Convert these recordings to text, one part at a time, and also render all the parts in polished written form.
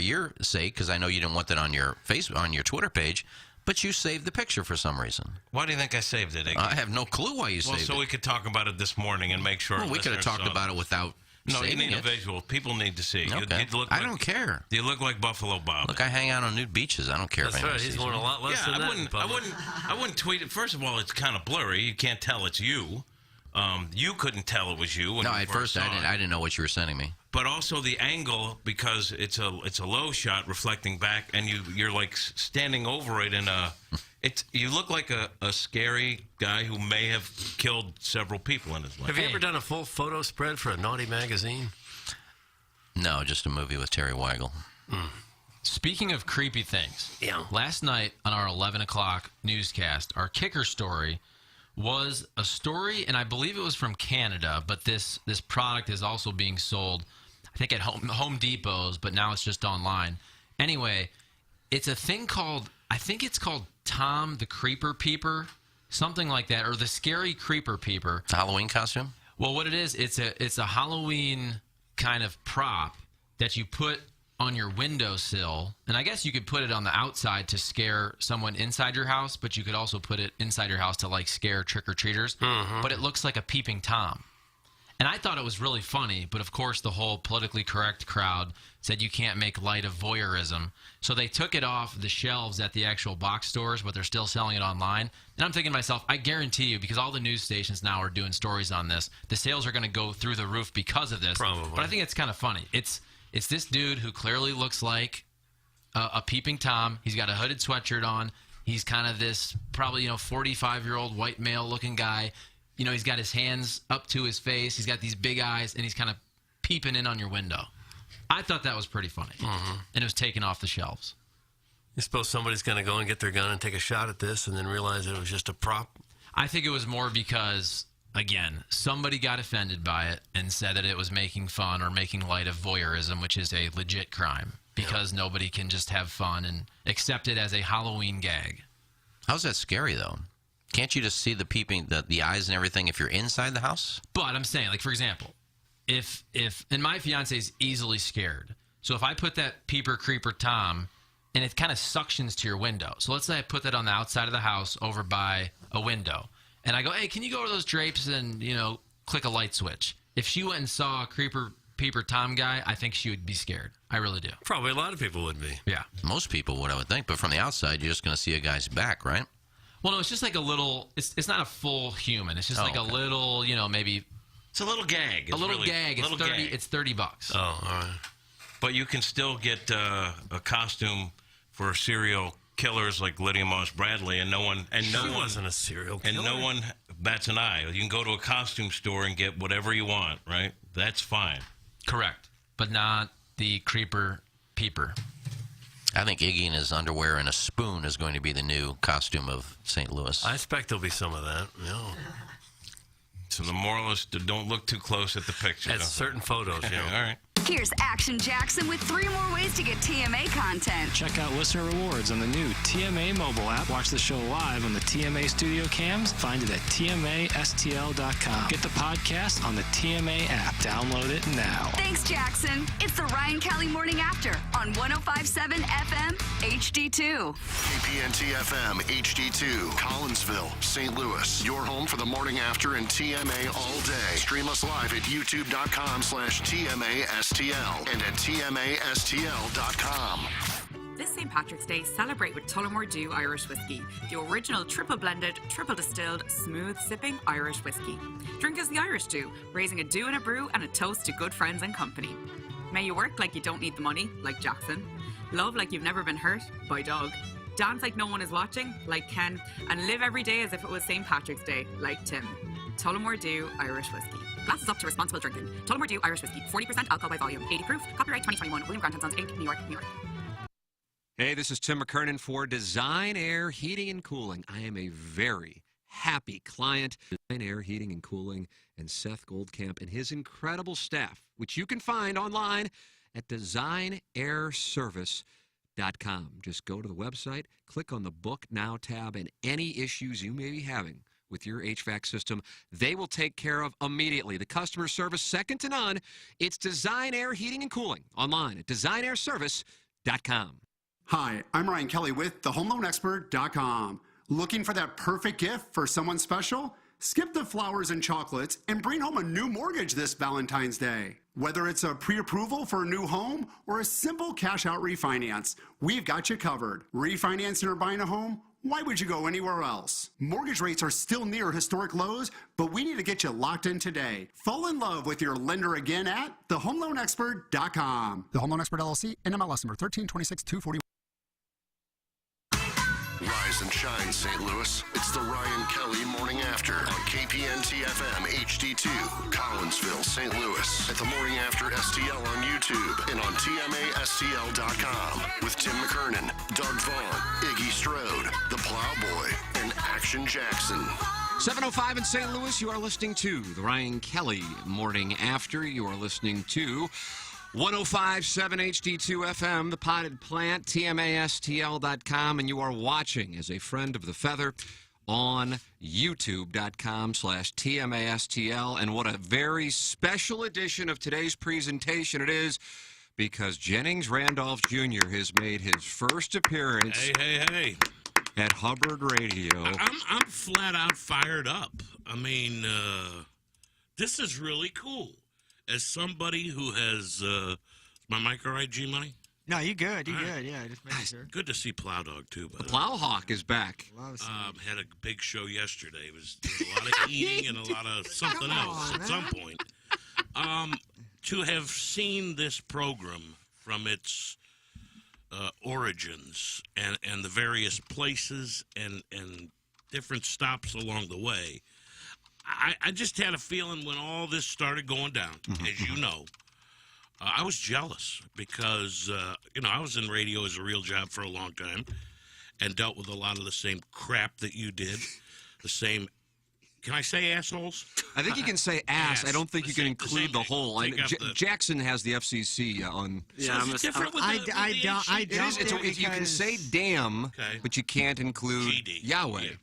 your sake, because I know you didn't want that on your Twitter page, but you saved the picture for some reason. Why do you think I saved it? I have no clue why you saved it. Well, so we could talk about it this morning and make sure. Well, we could have talked about it without. No, you saving need it. a visual. People need to see. Okay. I don't care. You look like Buffalo Bob. Look, I hang out on nude beaches. I don't care. That's if right. He's worn a lot less than that. I wouldn't tweet it. First of all, it's kind of blurry. You can't tell it's you. You couldn't tell it was you. No, at first I didn't know what you were sending me. But also the angle, because it's a low shot reflecting back, and you're like standing over it in a. You look like a scary guy who may have killed several people in his life. Have you ever done a full photo spread for a naughty magazine? No, just a movie with Terry Weigel. Speaking of creepy things, yeah. Last night on our 11 o'clock newscast, our kicker story was a story, and I believe it was from Canada, but this product is also being sold, I think, at Home Depots, but now it's just online. Anyway, it's a thing called, I think it's called Tom the Creeper Peeper, something like that, or the Scary Creeper Peeper. It's a Halloween costume? Well, what it is, it's a Halloween kind of prop that you put on your windowsill, and I guess you could put it on the outside to scare someone inside your house, but you could also put it inside your house to like scare trick-or-treaters. But it looks like a peeping Tom. And I thought it was really funny, but of course the whole politically correct crowd said you can't make light of voyeurism. So they took it off the shelves at the actual box stores, but they're still selling it online. And I'm thinking to myself, I guarantee you, because all the news stations now are doing stories on this, the sales are going to go through the roof because of this. Probably. But I think it's kind of funny. It's this dude who clearly looks like a peeping Tom. He's got a hooded sweatshirt on. He's kind of this probably 45-year-old white male looking guy. He's got his hands up to his face. He's got these big eyes, and he's kind of peeping in on your window. I thought that was pretty funny. And it was taken off the shelves. You suppose somebody's going to go and get their gun and take a shot at this and then realize that it was just a prop? I think it was more because, again, somebody got offended by it and said that it was making fun or making light of voyeurism, which is a legit crime, because nobody can just have fun and accept it as a Halloween gag. How's that scary, though? Can't you just see the peeping, the eyes and everything if you're inside the house? But I'm saying, like, for example, if and my fiance's easily scared. So if I put that peeper creeper Tom and it kind of suctions to your window. So let's say I put that on the outside of the house over by a window. And I go, hey, can you go over those drapes and, click a light switch? If she went and saw a peeper Tom guy, I think she would be scared. I really do. Probably a lot of people would be. Yeah. Most people would, I would think. But from the outside, you're just going to see a guy's back, right? Well, no, it's just like a little, it's not a full human. It's just a little, maybe. It's a little gag. Gag. It's $30. Oh, all right. But you can still get a costume for serial killers like Lydia Moss Bradley, and no one wasn't a serial killer. And no one bats an eye. You can go to a costume store and get whatever you want, right? That's fine. Correct. But not the creeper peeper. I think Iggy in his underwear and a spoon is going to be the new costume of St. Louis. I expect there'll be some of that. Yeah. So the moral is to don't look too close at the picture. At certain photos, yeah. All right. Here's Action Jackson with 3 more ways to get TMA content. Check out listener rewards on the new TMA mobile app. Watch the show live on the TMA studio cams. Find it at TMASTL.com. Get the podcast on the TMA app. Download it now. Thanks, Jackson. It's the Ryan Kelly Morning After on 105.7 FM HD2. KPNT FM HD2, Collinsville, St. Louis. Your home for the Morning After and TMA all day. Stream us live at youtube.com/TMASTL and at TMASTL.com. This St. Patrick's Day, celebrate with Tullamore Dew Irish Whiskey, the original triple blended, triple distilled, smooth sipping Irish whiskey. Drink as the Irish do, raising a dew and a brew and a toast to good friends and company. May you work like you don't need the money, like Jackson. Love like you've never been hurt, by Doug. Dance like no one is watching, like Ken. And live every day as if it was St. Patrick's Day, like Tim. Tullamore Dew Irish Whiskey. Glasses up to responsible drinking. Tullamore Dew Irish Whiskey. 40% alcohol by volume. 80 proof. Copyright 2021. William Grant & Sons, Inc., New York, New York. Hey, this is Tim McKernan for Design Air Heating and Cooling. I am a very happy client. Design Air Heating and Cooling and Seth Goldcamp and his incredible staff, which you can find online at designairservice.com. Just go to the website, click on the Book Now tab, and any issues you may be having with your HVAC system, they will take care of immediately. The customer service, second to none. It's Design Air Heating and Cooling online at designairservice.com. TMASTL.com. Hi, I'm Ryan Kelly with thehomeloanexpert.com. Looking for that perfect gift for someone special? Skip the flowers and chocolates and bring home a new mortgage this Valentine's Day. Whether it's a pre-approval for a new home or a simple cash-out refinance, we've got you covered. Refinancing or buying a home? Why would you go anywhere else? Mortgage rates are still near historic lows, but we need to get you locked in today. Fall in love with your lender again at thehomeloanexpert.com. The Home Loan Expert LLC, NMLS number 1326241. Rise and shine, St. Louis. It's the Ryan Kelly Morning After on KPNT FM HD2, Collinsville, St. Louis. At the Morning After STL on YouTube and on TMASTL.com with Tim McKernan, Doug Vaughn, Iggy Strode, The Plowboy, and Action Jackson. 7:05 in St. Louis, you are listening to the Ryan Kelly Morning After. You are listening to 105.7 HD2 FM, The Potted Plant, TMASTL.com, and you are watching as a friend of the Feather on YouTube.com/TMASTL. And what a very special edition of today's presentation it is, because Jennings Randolph Jr. has made his first appearance Hey. at Hubbard Radio. I'm flat out fired up. I mean, this is really cool. As somebody who has, my mic all right, G-Money? No, you good. You good. Yeah, just making sure. Good to see Plow Dog, too. The Plowhawk is back. Had a big show yesterday. It was a lot of eating and a lot of something else at some point. To have seen this program from its origins and the various places and different stops along the way, I just had a feeling when all this started going down, as you know, I was jealous because, I was in radio as a real job for a long time and dealt with a lot of the same crap that you did, the same. Can I say assholes? I think you can say ass. I don't think you can include the whole. Jackson has the FCC on. Yeah, so it's different with I don't. You can say damn, but you can't include GD. Yahweh. Yeah.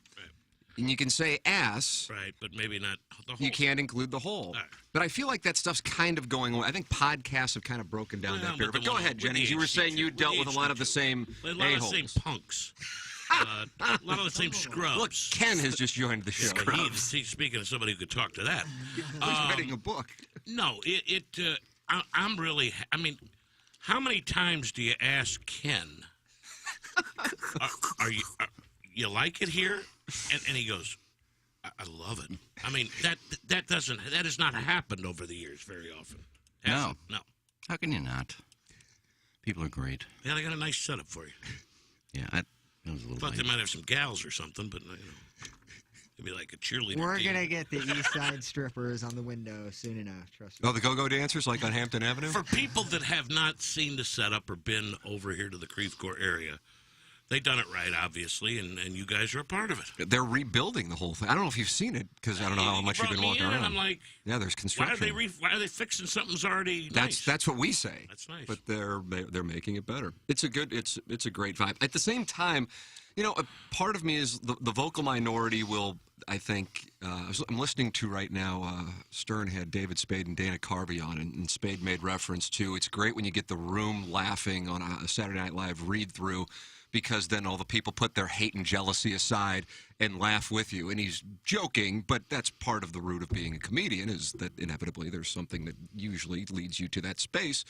And you can say ass. Right, but maybe not the whole. You can't include the whole. Right. But I feel like that stuff's kind of going away. I think podcasts have kind of broken down that barrier. But go ahead, Jennings. You were saying you dealt with a lot of the same a lot of the same punks. A lot of the same scrubs. Look, Ken has just joined the show. He's speaking of somebody who could talk to that. He's reading a book. No, I'm really. I mean, how many times do you ask Ken? Are you like it here? And he goes, I love it. I mean, that has not happened over the years very often. No. No. How can you not? People are great. Yeah, I got a nice setup for you. Yeah, that was a little. Thought they might have some gals or something, but it'd be like a cheerleader. We're team. gonna get the East Side strippers on the window soon enough. Trust me. Oh, the go-go dancers like on Hampton Avenue. For people that have not seen the setup or been over here to the Creve Coeur area, they've done it right, obviously, and you guys are a part of it. They're rebuilding the whole thing. I don't know if you've seen it because I don't know how much you've been walking around. I'm like, yeah, there's construction. Why are they fixing something's already nice? That's what we say. That's nice. But they're making it better. It's a great vibe. At the same time, a part of me is the vocal minority will. I think I'm listening to right now. Stern had David Spade and Dana Carvey on, and Spade made reference to it's great when you get the room laughing on a Saturday Night Live read through. Because then all the people put their hate and jealousy aside and laugh with you. And he's joking, but that's part of the root of being a comedian is that inevitably there's something that usually leads you to that space.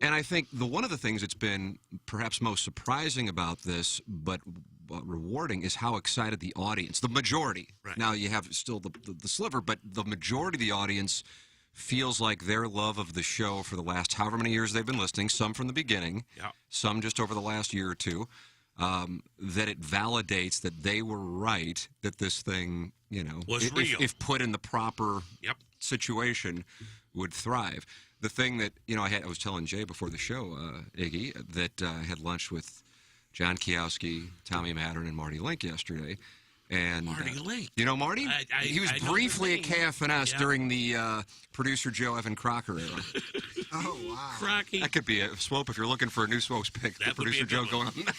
And I think one of the things that's been perhaps most surprising about this, but rewarding, is how excited the audience, the majority. Right. Now you have still the sliver, but the majority of the audience feels like their love of the show for the last however many years they've been listening, some from the beginning, some just over the last year or two, that it validates that they were right, that this thing, was real. If put in the proper situation, would thrive. The thing that, I was telling Jay before the show, Iggy, that I had lunch with John Kiowski, Tommy Mattern, and Marty Link yesterday. And Marty Link. You know Marty? He was briefly at KFNS during the producer Joe Evan Crocker era. Oh, wow. Crocky. That could be a swope if you're looking for a new swopes pick. That producer Joe going on that.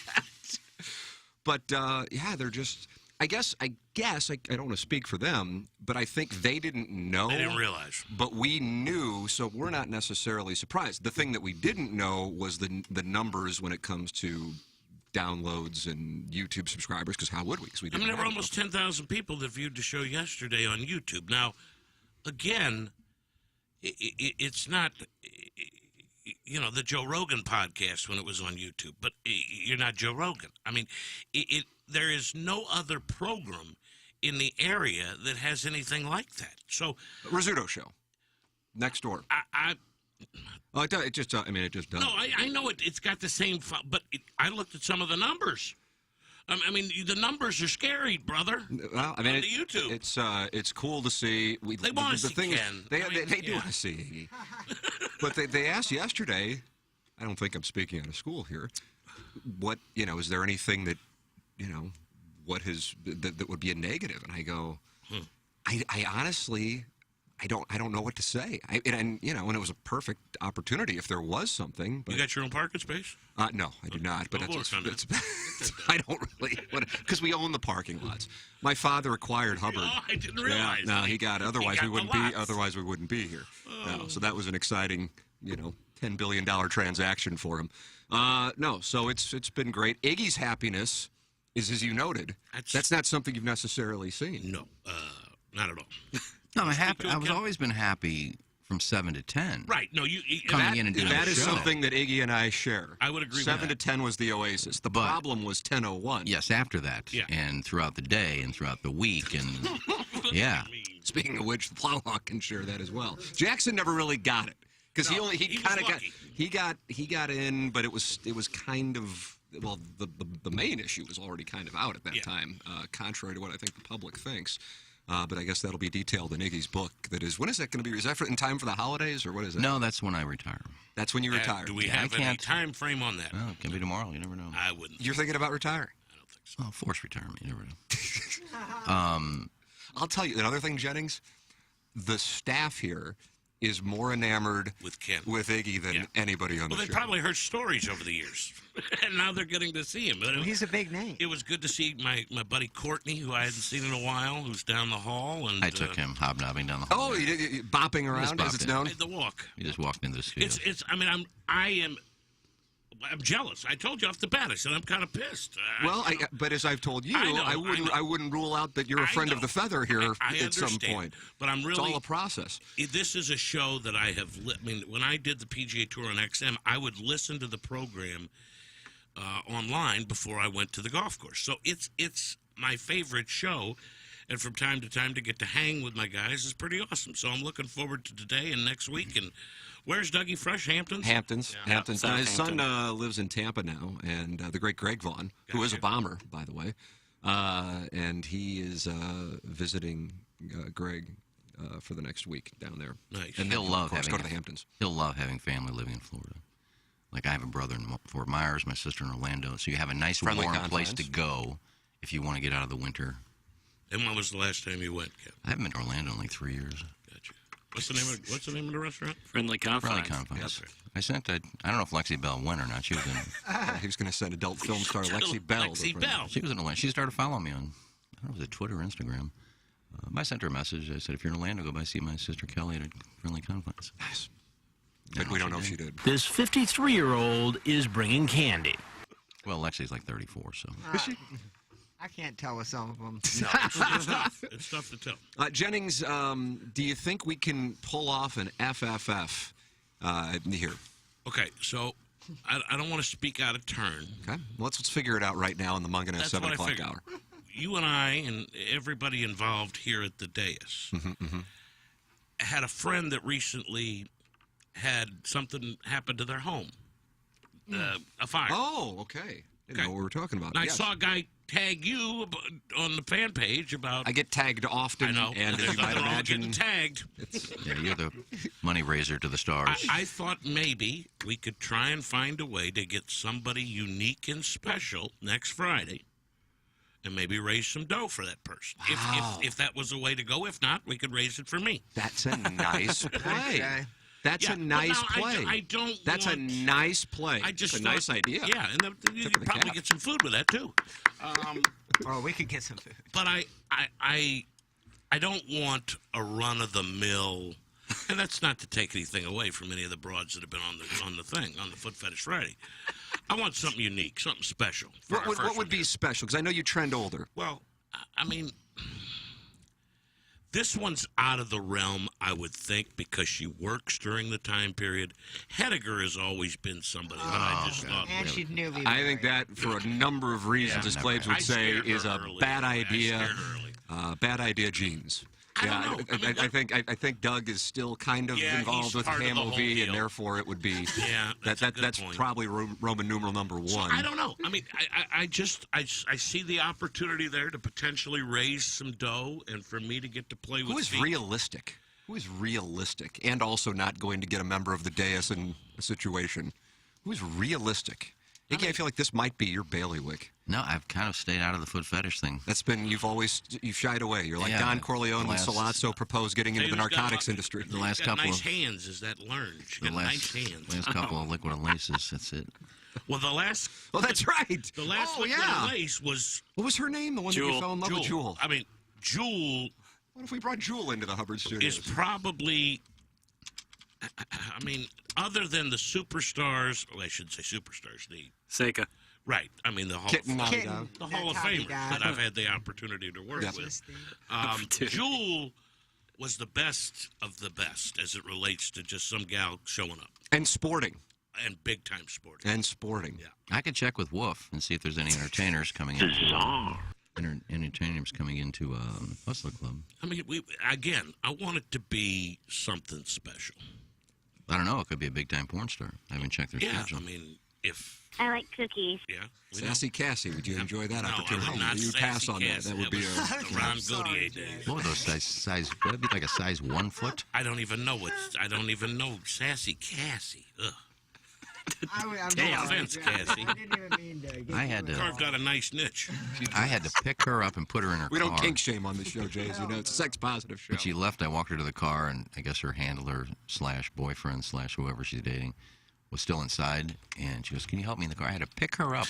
But, they're just... I guess I don't want to speak for them, but I think they didn't know. They didn't realize. But we knew, so we're not necessarily surprised. The thing that we didn't know was the numbers when it comes to downloads and YouTube subscribers, because how would we? 'Cause we didn't there were have almost 10,000 people that viewed the show yesterday on YouTube. Now, again, it's not, the Joe Rogan podcast when it was on YouTube, but you're not Joe Rogan. I mean, there is no other program in the area that has anything like that. So, Rizzuto Show, next door. It just does. No, I know it's got the same, but I looked at some of the numbers. I mean, the numbers are scary, brother. Well, on the YouTube. It's cool to see. They want to see Ken. They do want to see Iggy. But they asked yesterday, I don't think I'm speaking out of school here, what, is there anything that, that would be a negative? And I go, I honestly, I don't know what to say. And it was a perfect opportunity if there was something. But, you got your own parking space? No, I do not. But it's I don't really, because we own the parking lots. My father acquired Hubbard. Oh, I didn't realize. Yeah, no, he got it. Otherwise, we wouldn't be. lots. Otherwise, we wouldn't be here. No, so that was an exciting, $10 billion transaction for him. No, so it's been great. Iggy's happiness is, as you noted, that's not something you've necessarily seen. No, not at all. No, I'm happy. I've always been happy from 7 to 10. Right. No, coming in and doing that the is show. something that Iggy and I share. I would agree with 7 that. to 10 was the oasis. The problem was 10:01. Yes, after that. Yeah. And throughout the day and throughout the week. And yeah. Speaking of which, the Plowhawk can share that as well. Jackson never really got it because he got in, but it was kind of, well, the main issue was already kind of out at that time, contrary to what I think the public thinks. But I guess that'll be detailed in Iggy's book. That is, when is that going to be? Is that in time for the holidays, or what is it? No, that's when I retire. That's when you retire. Do we have any time frame on that? No, it can be tomorrow. You never know. I wouldn't. You're thinking about retiring? I don't think so. Oh, forced retirement. You never know. I'll tell you another thing, Jennings. The staff here is more enamored with Iggy than anybody on the Well, show. they probably heard stories over the years, and now they're getting to see him. He's a big name. It was good to see my buddy Courtney, who I hadn't seen in a while, who's down the hall. And I took him hobnobbing down the hall. Oh, you bopping around, as it's known? The walk. He just walked into the studio. I'm jealous. I told you off the bat. I said I'm kind of pissed. But as I've told you, I know. I wouldn't rule out that you're a friend of the feather here I at some understand, point. But I'm really. It's all a process. This is a show that I have. When I did the PGA Tour on XM, I would listen to the program online before I went to the golf course. So it's my favorite show, and from time to time to get to hang with my guys is pretty awesome. So I'm looking forward to today and next week. And where's Dougie Fresh? Hamptons. Hamptons. Now, his son Southampton. lives in Tampa now, and the great Greg Vaughn, who is a bomber, by the way, and he is visiting Greg for the next week down there. Nice. And He'll then, love of course, having go to the Hamptons. He'll love having family living in Florida. Like I have a brother in Fort Myers, my sister in Orlando. So you have a nice Friendly warm confines. place to go if you want to get out of the winter. And when was the last time you went, Kev? I haven't been to Orlando in like 3 years. Gotcha. What's the name of the restaurant? Friendly Confines. Friendly Confines. I sent. I don't know if Lexi Bell went or not. She was in. He was going to send adult film star Lexi Bell. Lexi Bell. She was in Orlando. She started following me on, I don't know, was it Twitter or Instagram. I sent her a message. I said, if you're in Orlando, go by see my sister Kelly at Friendly Confines. Nice. But we don't know if she did. This 53-year-old is bringing candy. Well, Lexi's like 34, so. Is she? I can't tell with some of them. No, it's tough. It's tough to tell. Jennings, do you think we can pull off an FFF here? Okay, so I don't want to speak out of turn. Okay, let's figure it out right now in the Mungan at 7 o'clock hour. You and I and everybody involved here at the dais had a friend that recently had something happen to their home, a fire. Oh, okay. Didn't know what we were talking about. And I Yes. saw a guy tag you on the fan page about. I get tagged often. I know. And as you might imagine, tagged. Yeah, you're the money raiser to the stars. I thought maybe we could try and find a way to get somebody unique and special next Friday, and maybe raise some dough for that person. Wow. If that was a way to go. If not, we could raise it for me. That's a nice play. Okay. That's a nice play. I don't. That's a nice play. I just it's a thought, nice idea. Yeah, and you could probably get some food with that too. Or we could get some food. But I don't want a run of the mill, and that's not to take anything away from any of the broads that have been on the Foot Fetish Friday. I want something unique, something special. What would be special? Because I know you trend older. Well, I mean, this one's out of the realm, I would think, because she works during the time period. Hediger has always been somebody that I just thought. And she'd newly I think that, for a number of reasons, as Claves would say, is a bad idea. Bad idea, jeans. Yeah, I think Doug is still kind of involved with Camo V, and therefore it would be that's probably Roman numeral number one. So I don't know. I mean, I see the opportunity there to potentially raise some dough, and for me to get to play with. Who is realistic? Who is realistic, and also not going to get a member of the dais in a situation? Who is realistic? Iggy, I feel like this might be your bailiwick. No, I've kind of stayed out of the foot fetish thing. That's been, you've shied away. You're like Don Corleone when Sollozzo proposed getting into the narcotics industry. The last couple nice hands, is that learned? She got nice hands. Last couple of Liquid and Laces, that's it. Well, the last. Well, that's right. The last Liquid and Lace was. What was her name? The one that you fell in love with? Jewel. I mean, Jewel. What if we brought Jewel into the Hubbard Studios? Is probably. I mean, other than the superstars, well, I shouldn't say superstars. Seika. Right. I mean, the Hall of Famers that I've had the opportunity to work with. Jewel was the best of the best as it relates to just some gal showing up. And sporting. And big-time sporting. And sporting. Yeah. I could check with Wolf and see if there's any entertainers coming in. Entertainers coming into Hustler Club. I mean, I want it to be something special. I don't know. It could be a big-time porn star. I haven't checked their schedule. I mean, if... I like cookies. Yeah. Sassy Cassie, would you enjoy that opportunity? I would not you pass on Cassie. that. That would be a Ron Gaudier days. What were those size? Would that be like a size 1 foot? I don't even know Sassy Cassie. Ugh. No offense, Cassie. I didn't even mean to. I had to carved out a nice niche. I had to pick her up and put her in her car. We don't kink shame on this show, Jay. As you know, it's a sex positive show. When she left, I walked her to the car, and I guess her handler / boyfriend / whoever she's dating was still inside, and she goes, "Can you help me in the car?" I had to pick her up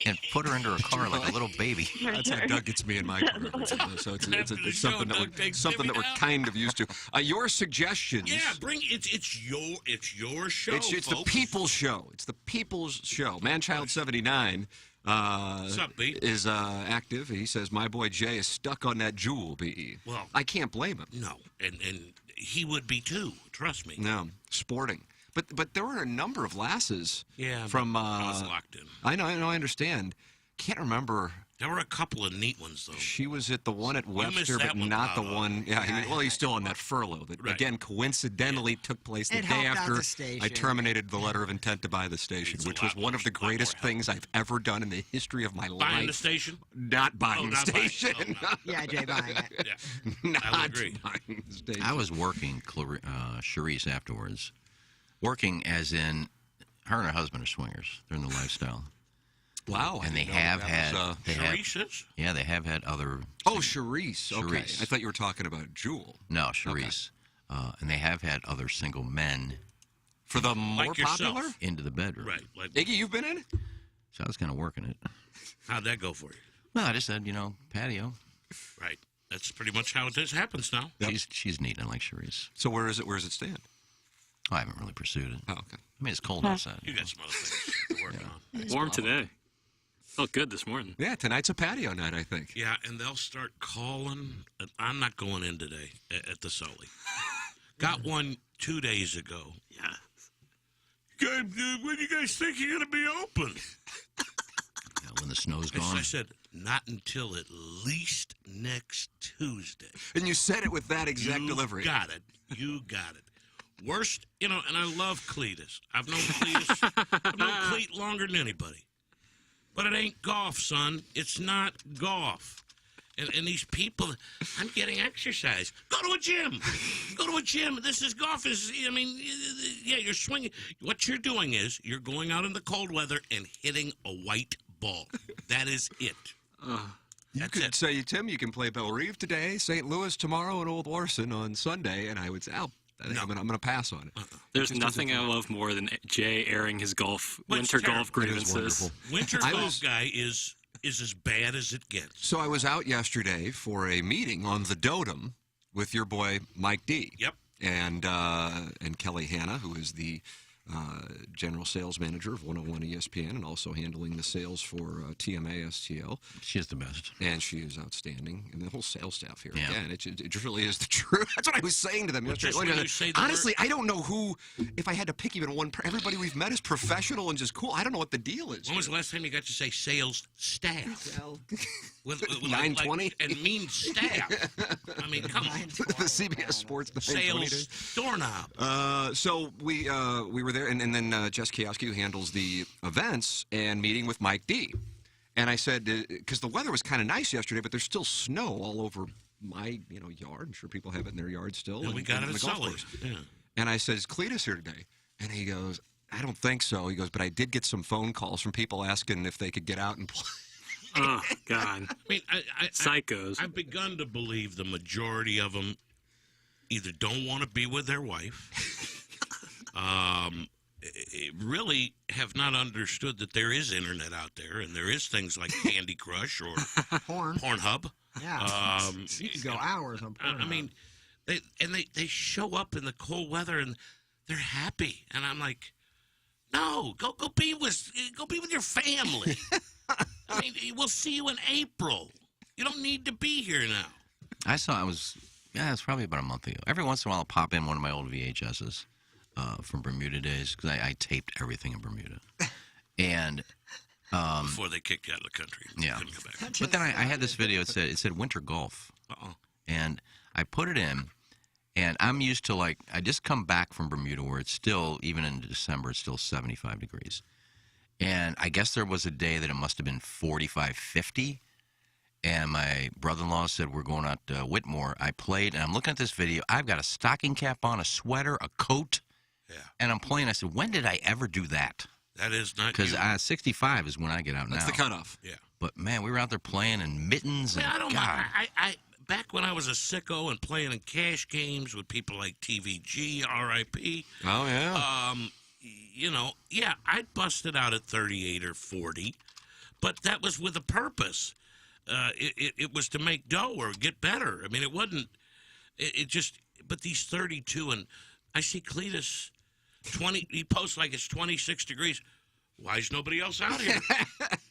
and put her into her car like a little baby. That's how Doug gets me in my car. So it's something that we're kind of used to. Your suggestions? Yeah, bring it's your show. It's the people's show. It's the people's show. Manchild79 is active. He says my boy Jay is stuck on that Jewel BE. Well, I can't blame him. No, and he would be too. Trust me. No, sporting. But there were a number of lasses. Yeah, from I was locked in. I know. I understand. Can't remember. There were a couple of neat ones though. She was at the one at Webster, but one, not the one. Yeah, he's still on that furlough. That again, coincidentally took place the day after I terminated the letter of intent to buy the station, which was one of the greatest things I've ever done in the history of my life. Buying the station? Not buying the station. Yeah, Jay, buying it. Yeah, I would agree. Buying the station. I was working Charisse afterwards. Working as in, her and her husband are swingers. They're in the lifestyle. Wow. And they have had... Charisse? Yeah, they have had other... Oh, Charisse. Okay. Charisse. I thought you were talking about Jewel. No, Charisse. Okay. And they have had other single men... For the more popular? Into the bedroom. Right. Like, Iggy, you've been in it? So I was kind of working it. How'd that go for you? Well, I just said, patio. Right. That's pretty much how it happens now. Yep. She's neat. I like Charisse. So where does it stand? Oh, I haven't really pursued it. Oh, okay. I mean, it's cold outside. You got some other things to work on. Warm today. Felt good this morning. Yeah, tonight's a patio night, I think. Yeah, and they'll start calling. I'm not going in today at the Sully. Got one 2 days ago. Yeah. When do you guys think you're going to be open? Yeah, when the snow's gone. I said, not until at least next Tuesday. And you said it with that exact delivery. You got it. Worst, and I love Cletus. I've known Cletus. I've known Cleet longer than anybody. But it ain't golf, son. It's not golf. And these people, I'm getting exercise. Go to a gym. This is golf. You're swinging. What you're doing is you're going out in the cold weather and hitting a white ball. That is it. You could say, Tim, you can play Belle Reve today, St. Louis tomorrow, and Old Warson on Sunday, and I would say, I'm going to pass on it. There's nothing I love more than Jay airing his winter golf grievances. Winter golf guy is is as bad as it gets. So I was out yesterday for a meeting on the Dotem with your boy Mike D. Yep. And Kelly Hanna, who is the general sales manager of 101 ESPN and also handling the sales for TMA STL. She's the best. And she is outstanding. And the whole sales staff here. Yeah. Again, it really is the truth. That's what I was saying to them yesterday. just when you say the Honestly, I don't know who, if I had to pick even one, everybody we've met is professional and just cool. I don't know what the deal is. When was the last time you got to say sales staff? With 920? and mean staff. I mean, come on. The CBS Sports 920 Sales doorknob. So we were there, and then Jess Kioski, who handles the events, and meeting with Mike D. And I said, because the weather was kind of nice yesterday, but there's still snow all over my yard. I'm sure people have it in their yard still. Yeah, we got it in at the golf Sully's. course. Yeah. And I said, is Cletus here today? And he goes, I don't think so. He goes, but I did get some phone calls from people asking if they could get out and play. Oh, God. I mean, Psychos. I've begun to believe the majority of them either don't want to be with their wife, really have not understood that there is internet out there and there is things like Candy Crush or Pornhub. Yeah. You could go hours on Pornhub. I mean, they show up in the cold weather and they're happy, and I'm like, no, go be with your family. I mean, we'll see you in April. You don't need to be here now. It's probably about a month ago. Every once in a while, I'll pop in one of my old VHSs from Bermuda days, because I taped everything in Bermuda. And before they kicked you out of the country. Yeah. Couldn't come back. But then I had this video. It said winter golf. Uh-oh. And I put it in, and I'm used to, I just come back from Bermuda where it's still, even in December, it's still 75 degrees. And I guess there was a day that it must have been 45, 50. And my brother-in-law said, we're going out to Whitmore. I played, and I'm looking at this video. I've got a stocking cap on, a sweater, a coat. Yeah. And I'm playing. I said, when did I ever do that? That is not Because you. 65 is when I get out now. That's the cutoff. Yeah. But, man, we were out there playing in mittens. I mean, and I don't God. mind. I back when I was a sicko and playing in cash games with people like TVG, RIP. Oh, yeah. I'd busted out at 38 or 40, but that was with a purpose. It was to make dough or get better. I mean, it wasn't. But these 32, and I see Cletus 20. He posts like it's 26 degrees. Why is nobody else out here?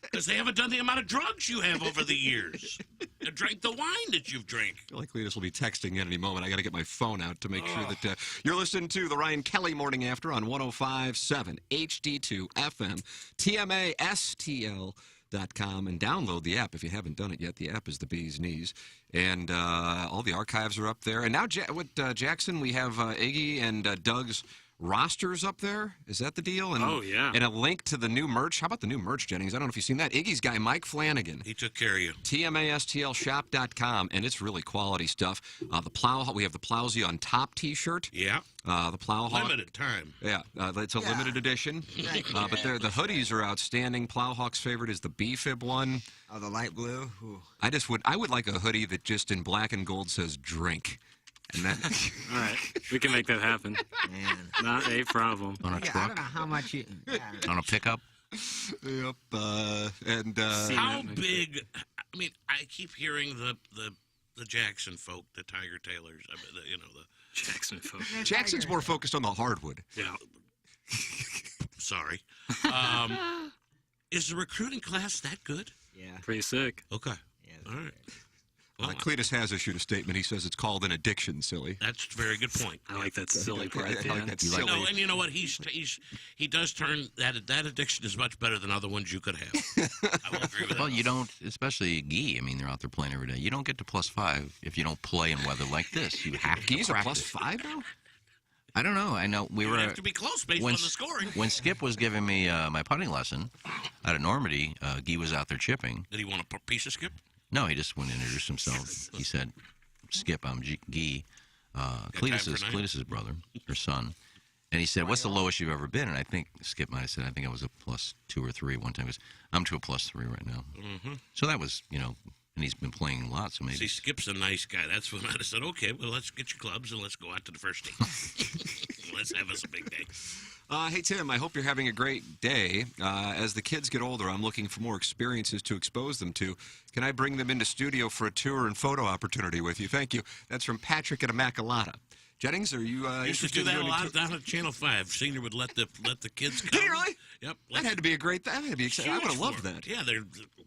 Because they haven't done the amount of drugs you have over the years. And drank the wine that you've drank. I feel like Cletus will be texting in any moment. I got to get my phone out to make sure that you're listening to the Ryan Kelly Morning After on 105.7 HD2 FM, TMASTL.com, and download the app if you haven't done it yet. The app is the bee's knees, and all the archives are up there. And now with Jackson, we have Iggy and Doug's rosters up there. Is that the deal? And, oh, yeah. And a link to the new merch. How about the new merch, Jennings? I don't know if you've seen that. Iggy's guy, Mike Flanagan. He took care of you. TMASTLshop.com, and it's really quality stuff. We have the Plowsy on Top T-shirt. Yeah. The Plowhawk. Limited time. Yeah, it's a limited edition. But the hoodies are outstanding. Plowhawk's favorite is the B-Fib one. Oh, the light blue? Ooh. I would like a hoodie that just in black and gold says drink. And then, all right, we can make that happen. Man. Not a problem. On a I truck? don't know how much you... Yeah. On a pickup? Yep. How big? I mean, I keep hearing the Jackson folk, the Tiger Taylors. I mean, the Jackson folk. Jackson's more focused on the hardwood. Yeah. Sorry. Is the recruiting class that good? Yeah. Pretty sick. Okay. Yeah, all right. Cletus has issued a statement. He says it's called an addiction, silly. That's a very good point. I like that silly part. I like that silly. No, and you know what? He does turn that addiction is much better than other ones you could have. I will agree with that. Well, you don't, especially Guy. I mean, they're out there playing every day. You don't get to +5 if you don't play in weather like this. You have to Guy's a practice. +5 now? I don't know. I know we were have to be close based on the scoring. When Skip was giving me my putting lesson out at Normandy, Guy was out there chipping. Did he want a piece of Skip? No, he just went and introduced himself. He said, Skip, I'm Guy, Cletus's brother, or son. And he said, what's the lowest you've ever been? And I think Skip might have said, I think I was a +2 or 3 one time. He goes, I'm to a +3 right now. Mm-hmm. So that was, and he's been playing a lot, so maybe. See, Skip's a nice guy. That's when I said, okay, well, let's get your clubs and let's go out to the first tee. Let's have us a big day. Hey, Tim, I hope you're having a great day. As the kids get older, I'm looking for more experiences to expose them to. Can I bring them into studio for a tour and photo opportunity with you? Thank you. That's from Patrick at Immaculata. Jennings, are you Used to interested do that in a doing lot down at Channel 5. Senior would let the kids come. Did he really? Yep. That had to be a great. That had to be exciting. I would have Huge loved for 'em. that. Yeah,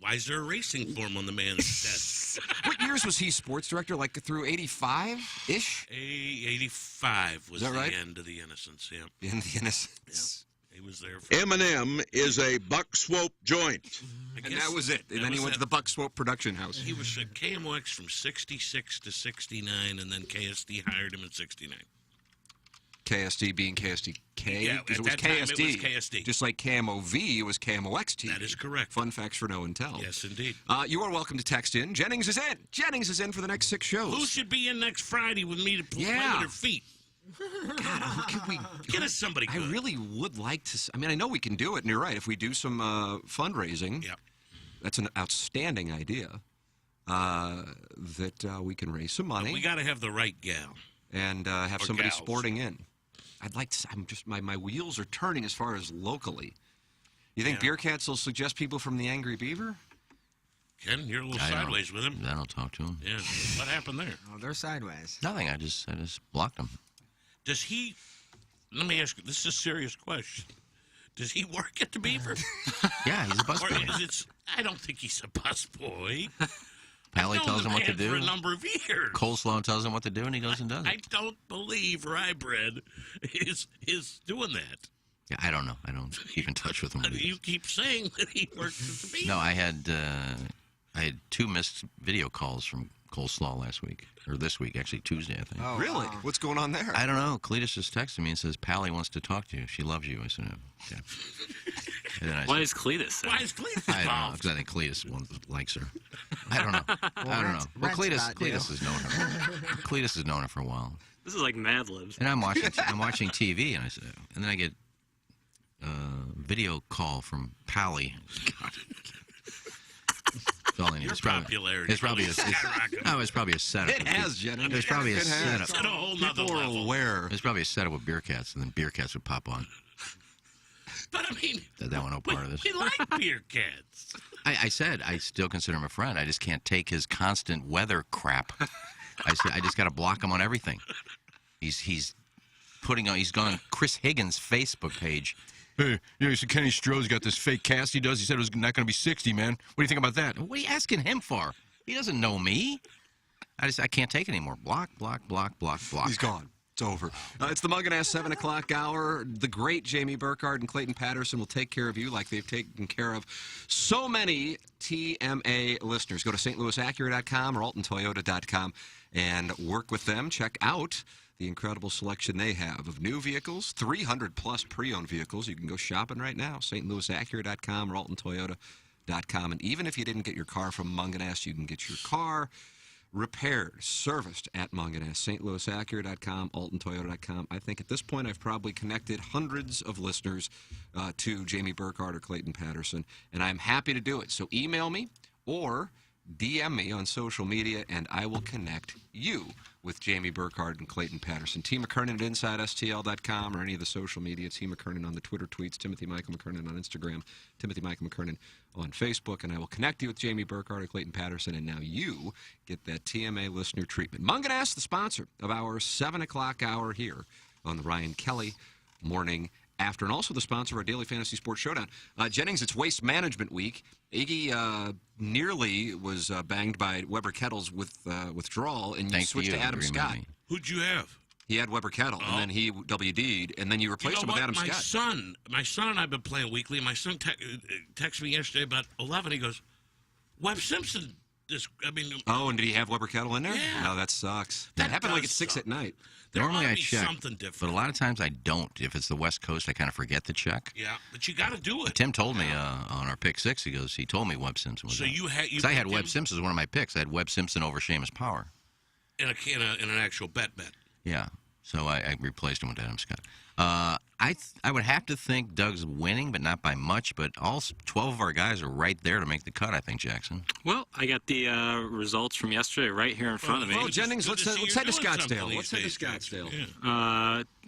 why is there a racing form on the man's desk? What years was he sports director? Like through 85-ish? 85 was that the right? end of the Innocence. Yeah. The end of the Innocence. He was there for M&M is a Buck Swope joint. And that was it. And then he went to the Buck Swope production house. He was at KMOX from 66 to 69, and then KSD hired him in 69. KSD being KSDK? Yeah, because at it was that time KSD. it was KSD. Just like KMOV, it was KMOX-TV. That is correct. Fun facts for no and tell. Yes, indeed. You are welcome to text in. Jennings is in. Jennings is in for the next 6 shows. Who should be in next Friday with me to play with their feet? God, who can we get us somebody good? I really would like to. I mean, I know we can do it, and you're right. If we do some fundraising, that's an outstanding idea. That we can raise some money. But we got to have the right gal and have Or somebody gals. sporting in. I'd like to. I'm just my wheels are turning as far as locally. You think Beer Cats will suggest people from the Angry Beaver? Ken, you're a little I don't- sideways with him. I don't talk to him. Yeah. What happened there? Oh, they're sideways. Nothing. I just blocked him. Does he? Let me ask you. This is a serious question. Does he work at the Beaver? Yeah, he's a Or busboy. is it? I don't think he's a busboy. Pally I've known tells the him what to man do. for a number of years. Coleslaw tells him what to do, and he goes and does I it. don't believe Rye-Bread is doing that. Yeah, I don't know. I don't keep in touch with him. You keep saying that he works at the Beaver. No, I had 2 missed video calls from Coleslaw last week, or this week, actually Tuesday, I think. Oh, really? What's going on there? I don't know. Cletus just texted me and says, Pally wants to talk to you. She loves you. I said, yeah. And then I Why said, is Cletus? Why is Cletus I don't know, involved? because I think Cletus likes her. I don't know. I don't know. Well, Cletus has known her. Cletus has known her for a while. This is like Mad Libs. And I'm watching TV, and then I get a video call from Pally. God. That's all I need. Your It's probably- popularity It's probably really skyrocketed. no, it's probably a setup. It has, Jennings. It's probably a It has. setup. It's at a whole nother People are level. aware. It's probably a setup with Beer Cats, and then Beer Cats would pop on. But I mean, That one no part of this. we like Beer Cats. I said I still consider him a friend. I just can't take his constant weather crap. I said I just got to block him on everything. He's putting on. He's gone on Chris Higgins' Facebook page. Hey, you said Kenny Stroh's got this fake cast he does. He said it was not going to be 60, man. What do you think about that? What are you asking him for? He doesn't know me. I can't take it anymore. Block, block, block, block, block. He's gone. It's over. It's the Mug and Ass 7 o'clock hour. The great Jamie Burkhardt and Clayton Patterson will take care of you like they've taken care of so many TMA listeners. Go to stlouisacura.com or altontoyota.com and work with them. Check out the incredible selection they have of new vehicles, 300-plus pre-owned vehicles. You can go shopping right now, stlouisacura.com or altontoyota.com. And even if you didn't get your car from Munganess, you can get your car repaired, serviced at Munganess, stlouisacura.com, altontoyota.com. I think at this point I've probably connected hundreds of listeners to Jamie Burkhardt or Clayton Patterson, and I'm happy to do it. So email me or DM me on social media, and I will connect you with Jamie Burkhardt and Clayton Patterson. T. McKernan at InsideSTL.com or any of the social media. T. McKernan on the Twitter tweets. Timothy Michael McKernan on Instagram. Timothy Michael McKernan on Facebook. And I will connect you with Jamie Burkhardt or Clayton Patterson. And now you get that TMA listener treatment. Munganess, the sponsor of our 7 o'clock hour here on the Ryan Kelly Morning After, and also the sponsor of our Daily Fantasy Sports Showdown. Jennings, it's Waste Management Week. Iggy nearly was banged by Weber Kettles with withdrawal, and you Thanks to switched you, to Adam agreed with Scott. me. Who'd you have? He had Weber Kettle, and then he WD'd, and then you replaced him with Adam my Scott. My son and I have been playing weekly. And my son texted me yesterday about 11. He goes, "Webb Simpson." Oh, and did he have Weber Kettle in there? Yeah. No, that sucks. That happened like at 6 at night. Normally I be check, something but a lot of times I don't. If it's the West Coast, I kind of forget to check. Yeah, but you got to do it. Tim told me on our pick 6, he told me Webb Simpson was So out. you had- you 'Cause I had picked Webb him? Simpson as one of my picks. I had Webb Simpson over Seamus Power. in an actual bet. Yeah, so I replaced him with Adam Scott. I would have to think Doug's winning, but not by much. But all 12 of our guys are right there to make the cut, I think, Jackson. Well, I got the results from yesterday right here in front of me. Well, Jennings, let's head to Scottsdale. Let's head to Scottsdale.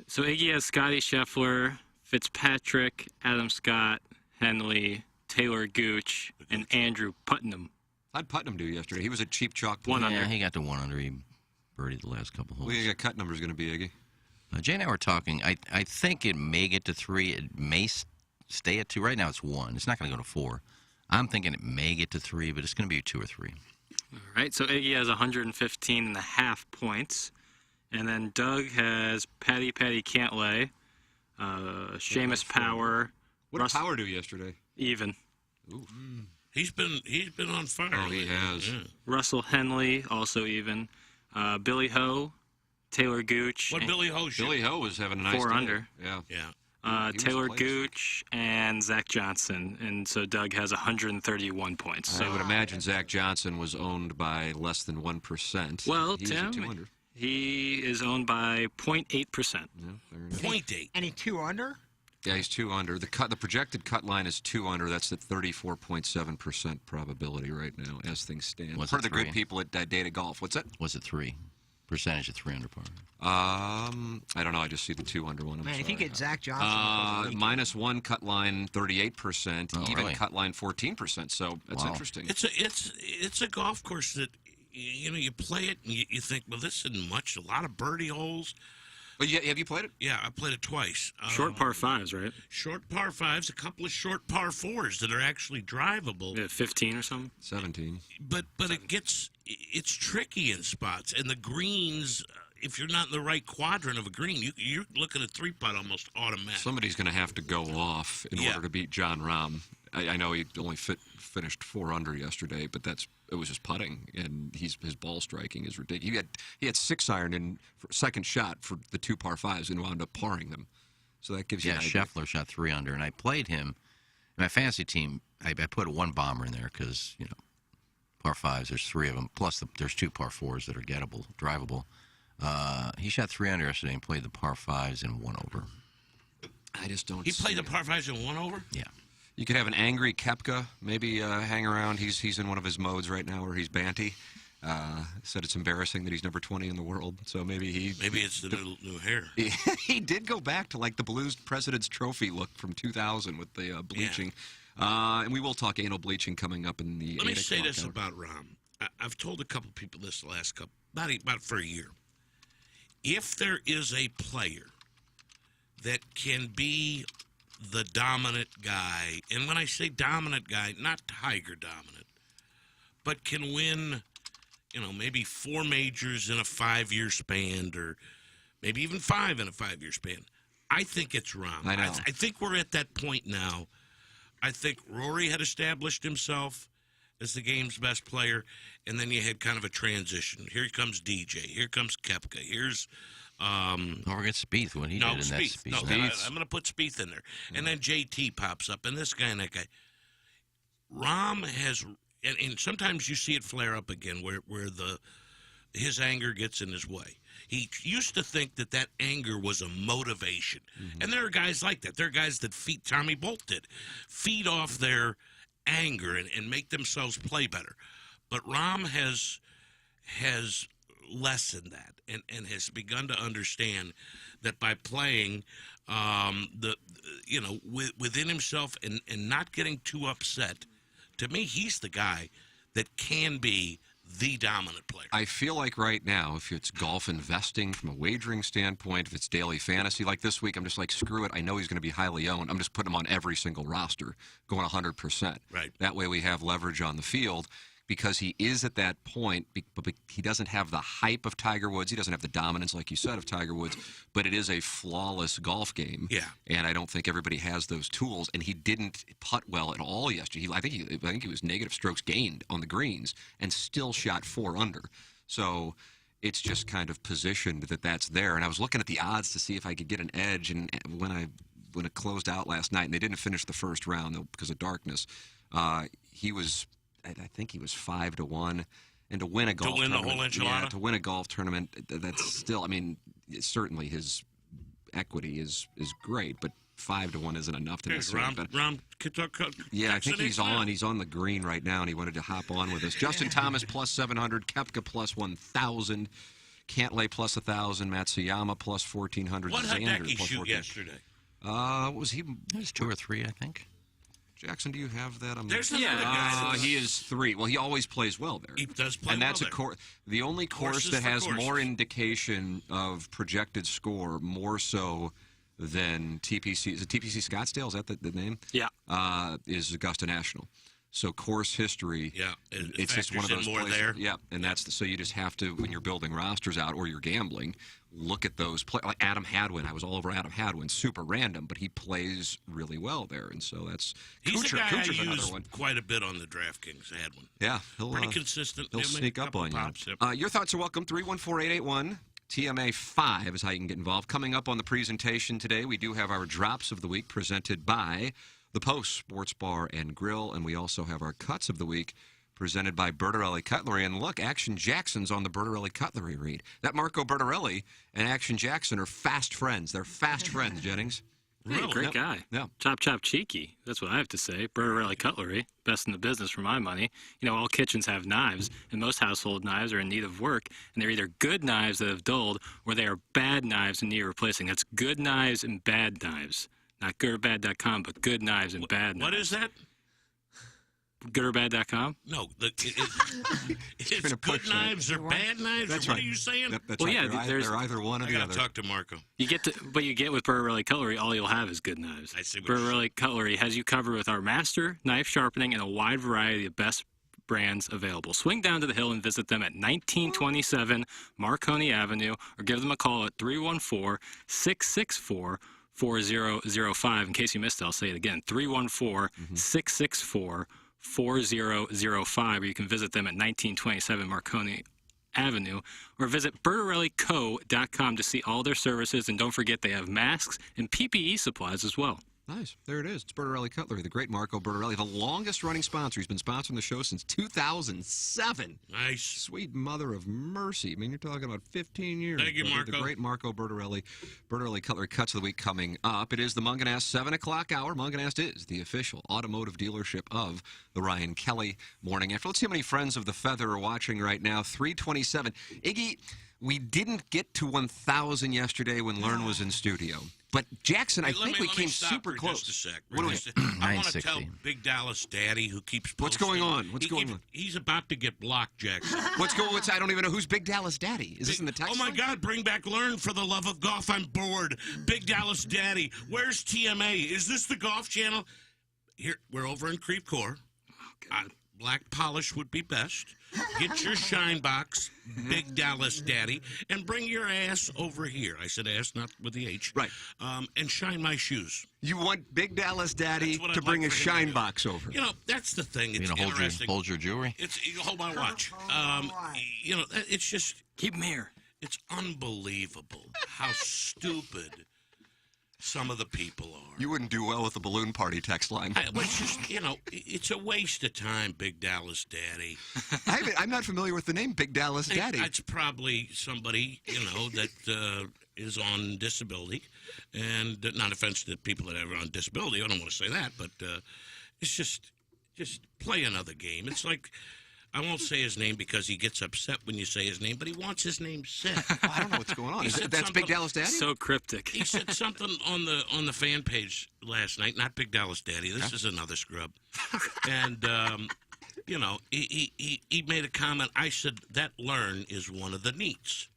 So Iggy has Scotty Scheffler, Fitzpatrick, Adam Scott, Henley, Taylor Gooch, and Andrew Putnam. How'd Putnam do yesterday? He was a cheap chalk. One Yeah, under. he got to 1 under. He birdied the last couple holes. What do you think cut number's going to be, Iggy? Jay and I were talking. I think it may get to 3. It may stay at 2. Right now it's 1. It's not going to go to 4. I'm thinking it may get to 3, but it's going to be 2 or 3. All right, so Iggy has 115.5 points. And then Doug has Patty Cantlay, Seamus Power. What did Power do yesterday? Even. Ooh. He's been on fire. Oh, he has. Yeah. Russell Henley, also even. Billy Ho, Taylor Gooch. What Billy Ho shoot? Billy Ho was having a nice 4 day. under. Yeah. Yeah. Taylor Gooch and Zach Johnson. And so Doug has 131 points. So I would imagine Zach Johnson was owned by less than 1%. Well, he was at Tim, 200. he is owned by 0.8%. Yeah, 0.8. Any 2 under? Yeah, he's 2 under. The projected cut line is 2 under. That's at 34.7% probability right now, as things stand. Was For it the 3? good people at Data Golf. What's that? Was it 3? Percentage at 3 under par. I don't know. I just see the 2 under one. I'm Man, if sorry. you get Zach Johnson. -1 cut line 38%, Oh, even really? cut line 14%. So that's Wow. interesting. It's a golf course that you play it and you think, well, this isn't much. A lot of birdie holes. But yeah, have you played it? Yeah, I played it twice. Short par 5s, right? Short par 5s, a couple of short par 4s that are actually drivable. Yeah, 15 or something. 17. But it's tricky in spots, and the greens. If you're not in the right quadrant of a green, you're looking at 3-putt almost automatic. Somebody's going to have to go off in order to beat John Rahm. I know he only finished 4 under yesterday, but it was just putting, and his ball striking is ridiculous. He had 6-iron in for second shot for the 2 par 5s and wound up parring them. So that gives you Yeah, an idea. Scheffler shot 3 under, and I played him. In my fantasy team, I put 1 bomber in there because, par 5s, there's 3 of them. Plus, there's 2 par 4s that are gettable, drivable. He shot 3 under yesterday and played the par 5s in 1 over. I just don't He played the par 5s in 1 over? Yeah. You could have an angry Koepka maybe hang around. He's in one of his modes right now where he's banty. Said it's embarrassing that he's number 20 in the world. So maybe it's the new hair. He did go back to like the Blues President's Trophy look from 2000 with the bleaching. And we will talk anal bleaching coming up in the. Let me 8 say o'clock this hour. about Rahm. I've told a couple people this the last couple, about for a year. If there is a player that can be the dominant guy, and when I say dominant guy, not Tiger dominant, but can win, maybe 4 majors in a 5-year span, or maybe even 5 in a 5-year span, I think it's Rahm. I know. I think we're at that point now. I think Rory had established himself as the game's best player, and then you had kind of a transition. Here comes DJ. Here comes Koepka. Here's Don't forget Spieth, what he did in that Spieth. Spieth. No, I'm going to put Spieth in there. And then JT pops up, and this guy and that guy. Rahm has, and sometimes you see it flare up again where his anger gets in his way. He used to think that anger was a motivation. Mm-hmm. And there are guys like that. There are guys that Tommy Bolt did, feed off their anger and make themselves play better. But Rahm has lessened that and has begun to understand that by playing within himself and not getting too upset, to me, he's the guy that can be the dominant player. I feel like right now, if it's golf investing from a wagering standpoint, if it's daily fantasy, like this week, I'm just like, screw it. I know he's going to be highly owned. I'm just putting him on every single roster, going 100%. Right. That way we have leverage on the field because he is at that point, but he doesn't have the hype of Tiger Woods. He doesn't have the dominance, like you said, of Tiger Woods, but it is a flawless golf game. Yeah. And I don't think everybody has those tools. And he didn't putt well at all yesterday. I think he was negative strokes gained on the greens and still shot 4 under. So it's just kind of positioned that that's there. And I was looking at the odds to see if I could get an edge. And when it closed out last night, and they didn't finish the first round though because of darkness, he was. I think he was 5-1, and to win a golf tournament, the whole enchilada? yeah, to win a golf tournament, that's still. I mean, certainly his equity is great, but 5-1 isn't enough to necessarily. Rahm, yeah, I think he's on. He's on the green right now, and he wanted to hop on with us. Justin Thomas plus 700, Koepka plus 1,000, Cantlay plus 1,000, Matsuyama plus 1,400. What did Xander Hideki plus shoot 14. yesterday? What was he? There's 2 or 3, I think. Jackson, do you have that? There's another guy. He is 3. Well, he always plays well there. He does play and that's well a course. The only course that has more indication of projected score, more so than TPC. Is it TPC Scottsdale? Is that the name? Yeah. Is Augusta National. So course history. Yeah, it's just one of those more places. there. Yeah, and that's so you just have to, when you're building rosters out or you're gambling, look at those like Adam Hadwin. I was all over Adam Hadwin. Super random, but he plays really well there, and so that's He's Kuchar, a guy Kuchar's I another use one. quite a bit on the DraftKings. Hadwin. Yeah, pretty consistent. He'll He'll make sneak a up couple on pops, you. yep. Your thoughts are welcome. 314-881. TMA 5 is how you can get involved. Coming up on the presentation today, we do have our drops of the week presented by the Post Sports Bar and Grill, and we also have our cuts of the week presented by Bertarelli Cutlery. And look, Action Jackson's on the Bertarelli Cutlery read. That Marco Bertarelli and Action Jackson are fast friends. They're fast friends, Jennings. Hey, great guy. Yeah. Chop, chop, cheeky. That's what I have to say. Bertarelli Cutlery, best in the business for my money. You know, all kitchens have knives, and most household knives are in need of work, and they're either good knives that have dulled, or they are bad knives in need of replacing. That's good knives and bad knives. Not goodorbad.com, but good knives and bad knives. What is that? Goodorbad.com? No, it's good knives or bad knives. That's or what right. are you saying? That's right. They're either one or I the gotta other. talk to Marco. You get but you get with Bertarelli Cutlery, all you'll have is good knives. I see what you're Bertarelli Cutlery has you covered with our master knife sharpening and a wide variety of best brands available. Swing down to the hill and visit them at 1927 Marconi Avenue, or give them a call at 314-664-4005. In case you missed it, I'll say it again, 314-664-4005, or you can visit them at 1927 Marconi Avenue, or visit BertarelliCo.com to see all their services. And don't forget, they have masks and PPE supplies as well. Nice. There it is. It's Bertarelli Cutlery, the great Marco Bertarelli, the longest-running sponsor. He's been sponsoring the show since 2007. Nice. Sweet mother of mercy. I mean, you're talking about 15 years. Thank you, Marco. The great Marco Bertarelli. Bertarelli Cutlery Cuts of the Week coming up. It is the Munganast 7 o'clock hour. Munganast is the official automotive dealership of the Ryan Kelly Morning After. Let's see how many friends of the Feather are watching right now. 327. Iggy, we didn't get to 1,000 yesterday when Learn was in studio. But Jackson, I think we came super close. Just a sec. What do we? I want to tell Big Dallas Daddy, who keeps posting. What's going on? What's going on? He's about to get blocked, Jackson. What's going on? I don't even know who's Big Dallas Daddy. Is this in the text? Oh my God! Bring back Learn, for the love of golf. I'm bored. Big Dallas Daddy, where's TMA? Is this the Golf Channel? Here, we're over in Creve Coeur. Black polish would be best. Get your shine box, Big Dallas Daddy, and bring your ass over here. I said ass, not with the H. Right. And shine my shoes. You want Big Dallas Daddy to bring a shine box over. You know, that's the thing. It's You know, interesting. hold your jewelry. Hold my watch. You know, it's just keep them here. It's unbelievable how stupid some of the people are. You wouldn't do well with the balloon party text line. It's just, you know, it's a waste of time, Big Dallas Daddy. I'm not familiar with the name Big Dallas Daddy. It's probably somebody, you know, that is on disability. And not offense to people that are on disability. I don't want to say that. But it's just play another game. It's like, I won't say his name because he gets upset when you say his name, but he wants his name said. I don't know what's going on. That's Big Dallas Daddy? So cryptic. He said something on the fan page last night. Not Big Dallas Daddy. This is another scrub. And, you know, he made a comment. I said, that Learn is one of the neats.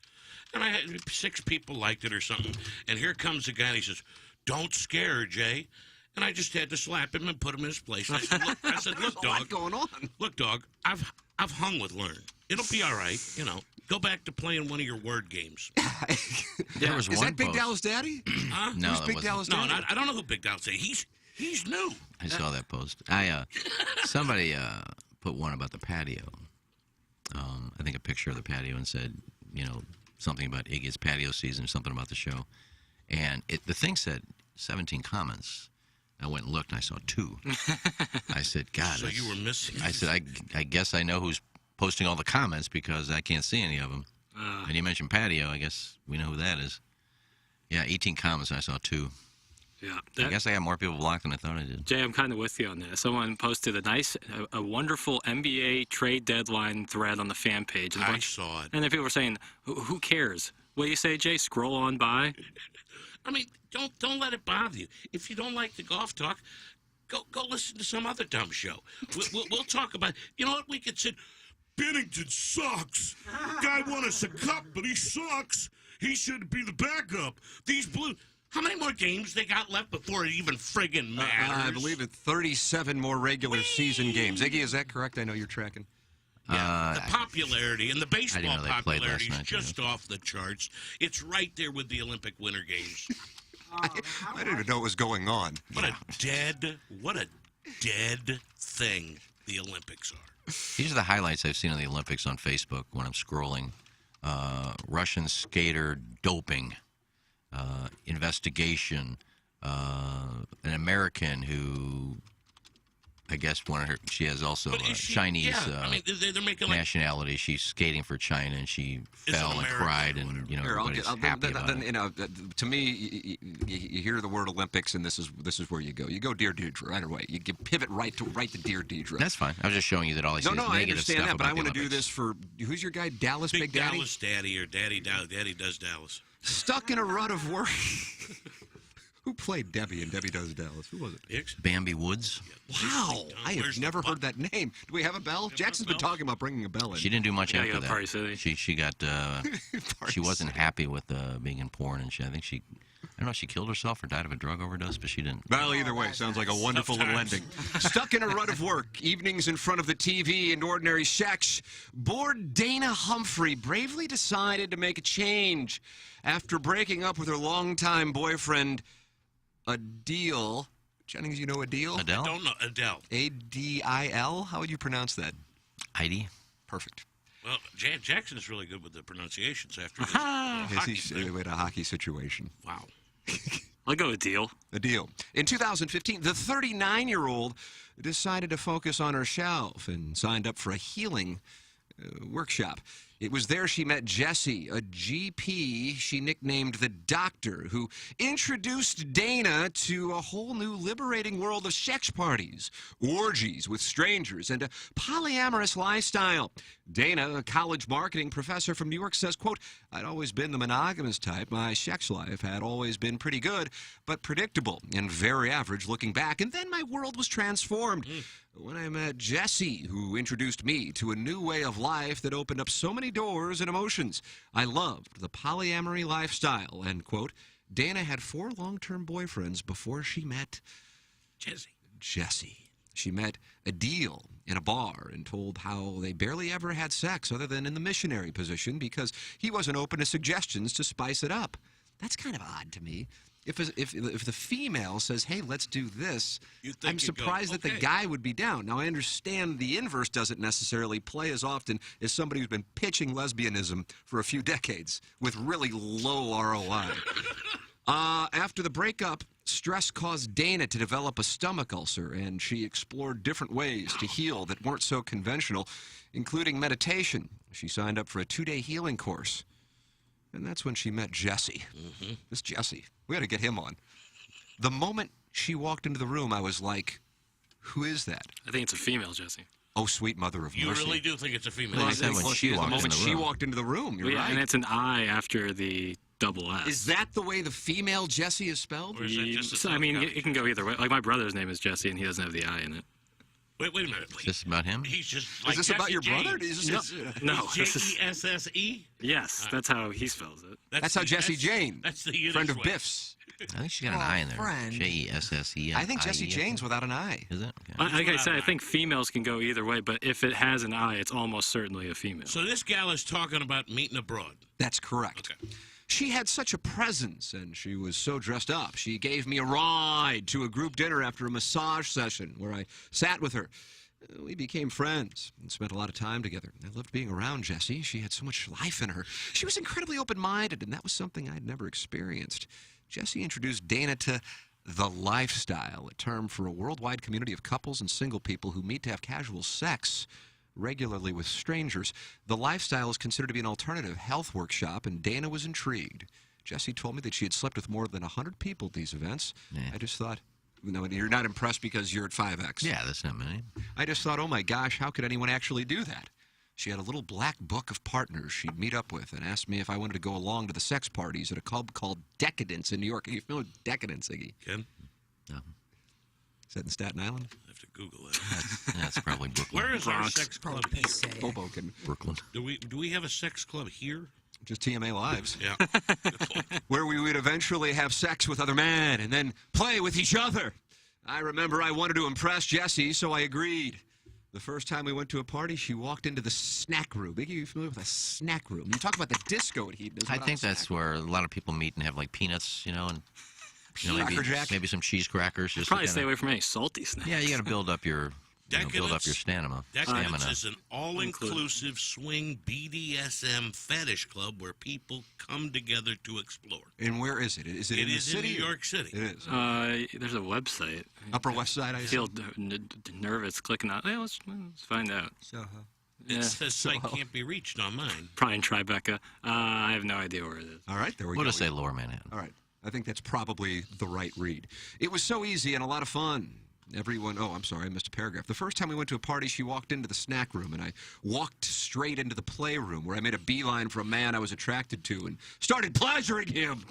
And I had 6 people liked it or something. And here comes a guy and he says, don't scare her, Jay. And I just had to slap him and put him in his place. I said, look, dog. What's going on? Look, dog, I've hung with Learn. It'll be all right, you know. Go back to playing one of your word games. There was Is one that Big post. Dallas Daddy? Huh? No, Who's that Big wasn't. Dallas No, Daddy? I don't know who Big Dallas is. He's new. I saw that post. Somebody put one about the patio. I think a picture of the patio and said, you know, something about Iggy's patio season, something about the show. And the thing said 17 comments. I went and looked, and I saw 2. I said, God. So you were missing. I said, I guess I know who's posting all the comments because I can't see any of them. And you mentioned patio. I guess we know who that is. Yeah, 18 comments, and I saw 2. Yeah. I guess I got more people blocked than I thought I did. Jay, I'm kind of with you on that. Someone posted a wonderful NBA trade deadline thread on the fan page. And I saw it. And then people were saying, who cares? What do you say, Jay? Scroll on by? I mean, don't let it bother you. If you don't like the golf talk, go listen to some other dumb show. We'll talk about. You know what? We could sit. Bennington sucks. Guy won us a cup, but he sucks. He should be the backup. These Blues. How many more games they got left before it even friggin' matters? I believe it's 37 more regular season games. Iggy, is that correct? I know you're tracking. Yeah, the popularity and the baseball know they played last popularity is night, just off the charts. It's right there with the Olympic Winter Games. I didn't even know what was going on. What a dead thing the Olympics are. These are the highlights I've seen of the Olympics on Facebook when I'm scrolling. Russian skater doping, investigation, an American who, I guess, she has also Chinese I mean, they're making nationality. She's skating for China, and she fell and cried, and everybody's happy about it. To me, you hear the word Olympics, and this is where you go. You go Dear Deidre right away. You pivot right to Dear Deidre. That's fine. I was just showing you that all I see is I negative understand stuff that, but about I want the to do Olympics. this for who's your guy? Dallas Big Daddy? Dallas Daddy or Daddy does Dallas. Stuck in a rut of work. Who played Debbie and Debbie Does Dallas? Who was it? Bambi Woods. Wow, I have never heard that name. Do we have a bell? Jackson's been talking about bringing a bell in. She didn't do much after that. Party City. She got she wasn't happy with being in porn, and I don't know if she killed herself or died of a drug overdose, but she didn't. Well, either way, sounds like a wonderful little ending. Stuck in a rut of work, evenings in front of the TV and ordinary sex, bored Dana Humphrey bravely decided to make a change after breaking up with her longtime boyfriend, Adil. Jennings, you know Adil? Adele? I don't know. Adele. A-D-I-L? How would you pronounce that? Heidi. Perfect. Well, Jackson's really good with the pronunciations after this. We had a hockey situation. Wow. I'll go with Deal. A deal. In 2015, the 39-year-old decided to focus on herself and signed up for a healing workshop. It was there she met Jesse, a GP she nicknamed the Doctor, who introduced Dana to a whole new liberating world of sex parties, orgies with strangers, and a polyamorous lifestyle. Dana, a college marketing professor from New York, says, quote, I'd always been the monogamous type. My sex life had always been pretty good, but predictable and very average looking back. And then my world was transformed when I met Jesse, who introduced me to a new way of life that opened up so many doors and emotions. I loved the polyamory lifestyle, end quote. Dana had 4 long-term boyfriends before she met Jesse. She met Adil in a bar and told how they barely ever had sex other than in the missionary position because he wasn't open to suggestions to spice it up. That's kind of odd to me. If the female says, hey, let's do this, I'm surprised that the guy would be down. Now, I understand the inverse doesn't necessarily play as often as somebody who's been pitching lesbianism for a few decades with really low ROI. After the breakup, stress caused Dana to develop a stomach ulcer, and she explored different ways to heal that weren't so conventional, including meditation. She signed up for a 2-day healing course. And that's when she met Jesse. This Jesse. We got to get him on. The moment she walked into the room, I was like, who is that? I think it's a female, Jesse. Oh, sweet mother of You mercy. really do think it's a female? Well, the moment she walked into the room, you're right. And it's an I after the double S. Is that the way the female Jesse is spelled? Or is that just a So, I mean, it can go either way. Like, my brother's name is Jesse, and he doesn't have the I in it. Wait a minute. Is this about him? He's just Is like this about your Jesse brother? James. No. This is, J-E-S-S-E? yes, that's how he spells it. That's how Jesse Jane, That's the Yiddish friend of way. Biff's. I think she got an I in there. friend. Jesse. I think Jesse Jane's without an I. Is it? Okay. Like I said, I think females can go either way, but if it has an I, it's almost certainly a female. So this gal is talking about meeting abroad. That's correct. She had such a presence, and she was so dressed up. She gave me a ride to a group dinner after a massage session where I sat with her. We became friends and spent a lot of time together. I loved being around Jessie. She had so much life in her. She was incredibly open-minded, and that was something I'd never experienced. Jessie introduced Dana to the lifestyle, a term for a worldwide community of couples and single people who meet to have casual sex regularly with strangers. The lifestyle is considered to be an alternative health workshop, and Dana was intrigued. Jessie told me that she had slept with more than 100 people at these events. Yeah. I just thought, no, you're not impressed because you're at 5X. Yeah, that's not many. I just thought, oh my gosh, how could anyone actually do that? She had a little black book of partners she'd meet up with and asked me if I wanted to go along to the sex parties at a club called Decadence in New York. Are you familiar with Decadence, Iggy? Ken? No. Is that in Staten Island? I have to Google that. That's probably Brooklyn. Where is our sex club here? Hoboken. Brooklyn. Do we have a sex club here? Just TMA Lives. Yeah. Where we would eventually have sex with other men and then play with each other. I remember I wanted to impress Jessie, so I agreed. The first time we went to a party, she walked into the snack room. Iggy, you familiar with a snack room? You talk about the disco at Hedonism. I think that's where a lot of people meet and have like peanuts, and maybe, Cracker Jack? maybe some cheese crackers. Just Probably to stay kinda, away from any salty snacks. Yeah, you got to build up your stamina. Decadence is an all-inclusive swing BDSM fetish club where people come together to explore. And where is it? Is it in the city? in New York City. It is. There's a website. Upper West Side, I feel nervous clicking on. Yeah, let's find out. It says site can't be reached on mine. Probably in Tribeca. I have no idea where it is. All right, there we go. We'll just say Lower Manhattan. All right. I think that's probably the right read. It was so easy and a lot of fun. I'm sorry, I missed a paragraph. The first time we went to a party, she walked into the snack room, and I walked straight into the playroom where I made a beeline for a man I was attracted to and started pleasuring him.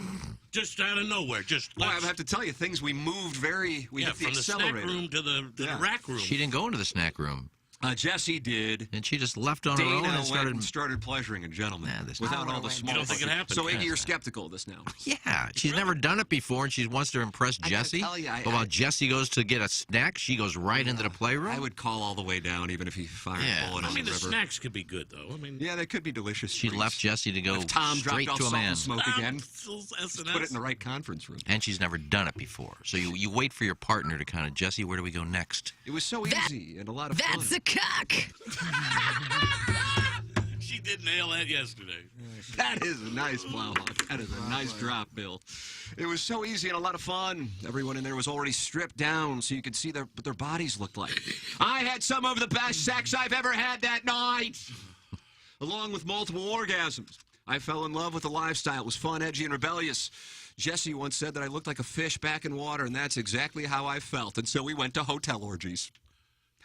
Just out of nowhere. Well, I have to tell you, we moved very, we hit the from the accelerator. snack room to the rack room. She didn't go into the snack room. Jessie did. And she just left on her own and started pleasuring a gentleman without all the small. You don't think it happened? So, Iggy, you're skeptical of this now. Yeah, she's never done it before, and she wants to impress Jessie. But while Jessie goes to get a snack, she goes right into the playroom. I would call all the way down, even if he fired a bullet in the river. Snacks could be good, though. Yeah, they could be delicious. She left Jessie to go Tom straight dropped to off a man. Salt and Smoke again. Just put it in the right conference room. And she's never done it before. So you wait for your partner to kind of, Jessie, where do we go next? It was so easy and a lot of fun. That's a cock. She did nail that yesterday. That is a nice plowhawk. That is a nice drop, Bill. It was so easy and a lot of fun. Everyone in there was already stripped down so you could see what their bodies looked like. I had some of the best sex I've ever had that night, along with multiple orgasms. I fell in love with the lifestyle. It was fun, edgy, and rebellious. Jessie once said that I looked like a fish back in water, and that's exactly how I felt. And so we went to hotel orgies.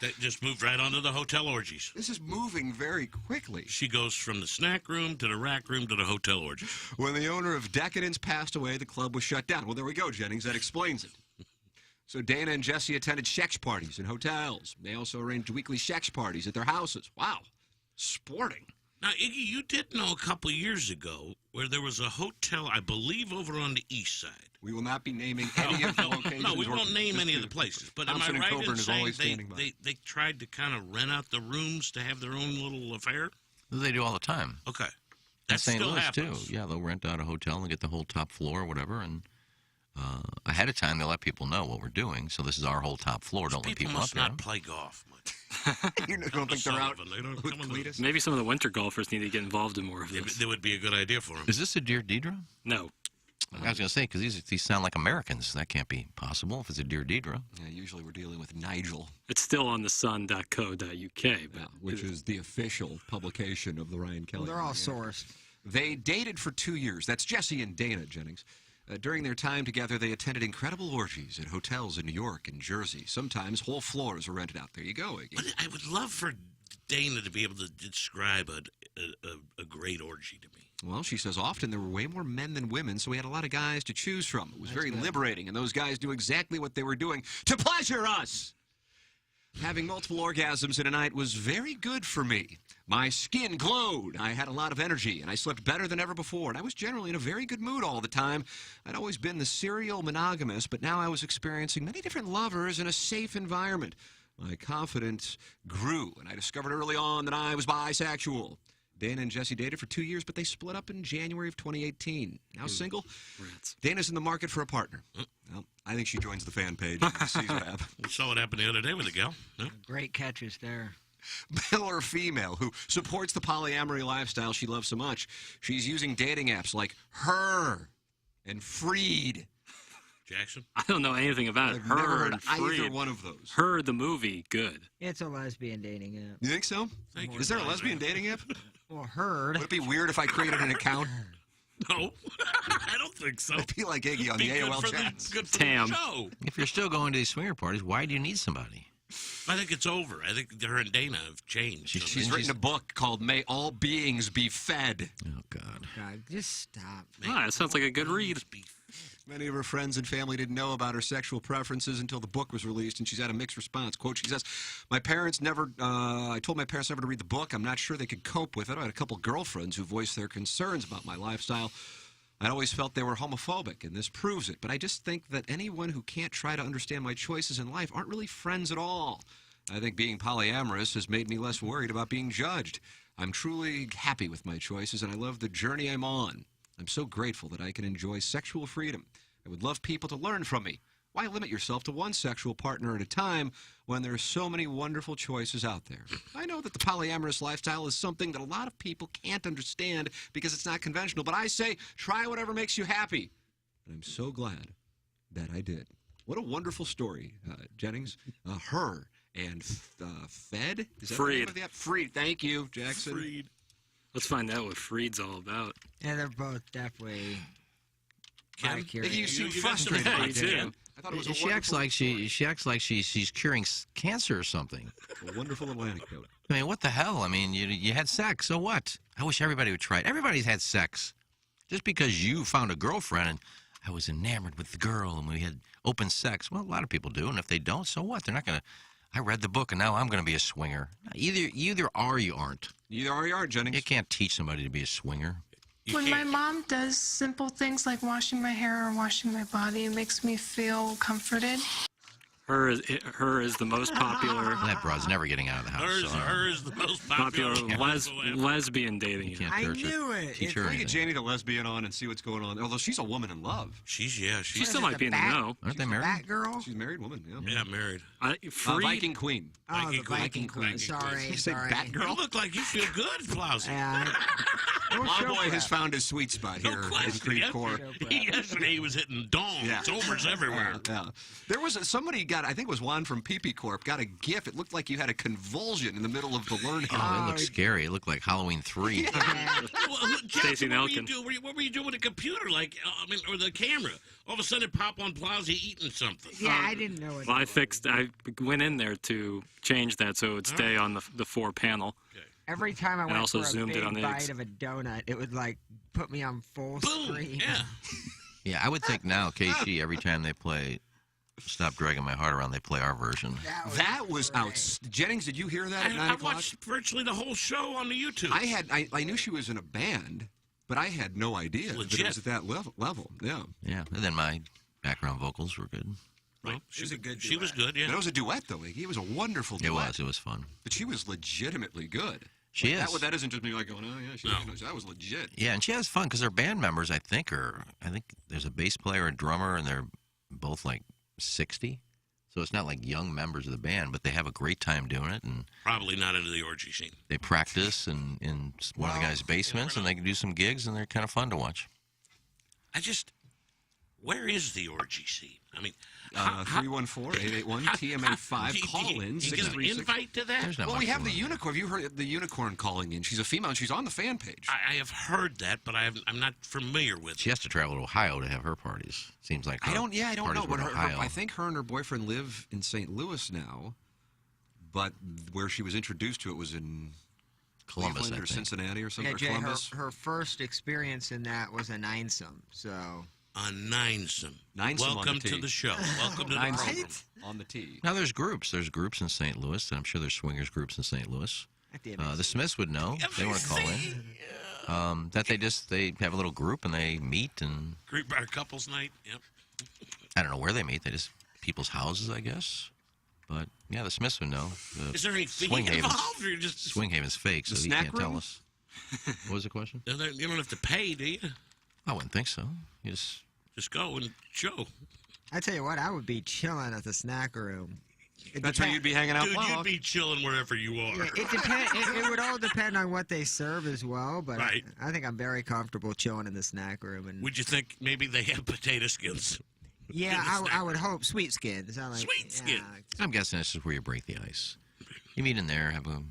That just moved right onto the hotel orgies. This is moving very quickly. She goes from the snack room to the rack room to the hotel orgies. When the owner of Decadence passed away, the club was shut down. Well, there we go, Jennings. That explains it. So Dana and Jessie attended sex parties in hotels. They also arranged weekly sex parties at their houses. Wow. Sporting. Now, Iggy, you did know a couple of years ago where there was a hotel, I believe, over on the east side. We will not be naming any of the locations. No, we won't name any of the places. But am I right in saying they tried to kind of rent out the rooms to have their own little affair? They do all the time. Okay. In That St. still Louis, happens. too. Yeah, they'll rent out a hotel and get the whole top floor or whatever, and ahead of time they'll let people know what we're doing. So this is our whole top floor. Don't let people must up not play golf much. You don't think they're out with Cletus? Maybe some of the winter golfers need to get involved in more of this. That would be a good idea for them. Is this a Dear Deidre? No. I was going to say, because these sound like Americans. That can't be possible if it's a Dear Deidre. Yeah, usually we're dealing with Nigel. It's still on thesun.co.uk. Which is the official publication of the Ryan Kelly. They're all sourced. They dated for 2 years. That's Jessie and Dana, Jennings. During their time together, they attended incredible orgies at hotels in New York and Jersey. Sometimes whole floors were rented out. There you go, Iggy. But I would love for Dana to be able to describe a great orgy to me. Well, she says often there were way more men than women, so we had a lot of guys to choose from. It was very liberating, and those guys knew exactly what they were doing to pleasure us. Having multiple orgasms in a night was very good for me. My skin glowed, I had a lot of energy, and I slept better than ever before, and I was generally in a very good mood all the time. I'd always been the serial monogamist, but now I was experiencing many different lovers in a safe environment. My confidence grew, and I discovered early on that I was bisexual. Dana and Jessie dated for 2 years, but they split up in January of 2018. Now single. Rats. Dana's in the market for a partner. Well, I think she joins the fan page and sees what happens. We saw what happened the other day with a gal. Yeah. Great catches there. Male or female who supports the polyamory lifestyle she loves so much. She's using dating apps like Her and Freed. Jackson? I don't know anything about it. I've never heard and either Freed. one of those. Her, the movie, good. It's a lesbian dating app. You think so? Thank you. Is there a lesbian dating app? Well, Heard. Would it be weird if I created an account? No, I don't think so. I'd be like Iggy on the AOL chats. Good for Tam. the show. If you're still going to these swinger parties, why do you need somebody? I think it's over. I think her and Dana have changed. She's written a book called May All Beings Be Fed. Oh, God. God, just stop. Ah, it sounds like a good read. Many of her friends and family didn't know about her sexual preferences until the book was released, and she's had a mixed response. Quote, she says, I told my parents never to read the book. I'm not sure they could cope with it. I had a couple girlfriends who voiced their concerns about my lifestyle. I'd always felt they were homophobic, and this proves it. But I just think that anyone who can't try to understand my choices in life aren't really friends at all. I think being polyamorous has made me less worried about being judged. I'm truly happy with my choices, and I love the journey I'm on. I'm so grateful that I can enjoy sexual freedom. I would love people to learn from me. Why limit yourself to one sexual partner at a time when there are so many wonderful choices out there? I know that the polyamorous lifestyle is something that a lot of people can't understand because it's not conventional, but I say try whatever makes you happy. And I'm so glad that I did. What a wonderful story, Jennings. Her and Fed? Is that the name of the app? Freed. Thank you, Jackson. Freed. Let's find out what Freed's all about. Yeah, they're both definitely. You seem You got some frustrated by it, too. Dan. I thought it was a She acts like she's curing cancer or something. a wonderful little anecdote. I mean, what the hell? I mean, you had sex, so what? I wish everybody would try it. Everybody's had sex. Just because you found a girlfriend and I was enamored with the girl and we had open sex, well, a lot of people do, and if they don't, so what? They're not going to. I read the book, and now I'm going to be a swinger. Either are or you aren't. Either are or you aren't, Jennings. You can't teach somebody to be a swinger. When my mom does simple things like washing my hair or washing my body, it makes me feel comforted. Her is the most popular. That broad's never getting out of the house. Her is the most popular popular. lesbian dating. I knew it. Teach her Try to get anything. Janie the lesbian on and see what's going on. Although she's a woman in love. She still might be in the know. Aren't they married? Batgirl? She's a married woman, yeah. Yeah, married. Viking Queen. Oh, the Viking Queen. Sorry, You say sorry. Batgirl? You look like you feel good, Flowsy. Yeah. Our boy has found his sweet spot here in Creve Coeur. Yesterday he was hitting domes. Yeah. Homers everywhere. Yeah. There was somebody got, I think it was Juan from PP Corp, got a GIF. It looked like you had a convulsion in the middle of the learning. Oh, it looked scary. It looked like Halloween 3. Stacey What were you Nelkin. doing? What were you doing with the computer, or the camera? All of a sudden, it pop on Plowsy eating something. Yeah, I didn't know it. Well, I went in there to change that so it would stay on the 4 panel. Every time I And went also for a zoomed big it on the bite eggs. of a donut, it would put me on full screen. Yeah. Yeah, I would think now, KC, every time they play Stop Dragging My Heart Around, they play our version. That was out. Jennings, did you hear that at 9 I o'clock? watched virtually the whole show on the YouTube. I knew she was in a band, but I had no idea that it was at that level. Yeah. Yeah, and then my background vocals were good. Right. She was good, yeah. And it was a duet, though, Iggy. It was a wonderful duet. It was fun. But she was legitimately good. She is. That isn't just me going, oh, yeah, that was legit. Yeah, and she has fun because her band members, I think there's a bass player, a drummer, and they're both like 60. So it's not like young members of the band, but they have a great time doing it. And probably not into the orgy scene. They practice in one of the guys' basements, and they can do some gigs, and they're kind of fun to watch. Where is the orgy scene? I mean, 314-881-TMA5. Call in. You get an invite to that? Well, we have the unicorn. Have you heard the unicorn calling in? She's a female, and she's on the fan page. I have heard that, but I'm not familiar with it. She has to travel to Ohio to have her parties. Seems like I don't know. But Ohio. I think her and her boyfriend live in St. Louis now, but where she was introduced to it was in Columbus, Cleveland or Cincinnati or something. Yeah, Jay, Columbus. her first experience in that was a ninesome, so... A ninesome. Ninesome Welcome on the to tee. the show. Welcome to the program. On the tee. Now there's groups. There's groups in St. Louis, and I'm sure there's swingers groups in St. Louis. The Smiths would know. They want to call in. That they have a little group and they meet and. Great bar couples night. Yep. I don't know where they meet. They just people's houses, I guess. But yeah, the Smiths would know. Is there any fee Swing Haven's- involved, or you just Swing Haven's fake, so The he snack can't tell room? us. What was the question? You don't have to pay, do you? I wouldn't think so. You just go and show. I tell you what, I would be chilling at the snack room. That's where you'd be hanging out. Dude, you'd be chilling wherever you are. Yeah, it would all depend on what they serve as well, but Right. I think I'm very comfortable chilling in the snack room. And Would you think maybe they have potato skins? yeah, I would hope sweet skins. Sweet skin. I'm guessing this is where you break the ice. You meet in there, have a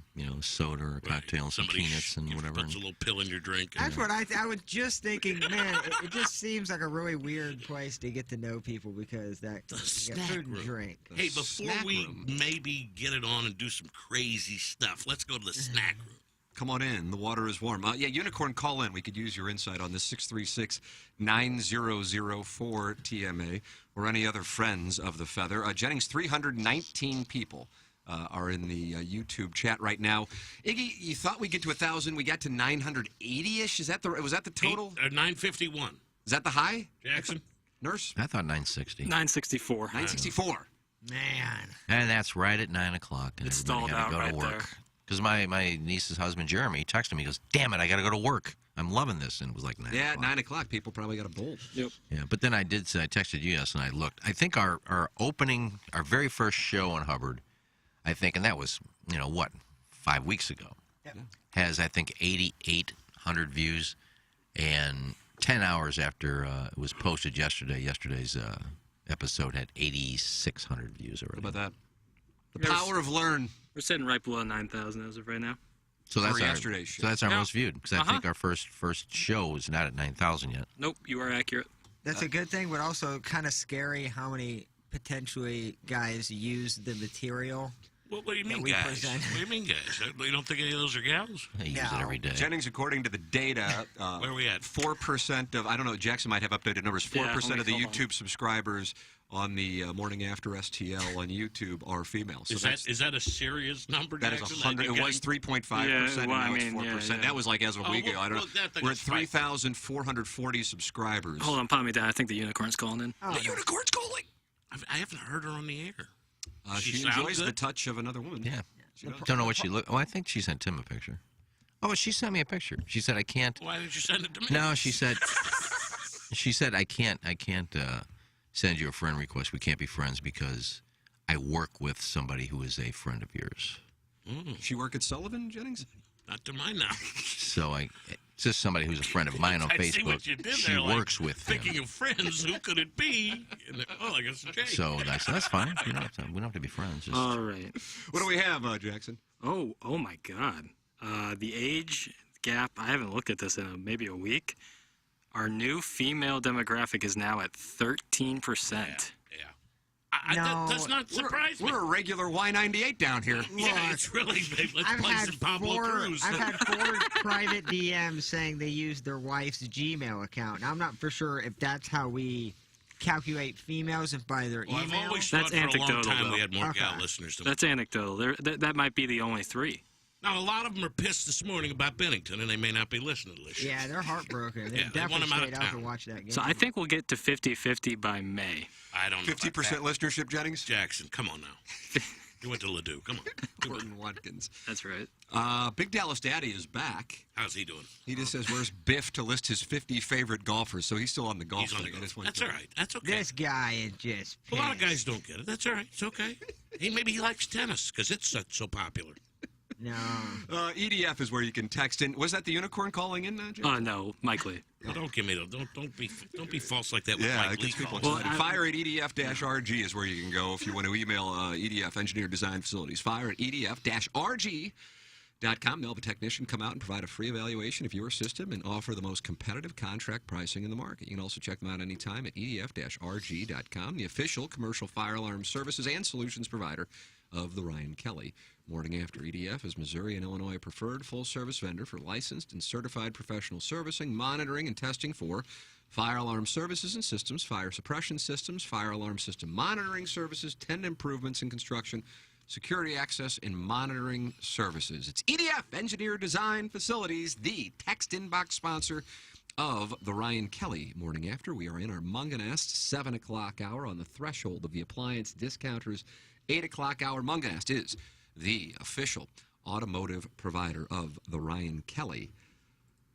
soda or a cocktail and some peanuts and whatever. Puts a little pill in your drink. That's what I was just thinking, man. It just seems like a really weird place to get to know people because that you got food and drink. Hey, before we maybe get it on and do some crazy stuff, let's go to the snack room. Come on in. The water is warm. Unicorn, call in. We could use your insight on this 636-9004-TMA or any other friends of the feather. Jennings, 319 people are in the YouTube chat right now. Iggy, you thought we'd get to 1,000. We got to 980-ish. Was that the total? 951. Is that the high? Jackson? Nurse? I thought 960. 964. 964. Man. And that's right at 9 o'clock. And It's everybody stalled had to out go right to work. there. Because my niece's husband, Jeremy, texted me. He goes, damn it, I got to go to work. I'm loving this. And it was like 9 Yeah, o'clock. 9 o'clock. People probably got a bolt. Yep. Yeah, but then I texted you yesterday and I looked. I think our very first show on Hubbard, I think, and that was, 5 weeks ago, has, I think, 8,800 views. And 10 hours after it was posted yesterday's episode had 8,600 views already. How about that? The power of learn. We're sitting right below 9,000 as of right now. So that's yesterday's show. So that's our most viewed because I think our first show is not at 9,000 yet. Nope, you are accurate. That's a good thing, but also kind of scary how many potentially guys use the material. What do you mean, we guys? present. What do you mean, guys? You don't think any of those are gals? I use it every day. Jennings, according to the data, where are we at? 4% of, I don't know, Jackson might have updated numbers, 4% of the hold on. YouTube subscribers on the Morning After STL on YouTube are female. So Is that a serious number, that is Jackson? 100. It was 3.5%, Yeah, and well, now I it's mean, 4%. yeah. That was like as of a week ago. I don't know. We're at spike. 3,440 subscribers. Hold on, palm me down. I think the unicorn's calling in. The unicorn's calling. I haven't heard her on the air. She sound enjoys the good? touch of another woman. Yeah. She does. Don't know what she looked. Oh, I think she sent Tim a picture. Oh, she sent me a picture. She said I can't. Why didn't you send it to me? No, she said I can't send you a friend request. We can't be friends because I work with somebody who is a friend of yours. She work at Sullivan, Jennings? Not to my knowledge. So it's just somebody who's a friend of mine on I Facebook. see what you did She there, like, works with him. Thinking of friends, who could it be? And I guess it's Jay. So that's fine. We don't have to be friends. Just, All right. What do we have, Jackson? Oh my God. The age gap, I haven't looked at this in maybe a week. Our new female demographic is now at 13%. That's not surprising. We're a regular Y98 down here. Yeah, it's really big. Let's play some Pablo Cruz. I've had 4 private DMs saying they use their wife's Gmail account. Now, I'm not for sure if that's how we calculate females, if by their Well, email. I've always thought That's for a long anecdotal, time though. we had more Okay. gal listeners than That's anecdotal. That might be the only 3. Now, a lot of them are pissed this morning about Bennington, and they may not be listening to this show. Yeah, they're heartbroken. They Yeah, they want definitely him out of stayed out to town. watch that game. So I think we'll get to 50-50 by May. I don't know. 50% listenership, Jennings? Jackson, come on now. You went to Ladue. Come on. Gordon Watkins. That's right. Big Dallas Daddy is back. How's he doing? He just says, where's Biff to list his 50 favorite golfers? So he's still on the golf He's on the thing. I golf. just wanted That's to- all right. That's okay. This guy is just A lot of pissed. guys don't get it. That's all right. It's okay. Maybe he likes tennis because it's so popular. No. EDF is where you can text in. Was that the unicorn calling in, Jay? No, Mike Lee. Well, don't give me the don't be false like that with Yeah, Mike it Lee. gets people calling. excited. Fire at EDF-RG is where you can go if you want to email EDF Engineer Design Facilities. Fire at EDF-RG.com. They'll have a technician come out and provide a free evaluation of your system and offer the most competitive contract pricing in the market. You can also check them out anytime at EDF-RG.com, the official commercial fire alarm services and solutions provider of the Ryan Kelly Morning After. EDF is Missouri and Illinois preferred full-service vendor for licensed and certified professional servicing, monitoring, and testing for fire alarm services and systems, fire suppression systems, fire alarm system monitoring services, tenant improvements in construction, security access, and monitoring services. It's EDF Engineer Design Facilities, the text inbox sponsor of the Ryan Kelly Morning After. We are in our Munganest 7 o'clock hour on the threshold of the appliance discounters 8 o'clock hour. Munganest is the official automotive provider of the Ryan Kelly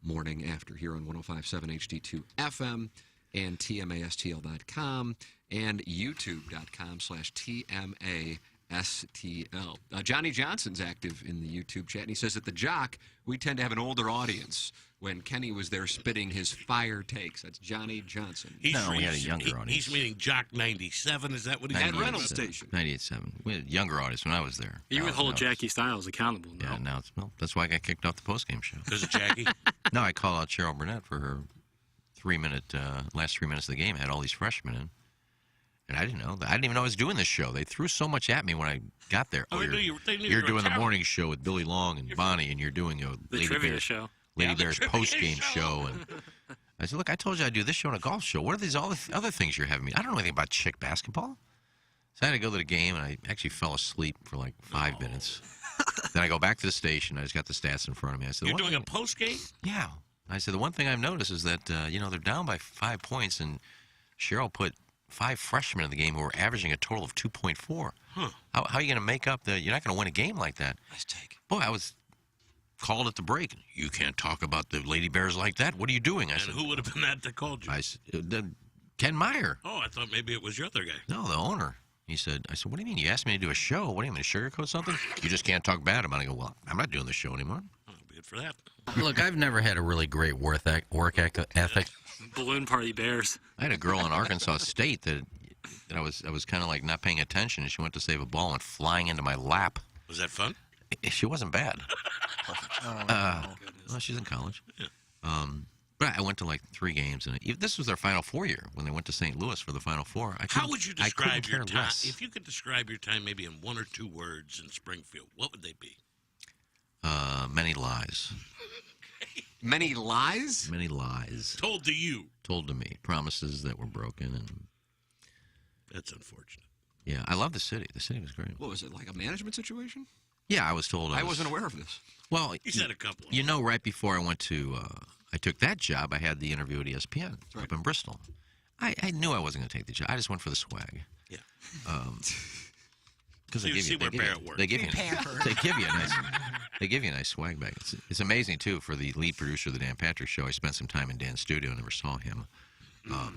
Morning After here on 105.7 HD2 FM and TMASTL.com and YouTube.com/TMASTL. STL. Johnny Johnson's active in the YouTube chat, and he says at the Jock, we tend to have an older audience. When Kenny was there spitting his fire takes. That's Johnny Johnson. He's we had a younger audience. He's meaning Jock 97. Is that what he's At Rental Station. 98.7. We had a younger audience when I was there. You would Now hold it's- Jackie Styles accountable. No? Yeah, now it's that's why I got kicked off the postgame show. Because of Jackie? No, I call out Cheryl Burnett for her 3-minute last 3 minutes of the game. Had all these freshmen in, and I didn't know. I didn't even know I was doing this show. They threw so much at me when I got there. Oh, they knew you you're were a doing the talent. morning show with Billy Long and Bonnie, and you're doing a The trivia show. Lady the Bear's trivia postgame show. And I said, look, I told you I'd do this show and a golf show. What are these all the other things you're having me? I don't know anything about chick basketball. So I had to go to the game, and I actually fell asleep for like 5 minutes. Then I go back to the station. I just got the stats in front of me. I said, You're "What doing a post game? Yeah. I said, the one thing I've noticed is that, they're down by 5 points, and Cheryl put 5 freshmen in the game who were averaging a total of 2.4. Huh. How are you going to make up you're not going to win a game like that? Nice take. Boy, I was called at the break. You can't talk about the Lady Bears like that. What are you doing? I And said, who would have been that called you? Ken Meyer. Oh, I thought maybe it was your other guy. No, the owner. I said, what do you mean? You asked me to do a show. What do you mean, to sugarcoat something? You just can't talk bad about it. I go, well, I'm not doing the show anymore. Oh, good for that. Look, I've never had a really great work ethic. Balloon Party Bears. I had a girl in Arkansas State that I was kind of like not paying attention, and she went to save a ball and went flying into my lap. Was that fun? She wasn't bad. Well, she's in college. Yeah. But I went to like 3 games, and this was their Final Four year when they went to St. Louis for the Final Four. How would you describe your time? Less. If you could describe your time maybe in 1 or 2 words in Springfield, what would they be? Many lies. Many lies? Many lies. Told to you. Told to me. Promises that were broken. And that's unfortunate. Yeah, I love the city. The city was great. What was it, like a management situation? Yeah, I was told. I wasn't aware of this. Well, you said a couple. Right before I went to, I took that job, I had the interview at ESPN up in Bristol. I knew I wasn't going to take the job. I just went for the swag. Yeah. Because So you see where Barrett works. they give you a nice swag bag. It's amazing too. For the lead producer of the Dan Patrick Show, I spent some time in Dan's studio. Never saw him. Oh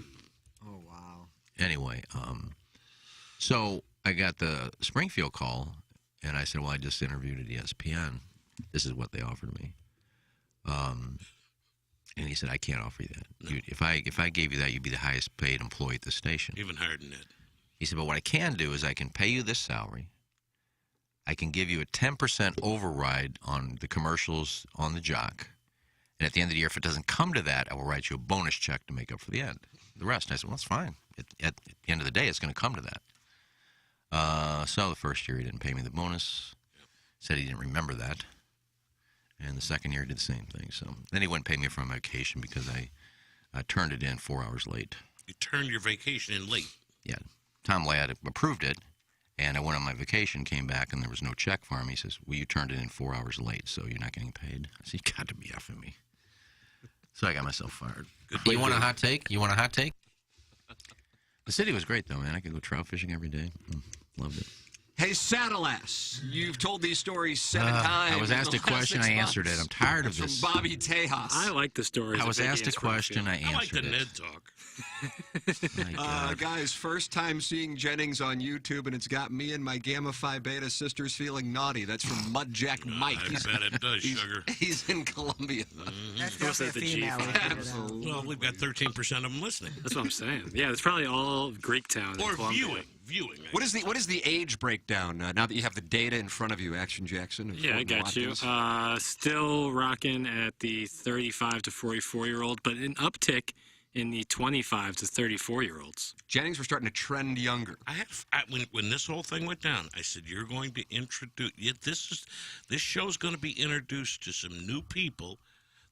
wow. Anyway, so I got the Springfield call, and I said, "Well, I just interviewed at ESPN. This is what they offered me." And he said, "I can't offer you that. No. If I gave you that, you'd be the highest paid employee at the station. Even higher than that." He said, "But what I can do is I can pay you this salary. I can give you a 10% override on the commercials on the Jock. And at the end of the year, if it doesn't come to that, I will write you a bonus check to make up for the rest." And I said, "Well, that's fine. At the end of the day, it's going to come to that." So the first year, he didn't pay me the bonus. Said he didn't remember that. And the second year, he did the same thing. So then he wouldn't pay me for my vacation because I turned it in 4 hours late. You turned your vacation in late. Yeah. Tom Ladd approved it, and I went on my vacation, came back, and there was no check for him. He says, "Well, you turned it in 4 hours late, so you're not getting paid." I said, "You got to be effing me." So I got myself fired. You want a hot take? The city was great, though, man. I could go trout fishing every day. Loved it. Hey, Saddle Ass, you've told these stories 7 times. I was asked a question, I answered it. I'm tired of this. From Bobby Tejas. I like the stories. I was asked a question, I I like the answered Ned it. talk. Guys, first time seeing Jennings on YouTube, and it's got me and my Gamma Phi Beta sisters feeling naughty. That's from Mudjack Mike. I bet it does, sugar. He's in Colombia. That's definitely a female. Absolutely. Well, we've got 13% of them listening. That's what I'm saying. Yeah, it's probably all Greektown. Or in Columbia. viewing. What is the age breakdown now that you have the data in front of you, Action Jackson? of Yeah, I Fulton got you. Watkins? Still rocking at the 35 to 44-year-old, but an uptick in the 25 to 34-year-olds. Jennings, we're starting to trend younger. When this whole thing went down, I said, "You're going to introduce. This show's going to be introduced to some new people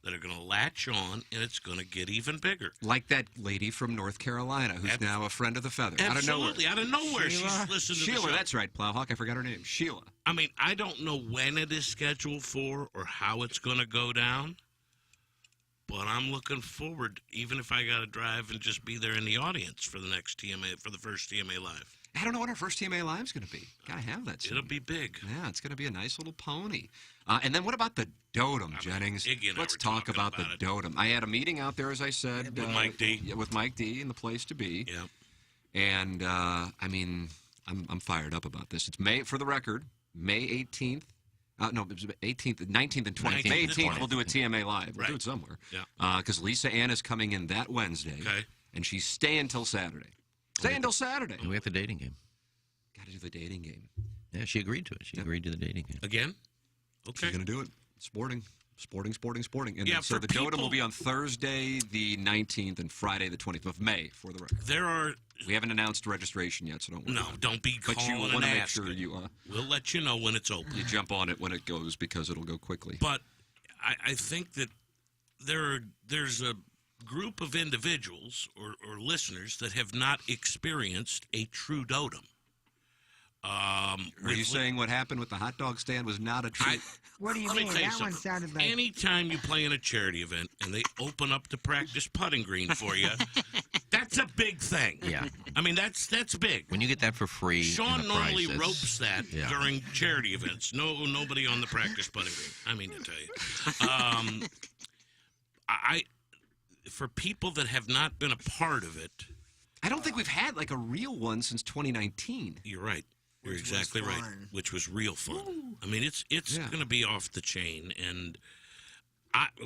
that are going to latch on, and it's going to get even bigger." Like that lady from North Carolina, who's now a friend of the Feather. Absolutely, out of nowhere, she's listened to the Sheila, show. that's right, Plowhawk. I forgot her name. Sheila. I mean, I don't know when it is scheduled for or how it's going to go down, but I'm looking forward, even if I got to drive and just be there in the audience for the next TMA, for the first TMA Live. I don't know what our first TMA Live's going to be. Got to have that soon. It'll be big. Yeah, it's going to be a nice little pony. And then what about the Dotem, Jennings? Iggy and I Let's were talk talking about the about it. Dotem. I had a meeting out there, as I said. With Mike D. With Mike D in the place to be. Yeah. And, I mean, I'm fired up about this. It's May, for the record, May 18th. No, it was 18th, 19th, and 20th. May 18th, we'll do a TMA Live. We'll do it somewhere. Yeah. Because Lisa Ann is coming in that Wednesday. Okay. And she's staying till Saturday. Staying till Saturday. And we have the dating game. Got to do the dating game. Yeah, she agreed to it. She agreed to the dating game. Again? Okay. She's going to do it. Sporting. And Yeah, so for the Dotem people- will be on Thursday, the 19th, and Friday, the 20th of May, for the record. We haven't announced registration yet, so don't worry. No, don't be But you calling want to and make sure asking. you We'll let you know when it's open. you jump on it when it goes because it'll go quickly. But I think that there's a group of individuals or listeners that have not experienced a true Dotem. Are you saying what happened with the hot dog stand was not a treat? What do you Let me mean? tell you That one something. sounded like. Anytime you play in a charity event and they open up the practice putting green for you, that's a big thing. Yeah. I mean, that's big. When you get that for free, Sean and the normally price, ropes that yeah. during charity events. Nobody on the practice putting green. I mean to tell you, for people that have not been a part of it, I don't think we've had like a real one since 2019. You're right. You're exactly right. Which was real fun. I mean, it's going to be off the chain, and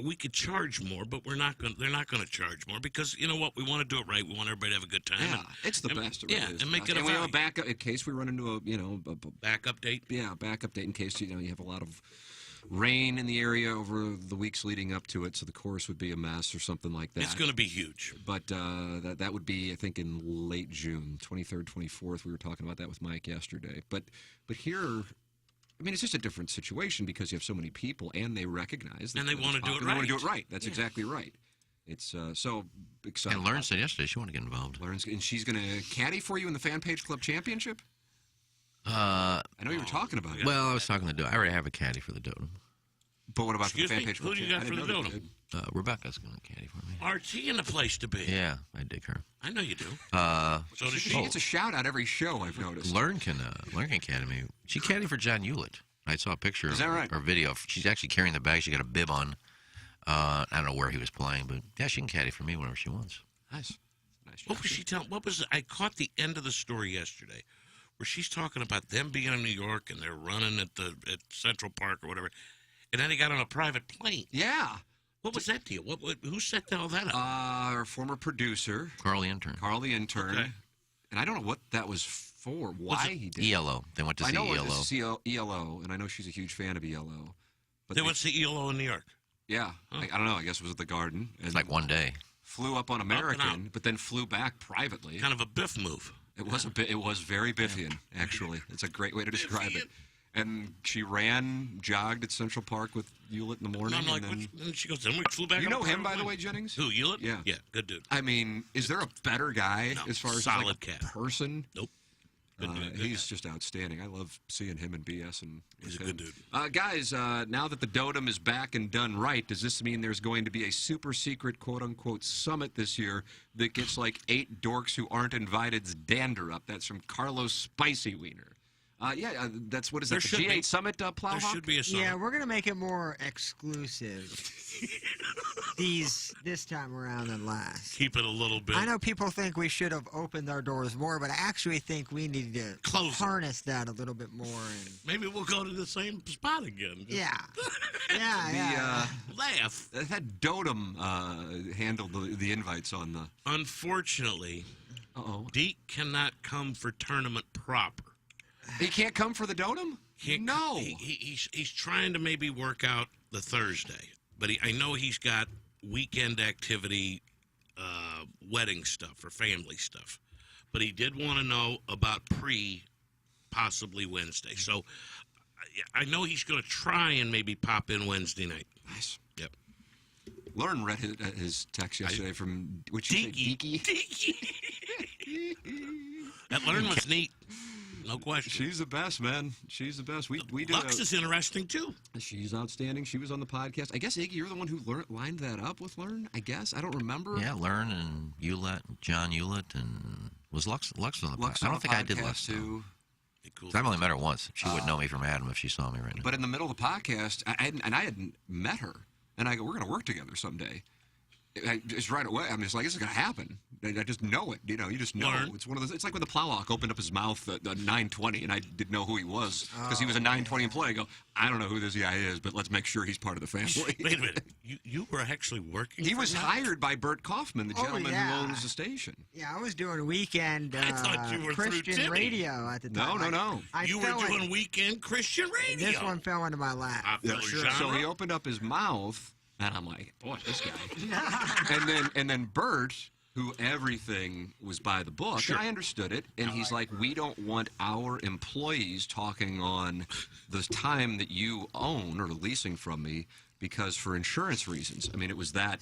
we could charge more, but they're not going to charge more because you know what? We want to do it right. We want everybody to have a good time. Yeah, it's the best. It yeah, really is. and make it a and we have a value. backup in case we run into a backup date. Yeah, backup date in case you have a lot of rain in the area over the weeks leading up to it, so the course would be a mess or something like that. It's going to be huge. But that would be, I think, in late June, 23rd, 24th. We were talking about that with Mike yesterday. But here, I mean, it's just a different situation because you have so many people, and they recognize that And they it's want to do popular. it They want to right. do it right. That's exactly right. It's so exciting. And Lauren said yesterday she wanted to get involved. And she's going to caddy for you in the Fan Page Club Championship? I know you were talking about it. Well, I was talking to Dotem. I already have a caddy for the Dotem. But what about Excuse the Fan me? Page Who Club? do you got for the Dotem? Rebecca's going to caddy for me. RT in the place to be. Yeah, I dig her. I know you do. So does she she. gets a shout out every show, I've noticed. Lauren can caddy me. She caddied for John Hewlett. I saw a picture Is that right? or video. She's actually carrying the bag. She got a bib on. I don't know where he was playing, but yeah, she can caddy for me whenever she wants. Nice. What was she telling? What was I caught the end of the story yesterday, where she's talking about them being in New York and they're running at Central Park or whatever, and then they got on a private plane. Yeah. What was that deal? Who set all that up? Our former producer, Carl the intern. Okay. And I don't know what that was for. Why he did. ELO. They went to I see know ELO. to see ELO, and I know she's a huge fan of ELO. But They went to see ELO in New York. Yeah, I don't know. I guess it was at the Garden. And It's like one day. flew up on American, but then flew back privately. Kind of a Biff move. It was it was very Biffian, actually. It's a great way to describe it. And she jogged at Central Park with Hewlett in the morning. I'm like, and then, and she goes, then we flew back. you on a know him, private by the plane. way, Jennings? Who, Hewlett? Yeah. Yeah, good dude. I mean, is there a better guy No, as far as solid like a cat. person? Nope. Good dude, good He's just outstanding. I love seeing him and BS. And He's a good dude. Guys, now that the Dotem is back and done right, does this mean there's going to be a super secret quote-unquote summit this year that gets like 8 dorks who aren't invited's dander up? That's from Carlos Spicy Wiener. That's what is that? There The should G8 be- Summit, Plowhawk? There should be a summit. Yeah, we're gonna make it more exclusive this time around than last. Keep it a little bit. I know people think we should have opened our doors more, but I actually think we need to harness that a little bit more. And Maybe we'll go to the same spot again. yeah, yeah. Laugh. That Dotem handled the invites on the... Unfortunately, Deke cannot come for tournament proper. He can't come for the Dotem? No. He's trying to maybe work out the Thursday, but I know he's got weekend activity, wedding stuff or family stuff. But he did want to know about possibly Wednesday. So I know he's going to try and maybe pop in Wednesday night. Nice. Yep. Lauren read his text yesterday from... Which Deaky. That Lauren was neat. No question. She's the best, man. She's the best. We did Lux is interesting, too. She's outstanding. She was on the podcast. I guess, Iggy, you're the one who lined that up with Lauren, I guess. I don't remember. Yeah, Lauren and Hewlett, John Hewlett, and was Lux on the Lux podcast? I on don't the think I did podcast, Lux, too. though. I've only met her once. She wouldn't know me from Adam if she saw me right now. But in the middle of the podcast, I hadn't met her. And I go, we're going to work together someday. It's right away. I mean, it's like, this is going to happen. I just know it. You just know. Learn. It's one of those. It's like when the Plowhawk opened up his mouth at 9:20, and I didn't know who he was because he was a 9:20 employee. I go, I don't know who this guy is, but let's make sure he's part of the family. Wait a minute. You were actually working. He for was that? hired by Bert Kaufman, the gentleman who owns the station. Yeah, I was doing weekend I thought you were through Christian Timmy. radio at the time. No. You were doing weekend Christian radio. This one fell into my lap. So he opened up his mouth, and I'm like, boy, this guy. and then Bert, who everything was by the book, Sure. and I understood it, and he's like, we don't want our employees talking on the time that you own or leasing from me because for insurance reasons. I mean, it was that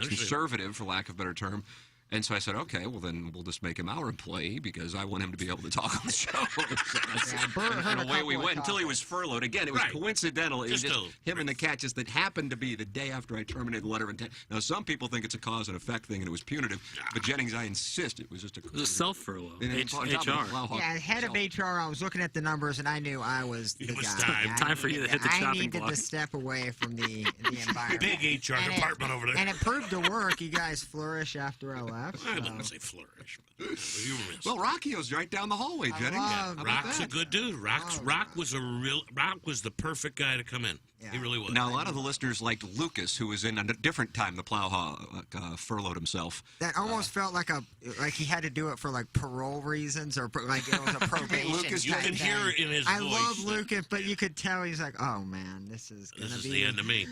conservative, for lack of a better term. And so I said, okay, well, then we'll just make him our employee because I want him to be able to talk on the show. And away we went until he was furloughed. Again, it was coincidental. It was just him and the cat just that happened to be the day after I terminated the letter of intent. Now, some people think it's a cause and effect thing and it was punitive. But Jennings, I insist it was just It was a self-furlough. HR. Yeah, head of HR, I was looking at the numbers and I knew I was the guy. Time for you to hit the chopping I needed block. to step away from the environment. Big HR department over there. And it proved to work. You guys flourish after I left. I wouldn't say flourish. But you missed. Well, Rockio's right down the hallway, Jennings. Yeah, Rock's a good dude. Rock was the perfect guy to come in. He really was. Now, a lot of the listeners liked Lucas, who was in a different time the Plowhawk furloughed himself. That almost felt like he had to do it for like parole reasons or like it was a probation. Lucas, you could hear it in his I voice. love Lucas, but you could tell he's like, oh man, this is the end of me.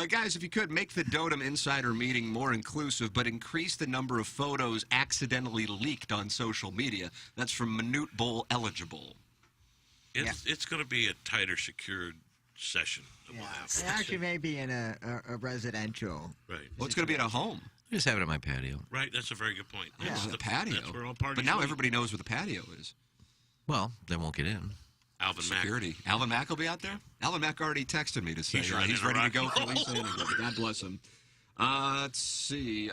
Guys, if you could, make the Dotem Insider meeting more inclusive, but increase the number of photos accidentally leaked on social media. That's from Minute Bowl Eligible. It's going to be a tighter, secured session. It actually may be in a residential. Right. Well, it's going to be at a home. I just have it at my patio. Right, that's a very good point. Yeah, That's the patio. That's where all parties But now meet. everybody knows where the patio is. Well, they won't get in. Alvin Mack. Security. Alvin Mack will be out there? Alvin Mack already texted me to say He's he's ready ready to to go rock for and Lisa roll. Hannigan. God bless him. Let's see.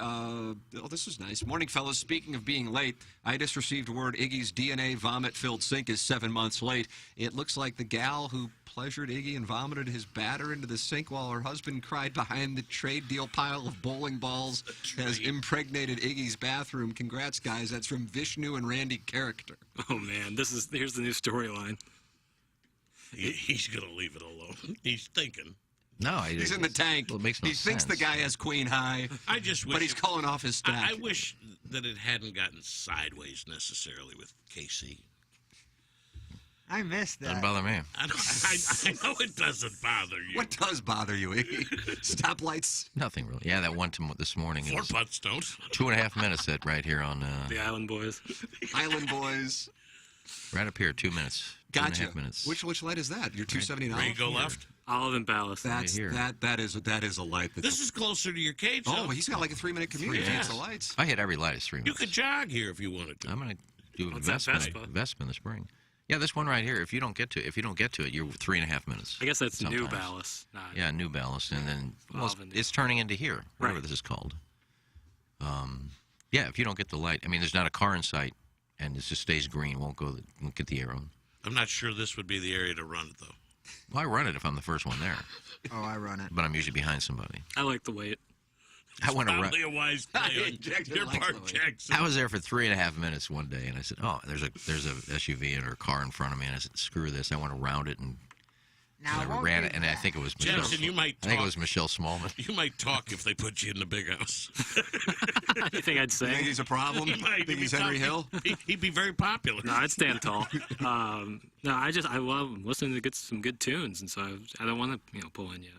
This is nice. Morning, fellas. Speaking of being late, I just received word Iggy's DNA vomit-filled sink is 7 months late. It looks like the gal who pleasured Iggy and vomited his batter into the sink while her husband cried behind the trade deal pile of bowling balls has impregnated Iggy's bathroom. Congrats, guys. That's from Vishnu and Randy Character. Oh man, here's the new storyline. He's going to leave it alone. He's thinking. No, He's in the tank. Well, it makes no he thinks the sense. guy has queen high. I just wish but he's calling off his stack. I wish that it hadn't gotten sideways necessarily with KC. I missed that. Doesn't bother me. I know it doesn't bother you. What does bother you, Iggy? Stoplights? Nothing really. Yeah, that one this morning. Four It was putts don't. 2.5 minutes at right here on The Island Boys. Island Boys. right up here. 2 minutes. Gotcha. 2.5 minutes. Which light is that? Your 279? Where you go left? Olive and Ballast. That's here. that is a light. That's This is closer to your cage. oh, though. but he's got like a 3-minute commute. If he hits the lights. I hit every light. It's 3 minutes. You could jog here if you wanted to. I'm gonna do an What's that, investment. Vespa? In the spring. Yeah, this one right here. If you don't get to it, you're 3.5 minutes. I guess that's New sometimes. Ballast. Not Yeah, New Ballast, and then well, Olive and it's turning into here, whatever Right. this is called. Yeah, if you don't get the light, I mean, there's not a car in sight, and it just stays green. Won't get the arrow. I'm not sure this would be the area to run it, though. Well, I run it if I'm the first one there, Oh, I run it. but I'm usually behind somebody. I like the wait. I want to run. Probably a wise play on your part, Jackson. I was there for 3.5 minutes one day, and I said, "Oh, there's a SUV or a car in front of me," and I said, "Screw this! I want to round it." And Now, I ran it, and I think it was Michelle. Jackson, you might I think it talk. was Michelle Smallman. You might talk if they put you in the big house. You think I'd You say? think he's a problem? He might. Think he's Henry Hill? He'd be very popular. No, I'd stand tall. No, I love listening to some good tunes, and so I don't want to pull in yet.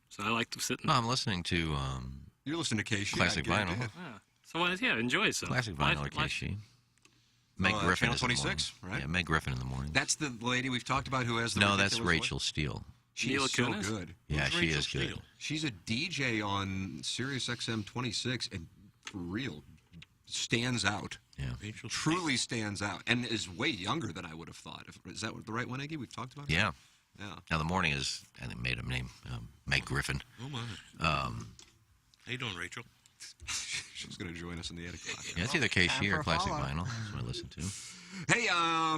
So I like to sit. No, I'm listening to You're listening to Casey. classic I get vinyl. it. So enjoy some Classic vinyl, Casey. Meg Oh, Griffin Channel is in the 26, morning. right? Yeah, Meg Griffin in the morning. That's the lady we've talked about who has the No, that's ridiculous Rachel Steele. She Mila is so Kunis? good. Yeah, Who's she Rachel is good. Steele? She's a DJ on Sirius XM 26, and for real, stands out. Yeah. Rachel Truly stands out, and is way younger than I would have thought. Is that the right one, Iggy? We've talked about it? Yeah. Yeah. Now the morning is, I think, made up name, Meg Griffin. Oh my. How you doing, Rachel? She's going to join us in the 8 o'clock. Yeah, it's either KC or for a Classic follow. Vinyl. That's what I listen to. Hey,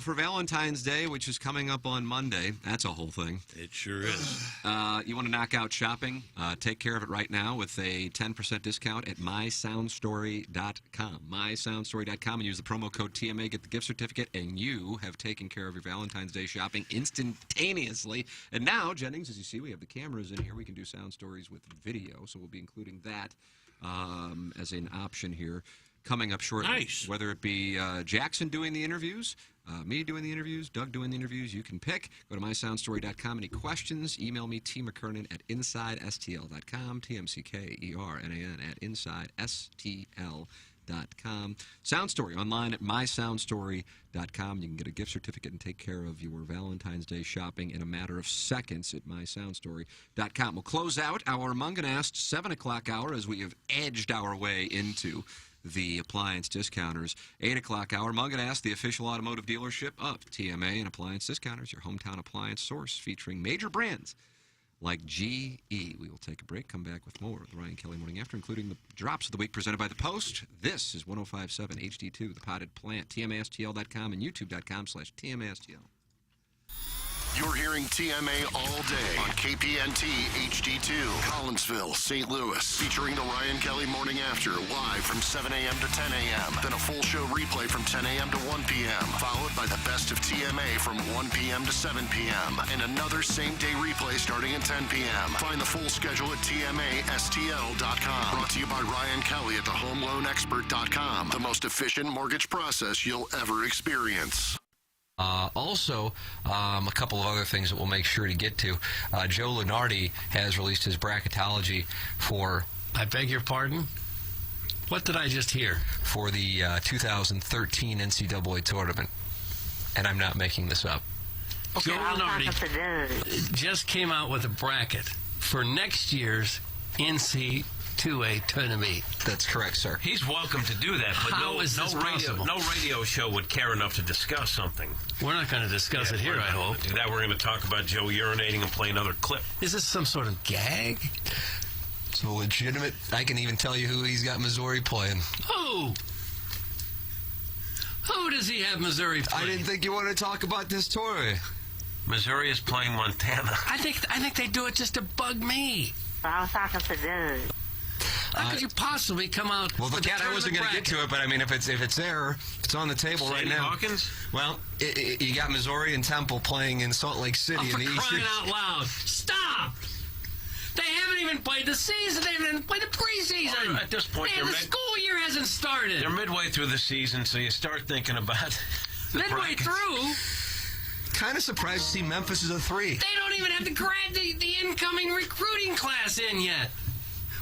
for Valentine's Day, which is coming up on Monday, that's a whole thing. It sure is. You want to knock out shopping? Take care of it right now with a 10% discount at mysoundstory.com. Mysoundstory.com, and use the promo code TMA, get the gift certificate, and you have taken care of your Valentine's Day shopping instantaneously. And now, Jennings, as you see, we have the cameras in here. We can do sound stories with video, so we'll be including that as an option here. Coming up shortly. Nice. Whether it be Jackson doing the interviews, me doing the interviews, Doug doing the interviews, you can pick. Go to mysoundstory.com. Any questions, email me, T. McKernan at InsideSTL.com, TMCKERNAN at InsideSTL.com. Sound Story online at mysoundstory.com. You can get a gift certificate and take care of your Valentine's Day shopping in a matter of seconds at mysoundstory.com. We'll close out our Munganast 7 o'clock hour as we have edged our way into the appliance discounters. 8 o'clock hour, Munganast, the official automotive dealership of TMA and Appliance Discounters, your hometown appliance source featuring major brands like GE. We will take a break, come back with more of the Ryan Kelly Morning After, including the drops of the week presented by The Post. This is 105.7 HD2, The Potted Plant, TMASTL.com and YouTube.com/TMASTL. You're hearing TMA all day on KPNT HD2, Collinsville, St. Louis, featuring the Ryan Kelly Morning After, live from 7 a.m. to 10 a.m. Then a full show replay from 10 a.m. to 1 p.m., followed by the best of TMA from 1 p.m. to 7 p.m., and another same-day replay starting at 10 p.m. Find the full schedule at TMASTL.com. Brought to you by Ryan Kelly at thehomeloanexpert.com, the most efficient mortgage process you'll ever experience. Also, a couple of other things that we'll make sure to get to. Joe Lunardi has released his bracketology for... I beg your pardon? What did I just hear? For the 2013 NCAA tournament. And I'm not making this up. Joe Lunardi just came out with a bracket for next year's NCAA tournament. That's correct, sir. He's welcome to do that, but How is this possible? no radio show would care enough to discuss something. We're not going to discuss it here, I hope. Do that. We're going to talk about Joe urinating and play another clip. Is this some sort of gag? It's a legitimate... I can even tell you who he's got Missouri playing. Who? Who does he have Missouri playing? I didn't think you wanted to talk about this story. Missouri is playing Montana. I think they do it just to bug me. I was talking to Doug. How could you possibly come out? Well, with Cat, I wasn't going to get to it, but I mean, if it's there, if it's on the table right now. Hawkins? Well, you got Missouri and Temple playing in Salt Lake City in the Eastern. Crying out loud! Stop! They haven't even played the season. They haven't even played the preseason. Well, at this point, the school year hasn't started. They're midway through the season, so you start thinking about the midway brackets. through. Kind of surprised to see Memphis as a 3. They don't even have the incoming recruiting class in yet.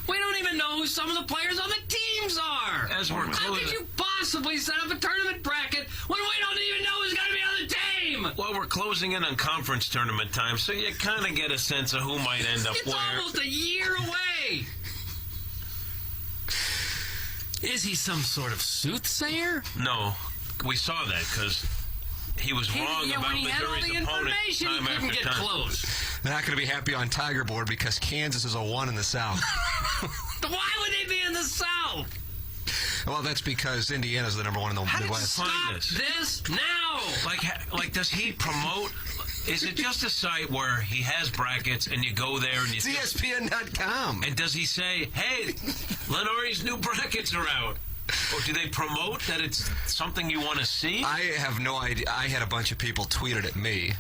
We don't even know who some of the players on the teams are. How could you possibly set up a tournament bracket when we don't even know who's going to be on the team? Well, we're closing in on conference tournament time, so you kind of get a sense of who might end up It's where. almost a year away. Is he some sort of soothsayer? No, we saw that because he was wrong about when he had all Missouri's the opponent information, time he couldn't after get time. close. They're not going to be happy on Tiger Board because Kansas is a 1 in the South. Why would they be in the South? Well, that's because Indiana's the number 1 in the Midwest. Stop this now! Like, does he promote? Is it just a site where he has brackets and you go there and you... It's ESPN.com. And does he say, hey, Lenori's new brackets are out? Or do they promote that it's something you want to see? I have no idea. I had a bunch of people tweet it at me,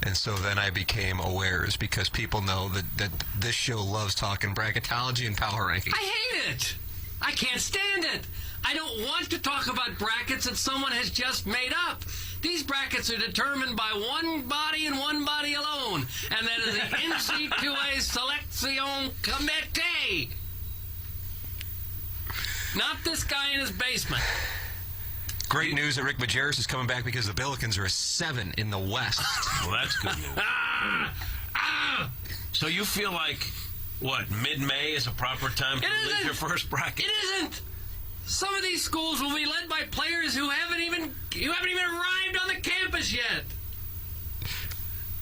and so then I became aware because people know that this show loves talking bracketology and power rankings. I hate it. I can't stand it. I don't want to talk about brackets that someone has just made up. These brackets are determined by one body and one body alone, and that is the NCAA Selection Committee. Not this guy in his basement. Great news that Rick Majerus is coming back because the Billikens are a 7 in the West. Well, that's good news. So you feel like, what, mid-May is a proper time to leave your first bracket? It isn't. Some of these schools will be led by players who haven't even arrived on the campus yet.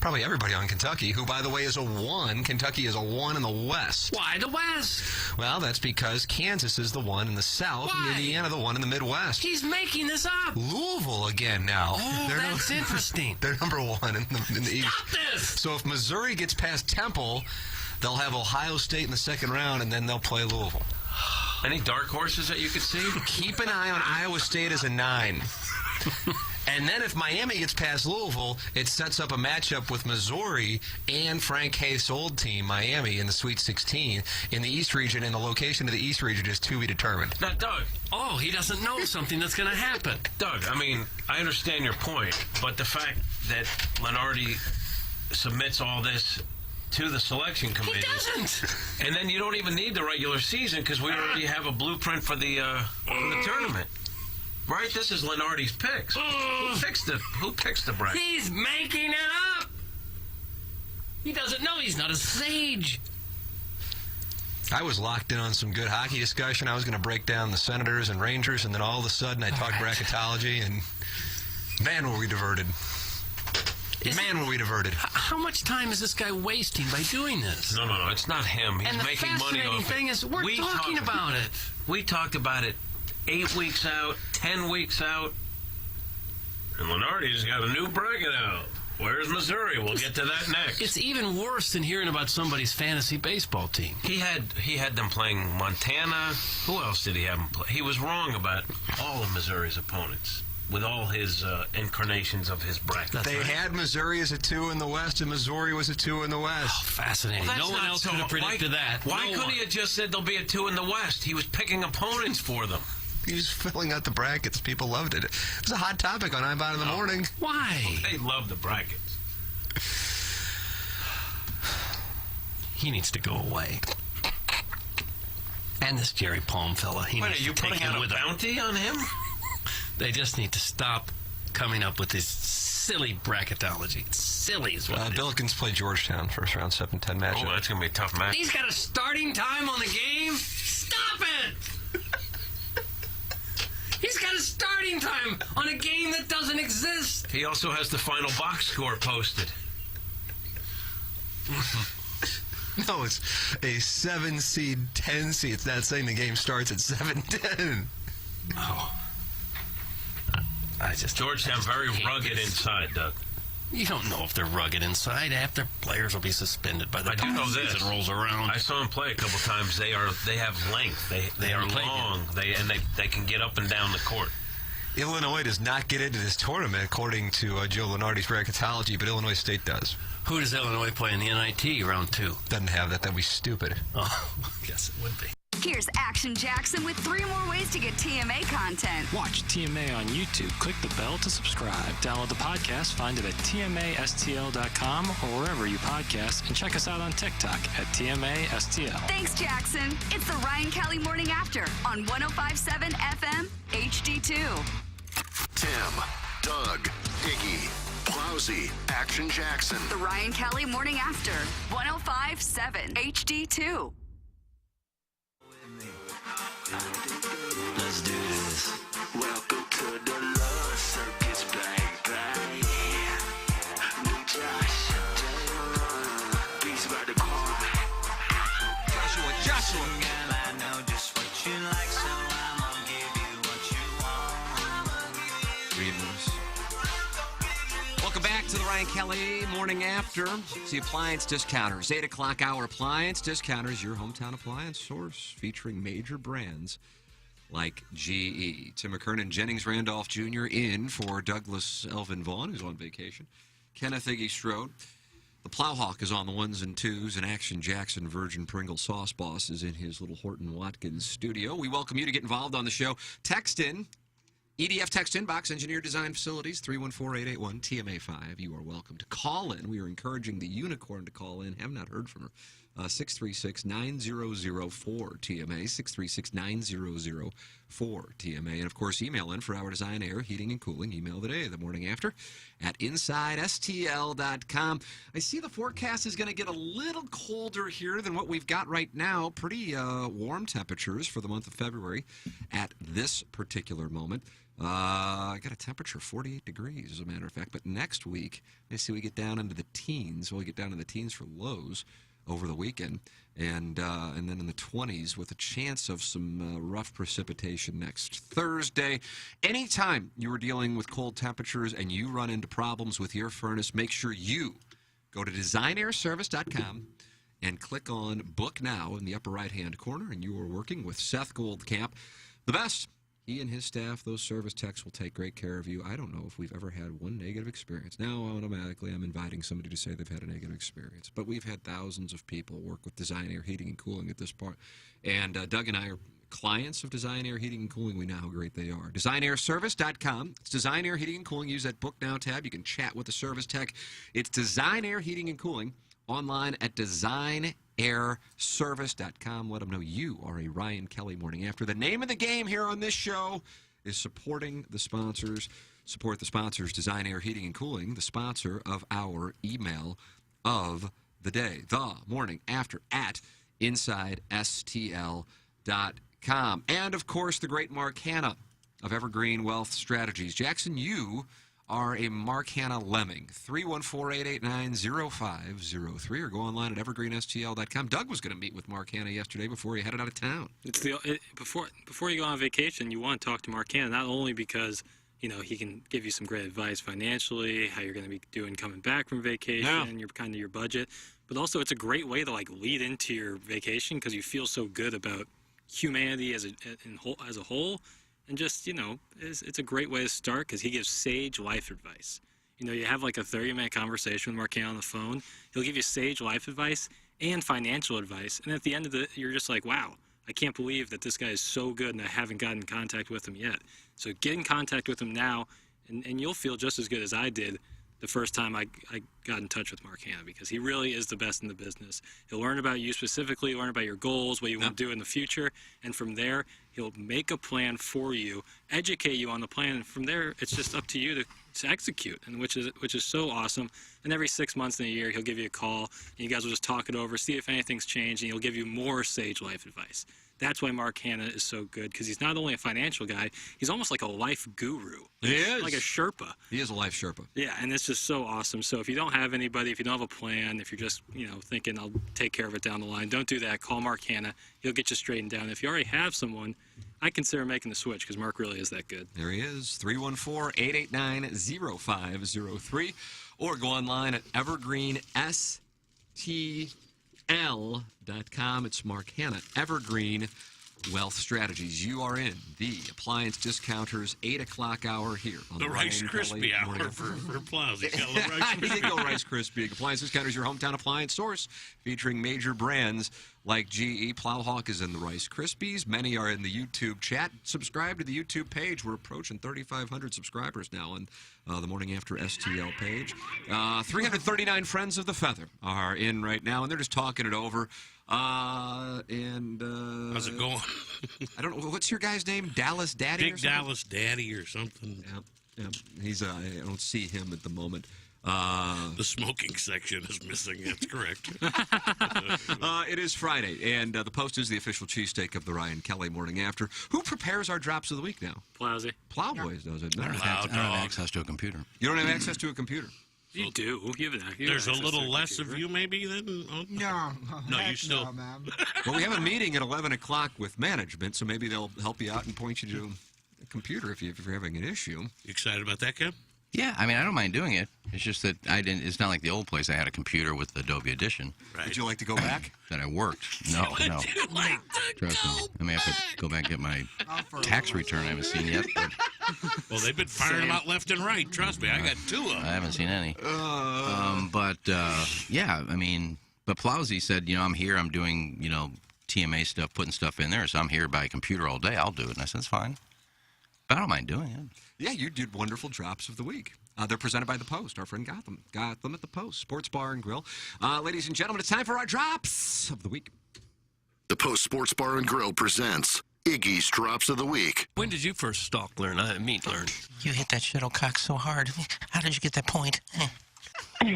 probably everybody on Kentucky, who, by the way, is a 1. Kentucky is a 1 in the West. Why the West? Well, that's because Kansas is the 1 in the South, Why? and Indiana the 1 in the Midwest. He's making this up. Louisville again now. Oh, that's interesting. They're number 1 in the East. Stop this! So if Missouri gets past Temple, they'll have Ohio State in the second round, and then they'll play Louisville. Any dark horses that you could see? Keep an eye on Iowa State as a 9. And then if Miami gets past Louisville, it sets up a matchup with Missouri and Frank Haith's old team, Miami, in the Sweet 16 in the East region, and the location of the East region is to be determined. Now, Doug. Oh, he doesn't know something that's going to happen. Doug, I mean, I understand your point, but the fact that Lenardi submits all this to the selection committee. He doesn't. And then you don't even need the regular season because we already have a blueprint for the tournament. Right? This is Lenardi's picks. Who picks the bracket? He's making it up. He doesn't know. He's not a sage. I was locked in on some good hockey discussion. I was going to break down the Senators and Rangers, and then all of a sudden I talked bracketology, and man, were we diverted. Man, were we diverted. How much time is this guy wasting by doing this? No, it's not him. He's and the making money fascinating off it. thing is we're talking about it. We talked about it 8 weeks out, 10 weeks out, and Lenardi's got a new bracket out. Where's Missouri? We'll get to that next. It's even worse than hearing about somebody's fantasy baseball team. He had them playing Montana. Who else did he have them play? He was wrong about all of Missouri's opponents with all his incarnations of his bracket. They had Missouri as a 2 in the West, and Missouri was a 2 in the West. Oh, fascinating. Well, no one else could have predicted that. Why couldn't he have just said there'll be a 2 in the West? He was picking opponents for them. He was filling out the brackets. People loved it. It was a hot topic on iBot in the morning. Why? They love the brackets. He needs to go away. And this Jerry Palm fella. He Wait, needs are you to take putting him out with a bounty on him? They just need to stop coming up with this silly bracketology. It's silly as well. Billikens play Georgetown first round 7-10 matchup. Oh, that's going to be a tough match. He's got a starting time on the game? Stop it! He's got a starting time on a game that doesn't exist. He also has the final box score posted. No, it's a 7 seed, 10 seed. It's not saying the game starts at 7-10. Oh. Georgetown very rugged inside, Doug. You don't know if they're rugged inside. Half their players will be suspended by the I do know time the this. season rolls around. I saw them play a couple times. They have length. They are long. They can get up and down the court. Illinois does not get into this tournament according to Joe Lenardi's bracketology, but Illinois State does. Who does Illinois play in the NIT round 2? Doesn't have that. That'd be stupid. Oh, I guess it would be. Here's Action Jackson with 3 more ways to get TMA content. Watch TMA on YouTube. Click the bell to subscribe. Download the podcast, find it at TMASTL.com or wherever you podcast, and check us out on TikTok at TMASTL. Thanks, Jackson. It's the Ryan Kelly Morning After on 105.7 FM HD2. Tim, Doug, Iggy, Plowsy, Action Jackson. The Ryan Kelly Morning After 105.7 HD2. Let's do this. Welcome to the Love Circus, baby. New Josh, Beats by the car. Joshua. Girl, I know just what you like, so I'm gonna give you what you want. Welcome back to the Ryan Kelly Morning After. It's the Appliance Discounters. 8 o'clock hour Appliance Discounters, your hometown appliance source featuring major brands like GE. Tim McKernan, Jennings Randolph Jr. in for Douglas Elvin Vaughn, who's on vacation. Kenneth Iggy Strode. The Plowhawk is on the 1s and 2s, and Action Jackson, Virgin Pringle Sauce Boss, is in his little Horton Watkins studio. We welcome you to get involved on the show. Text in. EDF text inbox, Engineer Design Facilities, 314-881-TMA5. You are welcome to call in. We are encouraging the Unicorn to call in. Have not heard from her. 636-9004-TMA, 636-9004-TMA. And, of course, email in for our design, air, heating, and cooling. Email the day, the morning after, at InsideSTL.com. I see the forecast is going to get a little colder here than what we've got right now. Pretty warm temperatures for the month of February at this particular moment. I got a temperature of 48 degrees, as a matter of fact. But next week, I see we get down into the teens. We'll get down in the teens for lows over the weekend, and then in the 20s with a chance of some rough precipitation next Thursday. Anytime you are dealing with cold temperatures and you run into problems with your furnace, make sure you go to designairservice.com and click on Book Now in the upper right-hand corner, and you are working with Seth Goldcamp, the best. He and his staff, those service techs, will take great care of you. I don't know if we've ever had one negative experience. Now, automatically, I'm inviting somebody to say they've had a negative experience. But we've had thousands of people work with Design Air Heating and Cooling at this part. And Doug and I are clients of Design Air Heating and Cooling. We know how great they are. DesignAirService.com. It's Design Air Heating and Cooling. Use that Book Now tab. You can chat with the service tech. It's Design Air Heating and Cooling. Online at DesignAirService.com. Let them know you are a Ryan Kelly Morning After. The name of the game here on this show is supporting the sponsors. Support the sponsors, Design Air Heating and Cooling, the sponsor of our email of the day. The Morning After at InsideSTL.com. And, of course, the great Mark Hanna of Evergreen Wealth Strategies. Jackson, you are a Mark Hanna Lemming. 314-889-0503, or go online at evergreenstl.com. Doug was going to meet with Mark Hanna yesterday before he headed out of town. Before you go on vacation, you want to talk to Mark Hanna, not only because he can give you some great advice financially, how you're going to be doing coming back from vacation, your budget, but also it's a great way to lead into your vacation because you feel so good about humanity as a whole. And just, it's a great way to start because he gives sage life advice. You have a 30-minute conversation with Mark Hanna on the phone. He'll give you sage life advice and financial advice. And at the end of it, you're just like, wow, I can't believe that this guy is so good and I haven't gotten in contact with him yet. So get in contact with him now, and you'll feel just as good as I did the first time I got in touch with Mark Hanna, because he really is the best in the business. He'll learn about you specifically, learn about your goals, what you want to do in the future, and from there, he'll make a plan for you, educate you on the plan, and from there, it's just up to you to execute, and which is so awesome. And every 6 months in a year, he'll give you a call, and you guys will just talk it over, see if anything's changed, and he'll give you more sage life advice. That's why Mark Hanna is so good, because he's not only a financial guy, he's almost like a life guru. He is. Like a Sherpa. He is a life Sherpa. Yeah, and it's just so awesome. So if you don't have anybody, if you don't have a plan, if you're just, thinking I'll take care of it down the line, don't do that. Call Mark Hanna. He'll get you straightened down. If you already have someone, I consider making the switch because Mark really is that good. There he is, 314-889-0503, or go online at evergreenstl.com. It's Mark Hanna, Evergreen Wealth Strategies. You are in the Appliance Discounters 8 o'clock hour here on the Rice Krispie hour for Plowsy. He did go Rice Krispie. Appliance Discounters, your hometown appliance source, featuring major brands like GE. Plowhawk is in the Rice Krispies. Many are in the YouTube chat. Subscribe to the YouTube page. We're approaching 3,500 subscribers now on the Morning After STL page. 339 Friends of the Feather are in right now, and they're just talking it over. How's it going? I don't know. What's your guy's name? Dallas Daddy? Big Dallas Daddy or something. Yeah. He's. I don't see him at the moment. The smoking section is missing. That's correct. It is Friday, and the Post is the official cheesesteak of the Ryan Kelly Morning After. Who prepares our drops of the week now? Plowsy. Plowboys does it. I don't have access to a computer. You don't have access to a computer? You do. There's a little less of you, maybe, than... No, you still... No, man. Well, we have a meeting at 11 o'clock with management, so maybe they'll help you out and point you to a computer if you're having an issue. You excited about that, Kev? Yeah, I mean, I don't mind doing it. It's just that it's not like the old place. I had a computer with Adobe Edition. Right. Would you like to go back? That I worked. No. Would you like to Trust me. I may have to go back and get my tax return I haven't seen yet. But well, they've been firing them out left and right. Trust me, I got 2 of them. I haven't seen any. Yeah, I mean, but Plowsy said, I'm here, I'm doing, TMA stuff, putting stuff in there, so I'm here by computer all day. I'll do it. And I said, it's fine. But I don't mind doing it. Yeah, you did wonderful drops of the week. They're presented by The Post. Our friend got them. Got them at The Post, Sports Bar and Grill. Ladies and gentlemen, it's time for our drops of the week. The Post Sports Bar and Grill presents Iggy's Drops of the Week. When did you first learn? You hit that shuttlecock so hard. How did you get that point? A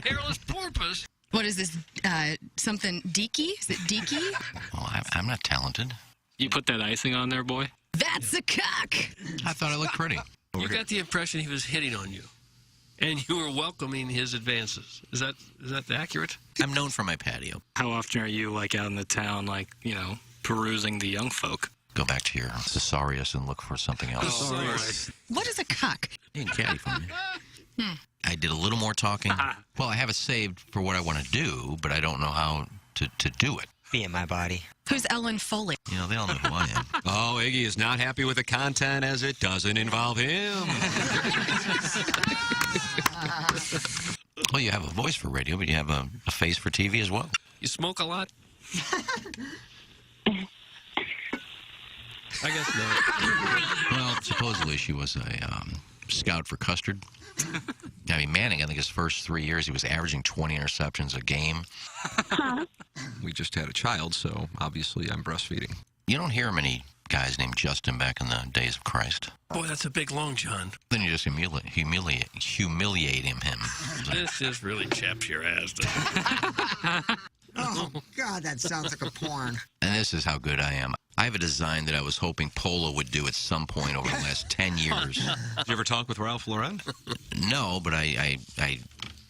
hairless porpoise. What is this? Something deaky? Is it deaky? Oh, I'm not talented. You put that icing on there, boy? That's a cock. I thought I looked pretty. You got the impression he was hitting on you, and you were welcoming his advances. Is that accurate? I'm known for my patio. How often are you like out in the town, like, you know, perusing the young folk? Go back to your thesaurus and look for something else. What is a cock? You can caddy for me. I did a little more talking. Well, I have it saved for what I want to do, but I don't know how to do it. Be in my body. Who's Ellen Foley? You know, they all know who I am. Oh, Iggy is not happy with the content as it doesn't involve him. Well, you have a voice for radio, but you have a face for TV as well. You smoke a lot? I guess not. Well, supposedly she was a scout for Custard. I mean, Manning, I think his first 3 years, he was averaging 20 interceptions a game. We just had a child, so obviously I'm breastfeeding. You don't hear many guys named Justin back in the days of Christ. Boy, that's a big long John. Then you just humiliate him. This just really chaps your ass. Oh, God, that sounds like a porn. And this is how good I am. I have a design that I was hoping Polo would do at some point over the last 10 years. Did you ever talk with Ralph Lauren? No, but I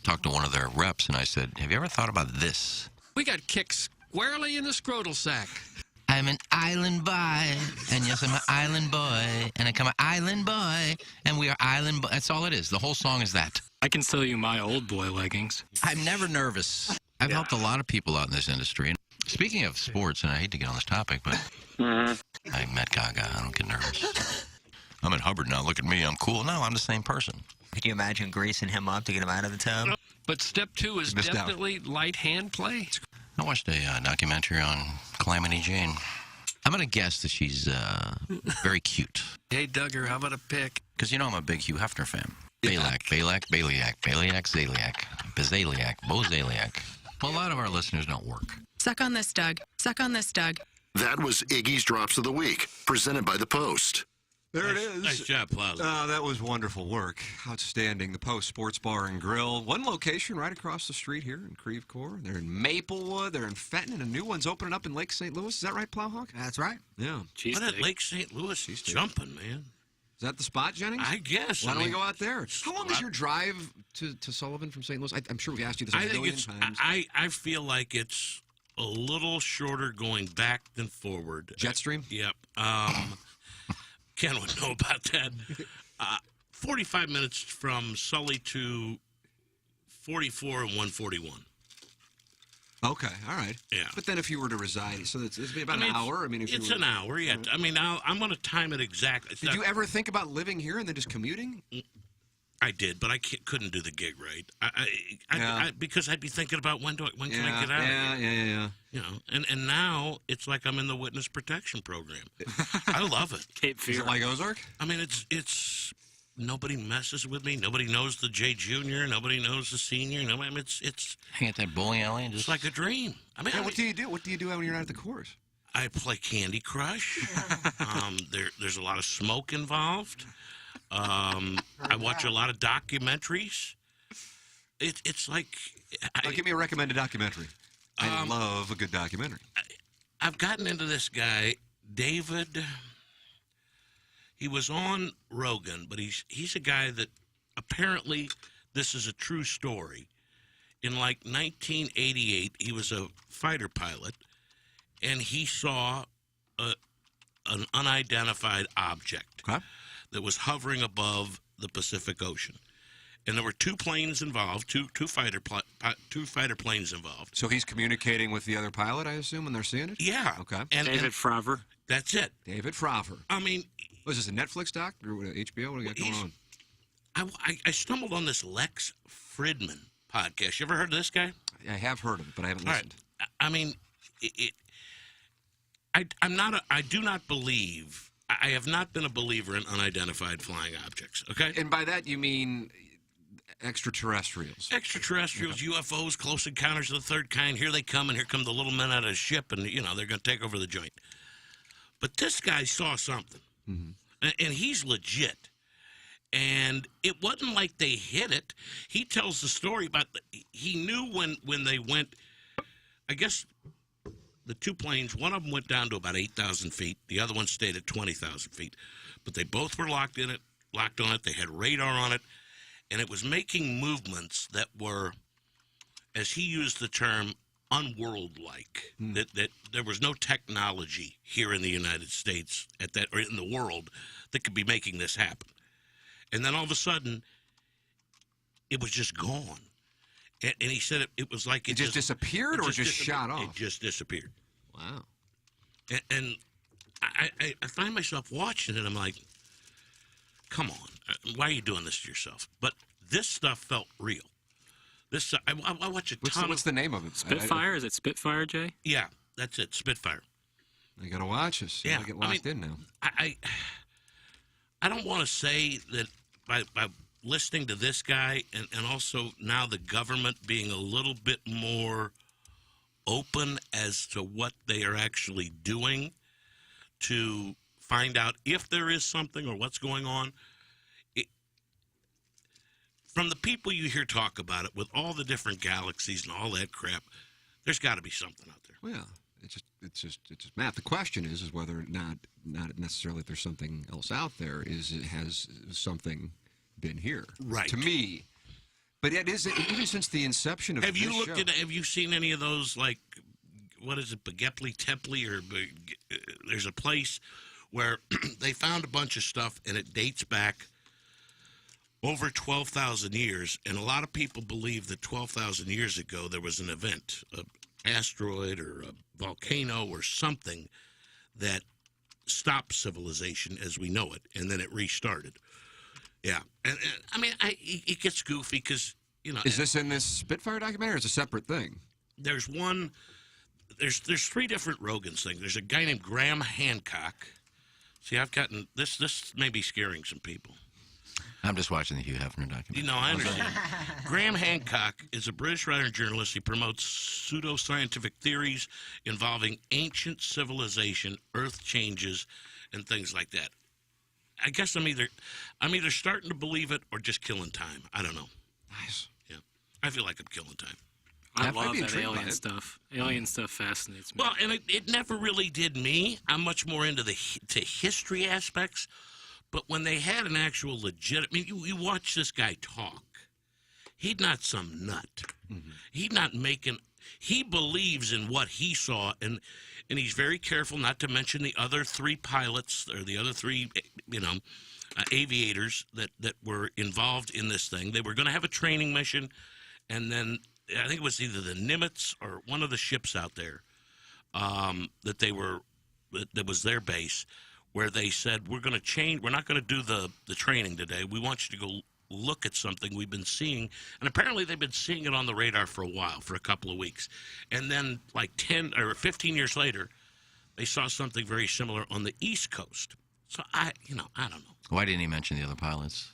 talked to one of their reps, and I said, have you ever thought about this? We got kicked squarely in the scrotal sack. I'm an island boy, and yes, I'm an island boy, and I come an island boy, and we are island boy. That's all it is. The whole song is that. I can sell you my old boy leggings. I'm never nervous. I've helped a lot of people out in this industry. And speaking of sports, and I hate to get on this topic, but I met Gaga. I don't get nervous. I'm at Hubbard now. Look at me. I'm cool. No, I'm the same person. Could you imagine greasing him up to get him out of the tub? But step 2 is definitely light hand play. I watched a documentary on Calamity Jane. I'm going to guess that she's very cute. Hey, Duggar, how about a pick? Because, you know, I'm a big Hugh Hefner fan. Baliak, Zaliak, Bazaliak, Bozaliak. Well, a lot of our listeners don't work. Suck on this, Doug. Suck on this, Doug. That was Iggy's Drops of the Week, presented by The Post. There it is. Nice job, Plaza. That was wonderful work. Outstanding. The Post Sports Bar and Grill. One location right across the street here in Creve Coeur. They're in Maplewood. They're in Fenton. And a new one's opening up in Lake St. Louis. Is that right, Plowhawk? That's right. Yeah. But at Lake St. Louis, he's jumping, man. Is that the spot, Jennings? I guess. Why don't we go out there? How long is your drive to Sullivan from St. Louis? I'm sure we asked you this a million times. I feel like it's a little shorter going back than forward. Jetstream? Yep. Ken would know about that. 45 minutes from Sully to 44 and 141. Okay, all right. Yeah. But then if you were to reside, so it's about an hour. I mean, if it's you were, an hour. Yeah. I mean, I'm going to time it exactly. Did you ever think about living here and then just commuting? I did, but I couldn't do the gig right. Because I'd be thinking about when can I get out of here? Yeah. You know, and now it's like I'm in the witness protection program. I love it. Cape Fear. Is it like Ozark? I mean, it's nobody messes with me. Nobody knows the J Junior. Nobody knows the senior. No, I mean, it's hang at that bowling alley and just it's like a dream. I mean, what do you do? What do you do when you're not at the course? I play Candy Crush. There's a lot of smoke involved. I watch a lot of documentaries. It's like give me a recommended documentary. I love a good documentary. I've gotten into this guy, David. He was on Rogan, but he's a guy that apparently this is a true story. In like 1988, he was a fighter pilot, and he saw an unidentified object that was hovering above the Pacific Ocean. And there were two planes involved, two fighter planes involved. So he's communicating with the other pilot, I assume, when they're seeing it? Yeah. Okay. David Fravor. That's it. David Fravor. I mean... Was this a Netflix doc or HBO? What do you got going on? I stumbled on this Lex Fridman podcast. You ever heard of this guy? I have heard of it, but I haven't listened. Right. I mean, I do not believe... I have not been a believer in unidentified flying objects, okay? And by that you mean extraterrestrials? Extraterrestrials, UFOs, close encounters of the third kind. Here they come, and here come the little men out of the ship, and, you know, they're going to take over the joint. But this guy saw something, and he's legit. And it wasn't like they hit it. He tells the story about he knew when they went, I guess the two planes, one of them went down to about 8,000 feet. The other one stayed at 20,000 feet. But they both were locked on it. They had radar on it. And it was making movements that were, as he used the term, unworld-like. That there was no technology here in the United States or in the world that could be making this happen. And then all of a sudden, it was just gone. And he said it was like it just disappeared or just shot off? It just disappeared. Wow. And I find myself watching it. I'm like, come on. Why are you doing this to yourself? But this stuff felt real. This I watch a ton. What's the name of it? Spitfire? Is it Spitfire, Jay? Yeah, that's it. Spitfire. I got to watch this. Yeah, I get locked in now. I don't want to say that by listening to this guy and also now the government being a little bit more open as to what they are actually doing to find out if there is something or what's going on. From the people you hear talk about it, with all the different galaxies and all that crap, there's got to be something out there. Well, it's just math. The question is whether or not necessarily if there's something else out there. Has something been here? Right. To me, but it is even since the inception of. Have you this looked show, at? Have you seen any of those? Like, what is it, Begepli Tepley, or there's a place where they found a bunch of stuff and it dates back over 12,000 years, and a lot of people believe that 12,000 years ago there was an event, an asteroid or a volcano or something that stopped civilization as we know it, and then it restarted. Yeah, and I mean, it gets goofy because, you know. Is this in this Spitfire documentary, or is it a separate thing? There's one. There's three different Rogan's things. There's a guy named Graham Hancock. See, I've gotten this. This may be scaring some people. I'm just watching the Hugh Hefner documentary. You know, I understand. Graham Hancock is a British writer and journalist. He promotes pseudoscientific theories involving ancient civilization, earth changes, and things like that. I guess I'm either starting to believe it or just killing time. I don't know. Nice. Yeah, I feel like I'm killing time. I love that alien stuff. Alien stuff fascinates me. Well, and it never really did me. I'm much more into to history aspects. But when they had an actual legitimate, I mean, you watch this guy talk. He's not some nut. Mm-hmm. He's not making. He believes in what he saw, and he's very careful not to mention the other three pilots or the other three, aviators that were involved in this thing. They were going to have a training mission, and then I think it was either the Nimitz or one of the ships out there that was their base, where they said, we're going to change. We're not going to do the training today. We want you to go look at something we've been seeing. And apparently they've been seeing it on the radar for a while, for a couple of weeks. And then like 10 or 15 years later, they saw something very similar on the East Coast. So I don't know. Why didn't he mention the other pilots?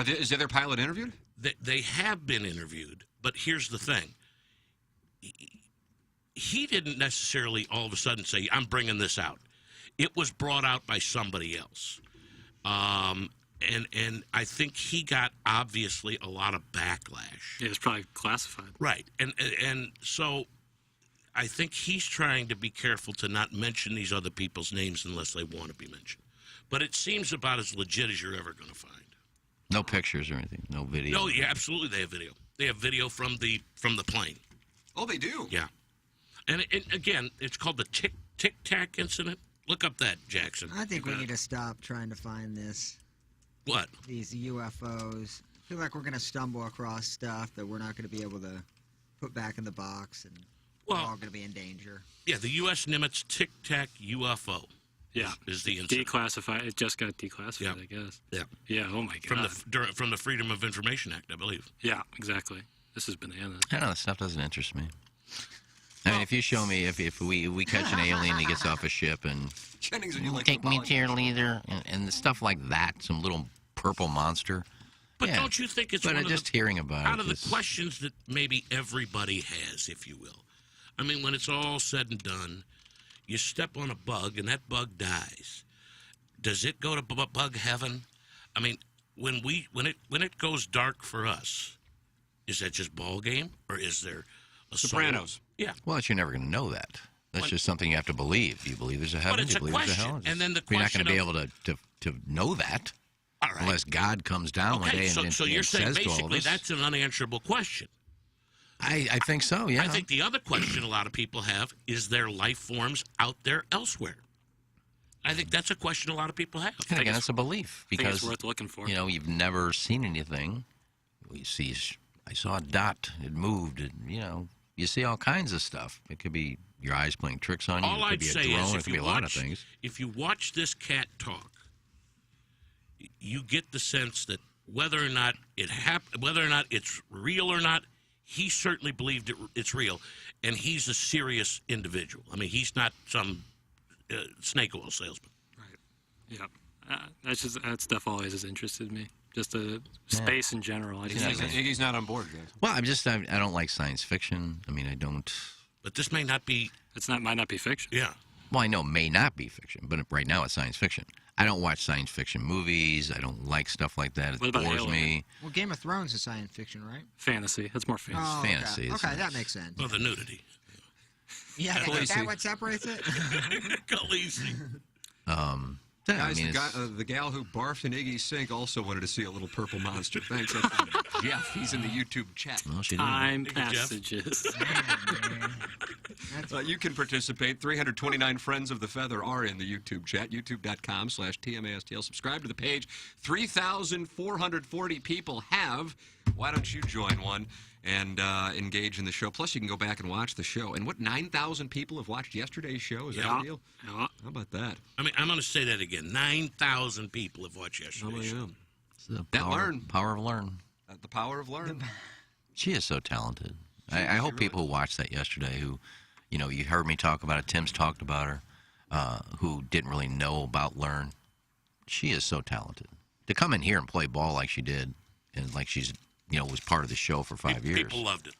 Is the other pilot interviewed? They have been interviewed, but here's the thing. He didn't necessarily all of a sudden say, I'm bringing this out. It was brought out by somebody else. And I think he got, obviously, a lot of backlash. Yeah, it's probably classified. Right. And so I think he's trying to be careful to not mention these other people's names unless they want to be mentioned. But it seems about as legit as you're ever going to find. No pictures or anything? No video? No, yeah, absolutely they have video. They have video from the plane. Oh, they do? Yeah. And again, it's called the Tic Tac incident. Look up that, Jackson. I think we need to stop trying to find this. What? These UFOs. I feel like we're going to stumble across stuff that we're not going to be able to put back in the box, and we're all going to be in danger. Yeah, the U.S. Nimitz Tic Tac UFO. Yeah. Is the incident. Declassified. It just got declassified, I guess. Yeah. Yeah, oh my God. From the Freedom of Information Act, I believe. Yeah, exactly. This is bananas. I don't know, this stuff doesn't interest me. I mean, if you show me, if we catch an alien, he gets off a ship and Jennings, you like take me cheerleader and stuff like that, some little purple monster. But yeah. don't you think it's but one of just hearing about out it, of the questions that maybe everybody has, if you will? I mean, when it's all said and done, you step on a bug and that bug dies. Does it go to bug heaven? I mean, when it goes dark for us, is that just ball game or is there a Sopranos? Yeah. Well, you're never going to know that. That's just something you have to believe. Do you believe there's a heaven? it's Do you a believe there's a question, hell? and then the You're not going to be question able to know that unless God comes down one day and, so and you're saying says to all of basically us. that's an unanswerable question. I think so, yeah. I think the other question a lot of people have is there life forms out there elsewhere? I think that's a question a lot of people have. And again, it's a belief I think because it's worth looking for. You know, you've never seen anything. I saw a dot. It moved. You know, you see all kinds of stuff. It could be your eyes playing tricks on you. All it could I'd be a say drone. is It could be a lot of things. If you watch this cat talk, you get the sense that whether or not it's real or not, he certainly believed it's real, and he's a serious individual. I mean, he's not some snake oil salesman. Right. Yeah. That stuff always has interested me. Just the space in general. I just Iggy's not on board, Jason. Well, I don't like science fiction. I mean, I don't. But this may not be. Might not be fiction. Yeah. Well, I know it may not be fiction, but right now it's science fiction. I don't watch science fiction movies. I don't like stuff like that. It What about bores Alien? me. Well, Game of Thrones is science fiction, right? Fantasy. That's more fantasy. Oh, fantasy. Okay, that makes sense. Well, the nudity. Yeah, is Khaleesi. that what separates it? Khaleesi. Yeah, Guys, I mean, the gal who barfed in Iggy's sink also wanted to see a little purple monster. Thanks, that's from Jeff. He's in the YouTube chat. Well, she Time passages. You can participate. 329 friends of the feather are in the YouTube chat. YouTube.com/TMASTL. Subscribe to the page. 3,440 people have. Why don't you join one and engage in the show? Plus, you can go back and watch the show. And what, 9,000 people have watched yesterday's show? Is that Yeah. a deal? Yeah. How about that? I mean, I'm going to say that again. 9,000 people have watched yesterday's show. It's the That power, learn. power of learn. The power of learn. She is so talented. I hope people who watched that yesterday, who, you know, you heard me talk about it, Tim's talked about her, who didn't really know about Learn. She is so talented. To come in here and play ball like she did, and like she's, you know, was part of the show for 5 years. People loved it.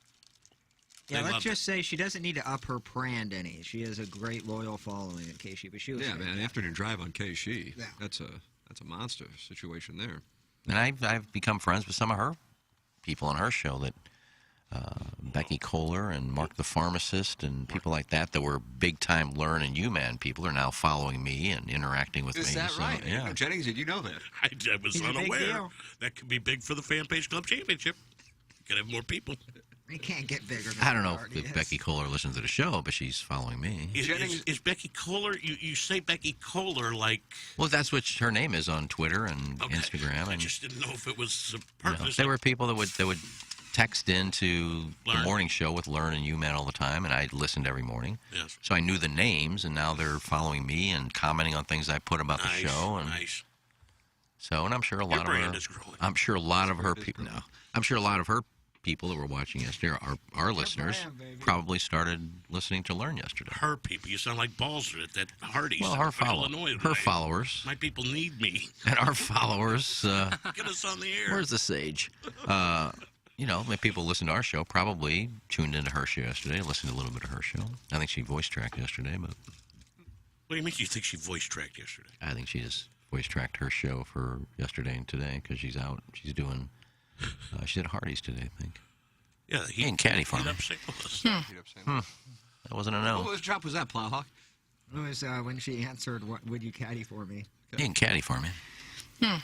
Yeah, They let's loved just say she doesn't need to up her brand any. She has a great loyal following at KC, but she was Yeah, great. man. Afternoon drive on KC. Yeah. That's a monster situation there. And I've become friends with some of her people on her show, that Becky Kohler and Mark the Pharmacist and people like that were big-time Learn and UMan people are now following me and interacting with me. Is that so, right? Yeah. Jennings, did you know that? I was He's a big unaware. deal. That could be big for the Fan Page Club Championship. Could have more people. It can't get bigger than I don't it know already if is. Becky Kohler listens to the show, but she's following me. Is Becky Kohler? You say Becky Kohler like? Well, that's what her name is on Twitter and Instagram. I And just didn't know if it was a you know, purpose. there were people that would text into the Learn. morning show with Learn and UMan all the time, and I listened every morning. Yes. So I knew the names, and now they're following me and commenting on things I put about the show. And Nice. so, and I'm sure a lot brand of her, is growing. I'm sure a lot of her people. No, I'm sure a lot of her people that were watching yesterday, our listeners, probably started listening to Learn yesterday. Her people. You sound like Balzer at that Hardee's. Well, in Illinois her tonight. followers, My people need me. and our followers. Get us on the air. Where's the sage? You know, when people listen to our show, probably tuned into her show yesterday, listened to a little bit of her show. I think she voice tracked yesterday, but What do you mean you think she voice tracked yesterday? I think she just voice tracked her show for yesterday and today because she's out. She's doing. She did Hardee's today, I think. Yeah, he in Caddy Farm. Up St. Louis. That wasn't a no. What drop was that, Plowhawk? It was when she answered, "What would you caddy for me?" He in Caddy Farm, man.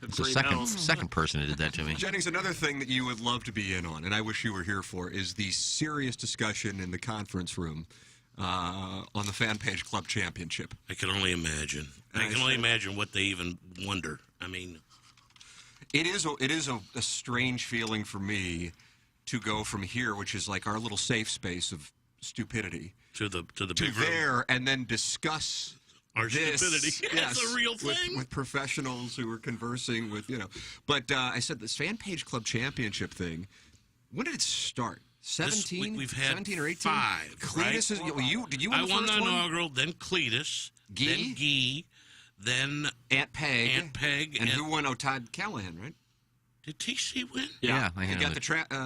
It's the second person that did that to me. Jennings, another thing that you would love to be in on, and I wish you were here for, is the serious discussion in the conference room on the Fan Page Club Championship. I can only imagine. I can only imagine what they even wonder. I mean, it is a strange feeling for me to go from here, which is like our little safe space of stupidity, to the to big room. there, and then discuss Our this. stupidity. That's a real thing. With professionals who are conversing with, you know. But I said this Fan Page Club Championship thing, when did it start? 17? We've had 17 or 18? 5. Cletus right? is, did you win I the won first the one? inaugural, then Cletus, then Guy, then Aunt Peg. Aunt Peg. And who won? Oh, Todd Callahan, right? Did TC win? Yeah, I He handed got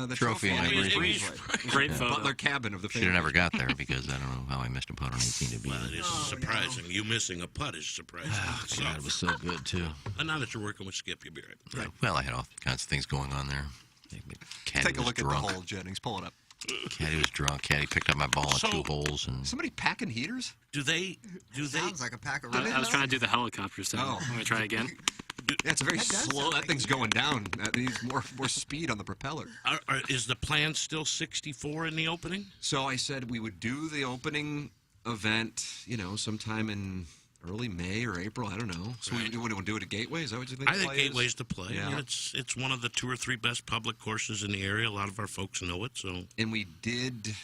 the trophy on and the everything. breezeway. Great The photo. Butler cabin of the Should have Fan never Page. got there because I don't know how I missed a putt on 18 to beat Well, it. it is surprising. You missing a putt is surprising. Oh, God, it was so good, too. And now that you're working with Skip, you'll be right. Well, I had all kinds of things going on there. Caddy Take a was look drunk. at the hole, Jennings. Pull it up. Caddy was drunk. Caddy picked up my ball in 2 holes. And Somebody packing heaters? Do they? Sounds like a pack of I was trying to do the helicopter sound. Oh. I'm going to try again. Yeah, it's a very That does slow. sound That thing's going down. That needs more speed on the propeller. Is the plan still 64 in the opening? So I said we would do the opening event, sometime in early May or April. I don't know. So we want to do it at Gateway? Is that what you think? I think Gateway's the play. Yeah. I mean, it's one of the 2 or 3 best public courses in the area. A lot of our folks know it. So. And we did.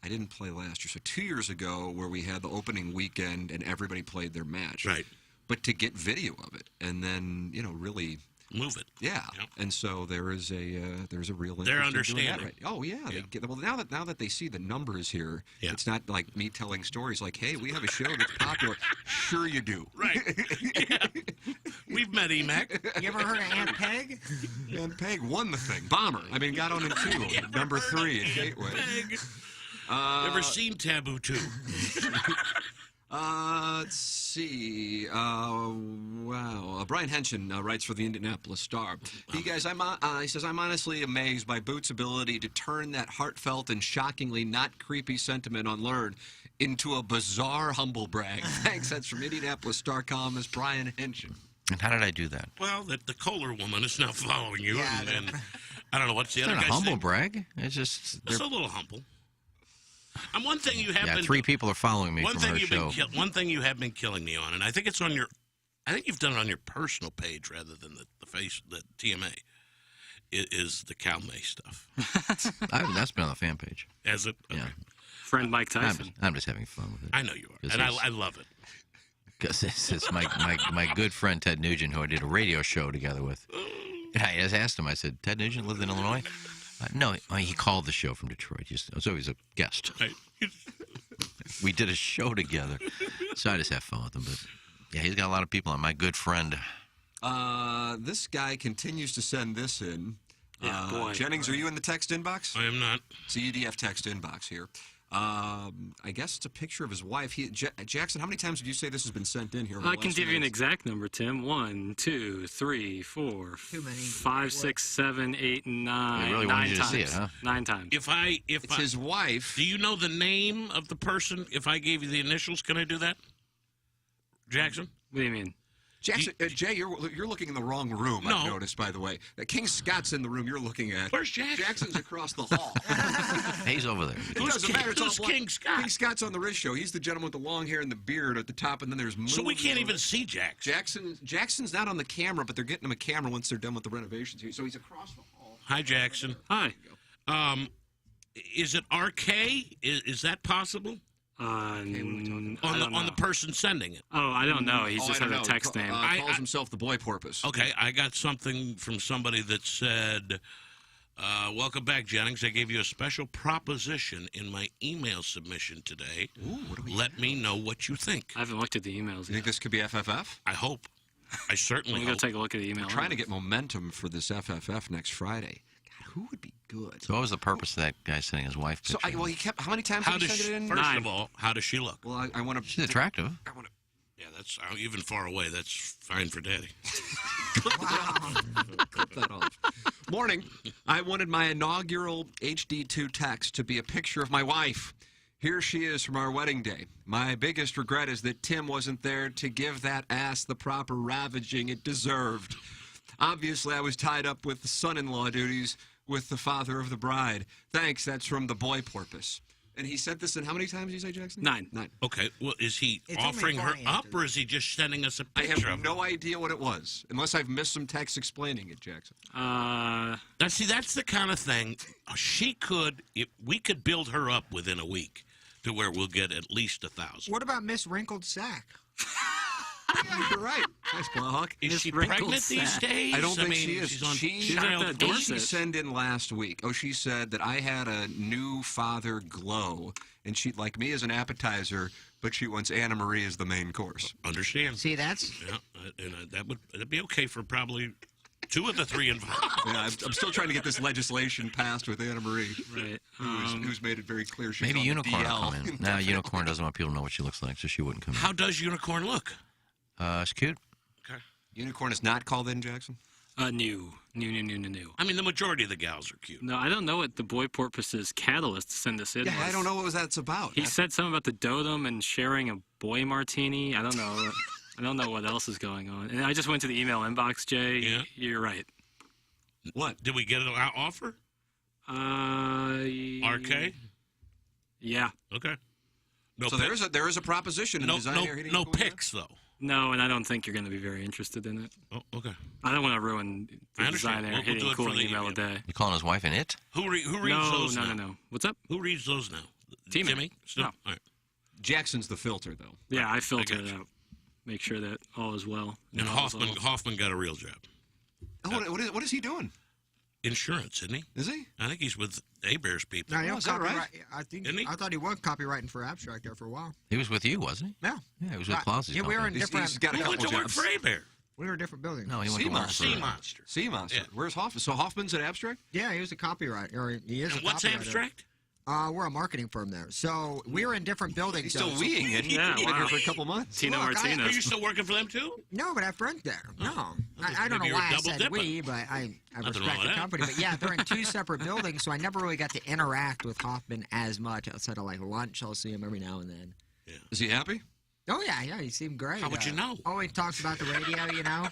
I didn't play last year, so 2 years ago, where we had the opening weekend and everybody played their match. Right. But to get video of it and then really move it. Yeah. Yep. And so there's a real interest They're in doing that, understanding. right? Oh yeah. They get, well, now that they see the numbers here, it's not like me telling stories like, "Hey, we have a show that's popular." Sure, you do. Right. Yeah. We've met EMAC. You ever heard of Aunt Peg? Aunt Peg won the thing. Bomber. I mean, got on in 2. Number 3 at Gateway. Peg. Ever seen Taboo 2? Let's see. Wow. Brian Henshin writes for the Indianapolis Star. He says, I'm honestly amazed by Boots' ability to turn that heartfelt and shockingly not creepy sentiment on Learn into a bizarre humble brag. Thanks. That's from Indianapolis Star columnist Brian Henshin. And how did I do that? Well, the Kohler woman is now following you, and I don't know what's the Is other that a guy's humble name. brag? It's just It's a little humble. And one thing you have yeah. been 3 people are following me one from thing her you've show. been one thing you have been killing me on, and I think it's on your, I think you've done it on your personal page rather than the TMA, is the Cal May stuff. That's been on the fan page. Has it? Okay. Yeah. Friend Mike Tyson. I'm just having fun with it. I know you are, and I love it. Because it's my good friend Ted Nugent, who I did a radio show together with. And I just asked him, I said, Ted Nugent lived in Illinois? No, he called the show from Detroit. So he was a guest. Right. We did a show together. So I just have fun with him. But yeah, he's got a lot of people on. My good friend. This guy continues to send this in. Yeah, boy. Jennings, are you in the text inbox? I am not. It's a UDF text inbox here. I guess it's a picture of his wife. Jackson, how many times did you say this has been sent in here? over I the can last give you an minutes? exact number, Tim. 1, 2, 3, 4, Too many. 5, 6, 7, 8, 9. They really 9 wanted you to times. see it, huh? 9 times. It's his wife. Do you know the name of the person? If I gave you the initials, can I do that? Jackson? What do you mean? Jackson, Jay, you're looking in the wrong room. No. I've noticed, by the way. King Scott's in the room you're looking at. Where's Jackson? Jackson's across the hall. He's over there. It doesn't matter. It's all Who's black. King Scott? King Scott's on the Riz show. He's the gentleman with the long hair and the beard at the top, and then there's So we moves can't on- even see Jackson. Jackson's not on the camera, but they're getting him a camera once they're done with the renovations here. So he's across the hall. Hi, Jackson. Hi. Is it RK? Is that possible? On On the person sending it. Oh, I don't know. He's Oh, just I had don't a know. text name. Calls himself the boy porpoise. Okay, I got something from somebody that said, welcome back, Jennings. I gave you a special proposition in my email submission today. Ooh, what do we Let me know what you think. I haven't looked at the emails You think yet. this could be FFF? I hope. I certainly I'm going hope. to take a look at the email. We're trying to get momentum for this FFF next Friday. God, who would be good? So what was the purpose of that guy sending his wife So, picture? he kept. How many times How did he does send it in? first 9. of all, how does she look? Well, I want to. She's attractive. I want to. Yeah, that's even far away. That's fine for Daddy. Clip that off. Morning. I wanted my inaugural HD2 text to be a picture of my wife. Here she is from our wedding day. My biggest regret is that Tim wasn't there to give that ass the proper ravaging it deserved. Obviously, I was tied up with the son-in-law duties with the father of the bride. Thanks, that's from the boy porpoise. And he sent this in how many times did you say, Jackson? 9. 9. Okay, well, is he It's only offering her funny up, after or is he just sending us a I picture have of no idea what it was, unless I've missed some text explaining it, Jackson. That's the kind of thing we could build her up within a week to where we'll get at least 1,000. What about Miss Wrinkled Sack? Yeah, you're right. Nice, Blahawk. Is she pregnant these days? I don't think mean, she is. She's on She's child at What did Dorset. she send in last week? Oh, she said that I had a new father glow, and she'd like me as an appetizer, but she wants Anna Marie as the main course. Understand? See, that's Yeah, and that'd be okay for probably 2 of the 3 involved. Yeah, I'm still trying to get this legislation passed with Anna Marie, Right. who's made it very clear she's Maybe on the Unicorn will DL. come in. No, Unicorn doesn't want people to know what she looks like, so she wouldn't come How does Unicorn look? in. It's cute. Okay. Unicorn is not called in, Jackson? New. I mean, the majority of the gals are cute. No, I don't know what the Boy Porpoise's catalyst to send us in Yeah, was. I don't know what that's about. He said something about the dotem and sharing a boy martini. I don't know. I don't know what else is going on. And I just went to the email inbox, Jay. Yeah. You're right. What? Did we get an offer? RK? Yeah. Okay. No So there is a proposition in design air heating. No picks, though. No, and I don't think you're going to be very interested in it. Oh, okay. I don't want to ruin I the design understand. air We'll do heating it for cooling the email a email. day. You calling his wife an it? Who reads No, those no, now? no. What's up? Who reads those now? Timmy. Timmy? Still? No. All right. Jackson's the filter, though. Yeah, I filter it out. Make sure that all is well. And all is well. Hoffman got a real job. Oh, what is he doing? Insurance, isn't he? Is he? I think he's with A-Bears people. No, is that right? I think Isn't he? I thought he was copywriting for Abstract there for a while. He was with you, wasn't he? Yeah. Yeah, he was with Claus's Yeah, we were in company. different. He's got a Who went couple to work jobs. for A-Bear? We were in different buildings. No, he went Sea to work Monster. for Sea Monster. Sea Monster. Yeah. Where's Hoffman? So Hoffman's at Abstract? Yeah, he was a copywriter, or he is And a what's copywriter. Abstract? We're a marketing firm there. So we were in different buildings. He's still though. weeing it. Yeah, He's been wow. here for a couple months. Tino Look, Martinez. Are you still working for them, too? No, but I have friends there. No. I don't maybe know you're why I double said dipping. we, but I Nothing respect wrong with the that. company. But yeah, they're in two separate buildings, so I never really got to interact with Hoffman as much outside of like lunch. I'll see him every now and then. Is he happy? Oh, yeah, he seemed great. How would you know? Always talks about the radio, you know.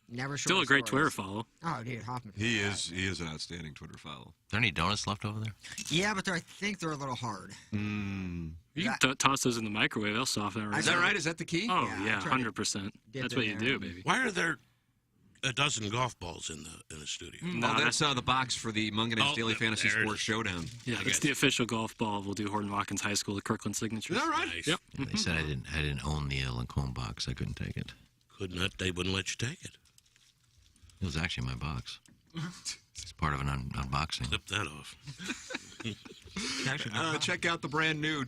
Never Still a short great Twitter stories. follow. Oh, dude, Hoffman. He is an outstanding Twitter follow. there any donuts left over there? Yeah, but I think they're a little hard. You can toss those in the microwave. They'll soften it. Is that right? Is that the key? Oh, Yeah, I yeah, tried to 100%. dip That's in what you there. do, baby. Why are there a dozen golf balls in the studio? No, Oh, that's the box for the Mungan's Oh, Daily Fantasy there it Sports is. Showdown. Yeah, it's the official golf ball. We'll do Horton Watkins High School, the Kirkland signatures. Is that right? Nice. Yep. Yeah, they said I didn't own the Lancome box. I couldn't take it. Could not. They wouldn't let you take it. It was actually my box. It's part of an unboxing. Flip that off. Check out the brand new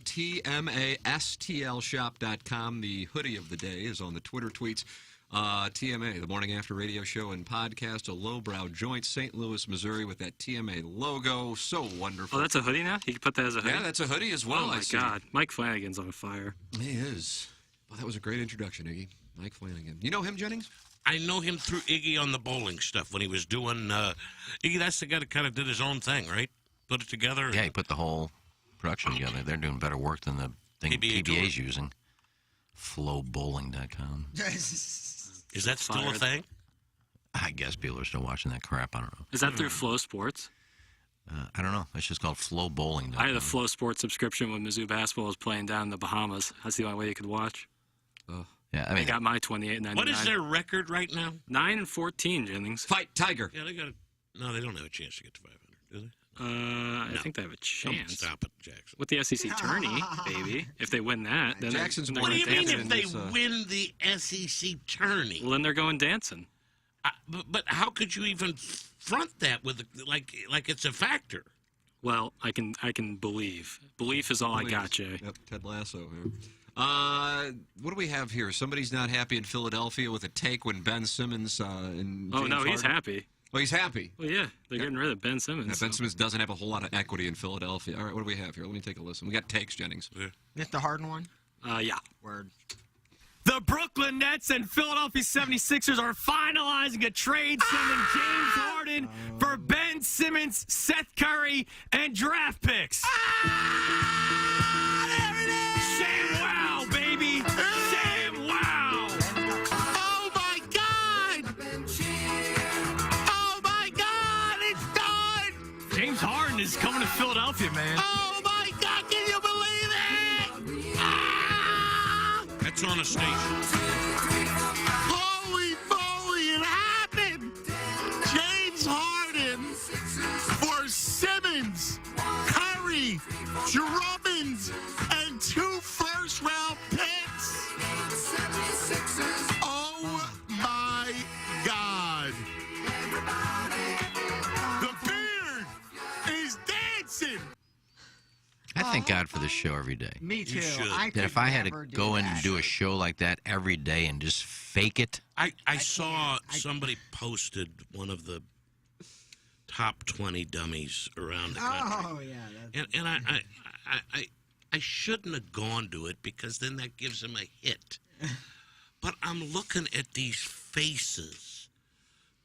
TMASTLshop.com. The hoodie of the day is on the Twitter tweets. TMA, the Morning After Radio Show and Podcast, a lowbrow joint, St. Louis, Missouri, with that TMA logo. So wonderful. Oh, that's a hoodie now? You can put that as a hoodie? Yeah, that's a hoodie as well. Oh, I my see. God. Mike Flanagan's on fire. He is. Well, that was a great introduction, Iggy. Mike Flanagan. You know him, Jennings? I know him through Iggy on the bowling stuff when he was doing. Iggy, that's the guy that kind of did his own thing, right? Put it together. Yeah, he put the whole production together. They're doing better work than the thing PBA PBA's using. Flowbowling.com. Is that still a Fired. thing? I guess people are still watching that crap. I don't know. Is that through Flow Sports? I don't know. It's just called flowbowling.com. I had a Flow Sports subscription when Mizzou basketball was playing down in the Bahamas. That's the only way you could watch. Yeah, I I mean, got my $28.99. What is their record right now? 9-14, Jennings. Fight Tiger. Yeah, they got. No, they don't have a chance to get to 500, do they? I No. think they have a Don't chance. stop it, Jackson. With the SEC tourney, baby. If they win that, then Jackson's they're What do going you mean dancing. if they this, win the SEC tourney? Well, then they're going dancing. But how could you even front that with like it's a factor? Well, I can believe. Belief is all I got, Jay. Yep, Ted Lasso here. What do we have here? Somebody's not happy in Philadelphia with a take when Ben Simmons and Oh, James no, he's Harden- happy. Oh, he's happy. Well, yeah, they're getting rid of Ben Simmons. Yeah, Ben so- Simmons doesn't have a whole lot of equity in Philadelphia. All right, what do we have here? Let me take a listen. We got takes, Jennings. It's the Harden one? Yeah. Word. The Brooklyn Nets and Philadelphia 76ers are finalizing a trade sending James Harden for Ben Simmons, Seth Curry, and draft picks. Sam Wow, baby. Sam Wow. Oh my God! Oh my God! It's done! James Harden is coming to Philadelphia, man. Oh my God! Can you believe it? Ah! That's on a station. Holy moly! It happened! James Harden for Simmons, Curry, Drummond, and 2 first-round picks. Oh my God! The beard is dancing. I thank God for this show every day. Me too. should. I That if could I had to never do go in that. and do a show like that every day and just fake it, I saw somebody posted one of the top 20 dummies around the country. Oh, yeah. And I shouldn't have gone to it because then that gives him a hit. But I'm looking at these faces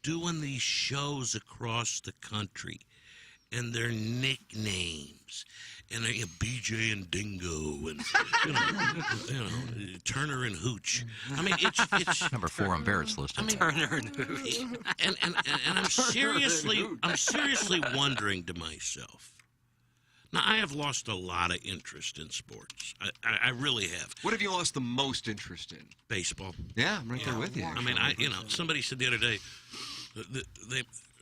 doing these shows across the country, and their nicknames, and they BJ and Dingo, and Turner and Hooch. I mean, it's number 4 on Barrett's list. I mean, Turner and Hooch. And I'm seriously wondering to myself. Now, I have lost a lot of interest in sports. I really have. What have you lost the most interest in? Baseball. Yeah, I'm right there with you. I mean, somebody said the other day,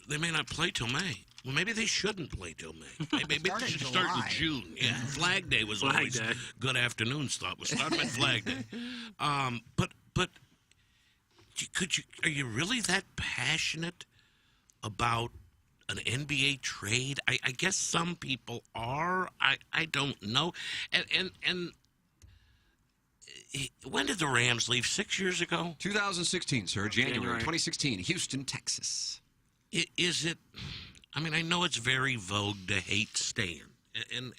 they may not play till May. Well, maybe they shouldn't play till May. Maybe they should start in June. Yeah, Flag Day was always good afternoon stuff. We'll start with Flag Day. But are you really that passionate about an NBA trade? I guess some people are. I don't know. And when did the Rams leave? 6 years ago? 2016, sir. January 2016, Houston, Texas. Is it? I mean, I know it's very vogue to hate Stan, and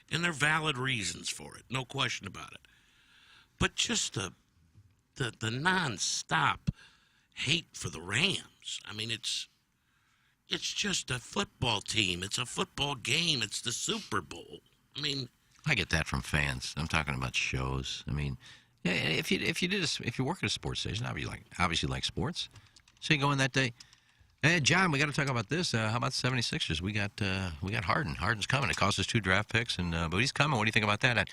there are valid reasons for it, no question about it. But just the nonstop hate for the Rams. I mean, it's just a football team. It's a football game. It's the Super Bowl. I mean, I get that from fans. I'm talking about shows. I mean, yeah, if you work at a sports station, obviously like sports. So you go in that day. Hey, John, we got to talk about this. How about the 76ers? We got Harden. Harden's coming. It cost us 2 draft picks, but he's coming. What do you think about that?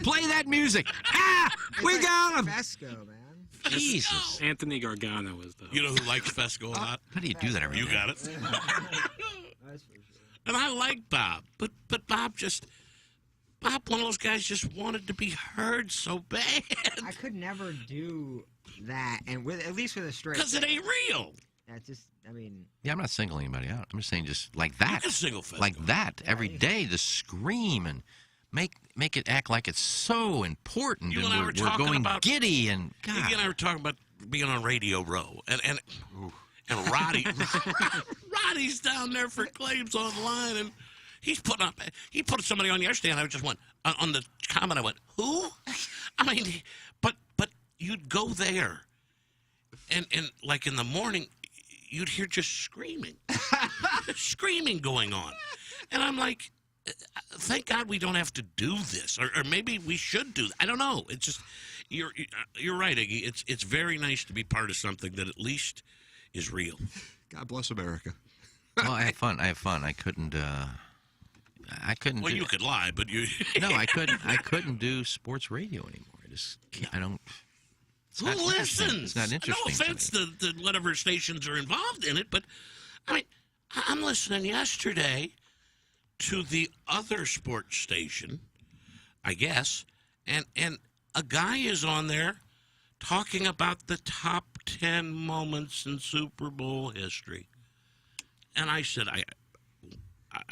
Play that music. We got him. Fesco, man. Jesus. Anthony Gargano was the. You know who likes Fesco a lot? How do you do that every You day? got it. And I like Bob, but Bob, one of those guys, just wanted to be heard so bad. I could never do that, and at least with a straight. Because it ain't real. That's just, I mean. Yeah, I'm not singling anybody out. I'm just saying just like that. You can single Fesco. Like that every day, the scream and make it act like it's so important. You and and I we're were talking going about giddy and God. You and I were talking about being on Radio Row, and Roddy's down there for claims online, and he put somebody on yesterday, and I just went on the comment. I went, who? I mean, but you'd go there, and like in the morning, you'd hear just screaming, screaming going on, and I'm like, thank God we don't have to do this, or maybe we should do. I don't know. It's just you're right, Iggy. It's very nice to be part of something that at least is real. God bless America. Well, I have fun. I couldn't. Well, you could lie, but you. No, I couldn't. I couldn't do sports radio anymore. I just can't. I don't. Who listens? It's not interesting. No offense to whatever stations are involved in it, but I mean, I'm listening yesterday to the other sports station, I guess, and a guy is on there talking about the top 10 moments in Super Bowl history, and I said, I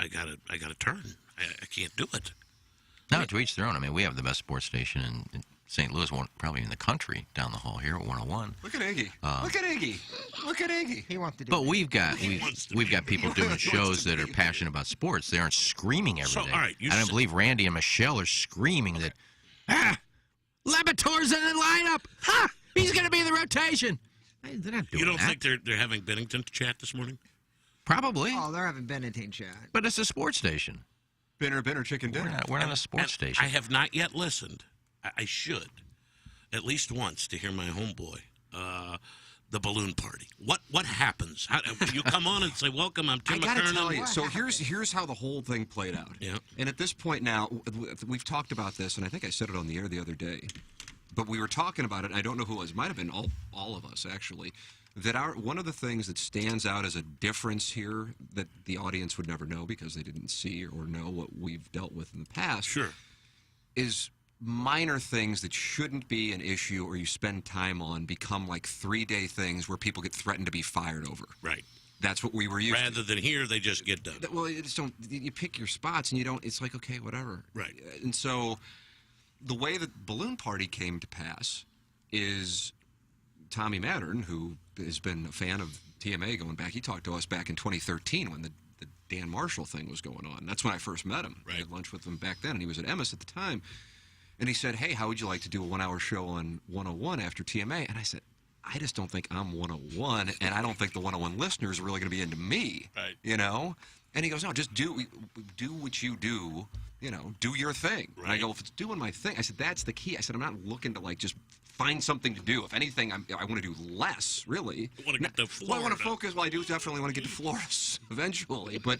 gotta turn. I can't do it. No, to each their own. I mean, we have the best sports station in St. Louis, probably in the country, down the hall here at 101. Look at Iggy. Look at Iggy. Look at Iggy. He wants to do But it. we've got people doing shows that are passionate about sports. They aren't screaming every day. All right, I don't believe Randy and Michelle are screaming that, Lebator's in the lineup. Ha! He's going to be in the rotation. They're not doing You don't that. think they're having Bennington chat this morning? Probably. Oh, they're having Bennington chat. But it's a sports station. Binner, chicken dinner. We're not a sports station. I have not yet listened. I should, at least once, to hear my homeboy, the balloon party. What happens? How, you come on and say, "Welcome, I'm Tim I gotta McKernan." tell you. So here's how the whole thing played out. Yeah. And at this point now, we've talked about this, and I think I said it on the air the other day. But we were talking about it, and I don't know who it was. It might have been all of us, actually. That one of the things that stands out as a difference here that the audience would never know because they didn't see or know what we've dealt with in the past. Sure. Is minor things that shouldn't be an issue or you spend time on become like 3-day things where people get threatened to be fired over. Right. That's what we were used to. Rather than here, they just get done. Well, you just don't. You pick your spots, and you don't. It's like, okay, whatever. Right. And so, the way that Balloon Party came to pass is Tommy Mattern, who has been a fan of TMA going back. He talked to us back in 2013 when the Dan Marshall thing was going on. That's when I first met him. I had lunch with him back then, and he was at Emmis at the time. And he said, "Hey, how would you like to do a 1-hour show on 101 after TMA?" And I said, I just don't think I'm 101, and I don't think the 101 listeners are really going to be into me. Right. You know? And he goes, no, just do what you do. You know, do your thing. Right. And I go, if it's doing my thing, I said, that's the key. I said, I'm not looking to like just find something to do. If anything, I want to do less, really. I want to get to Florida. Well, I want to focus. Well, I do definitely want to get to Florida eventually. But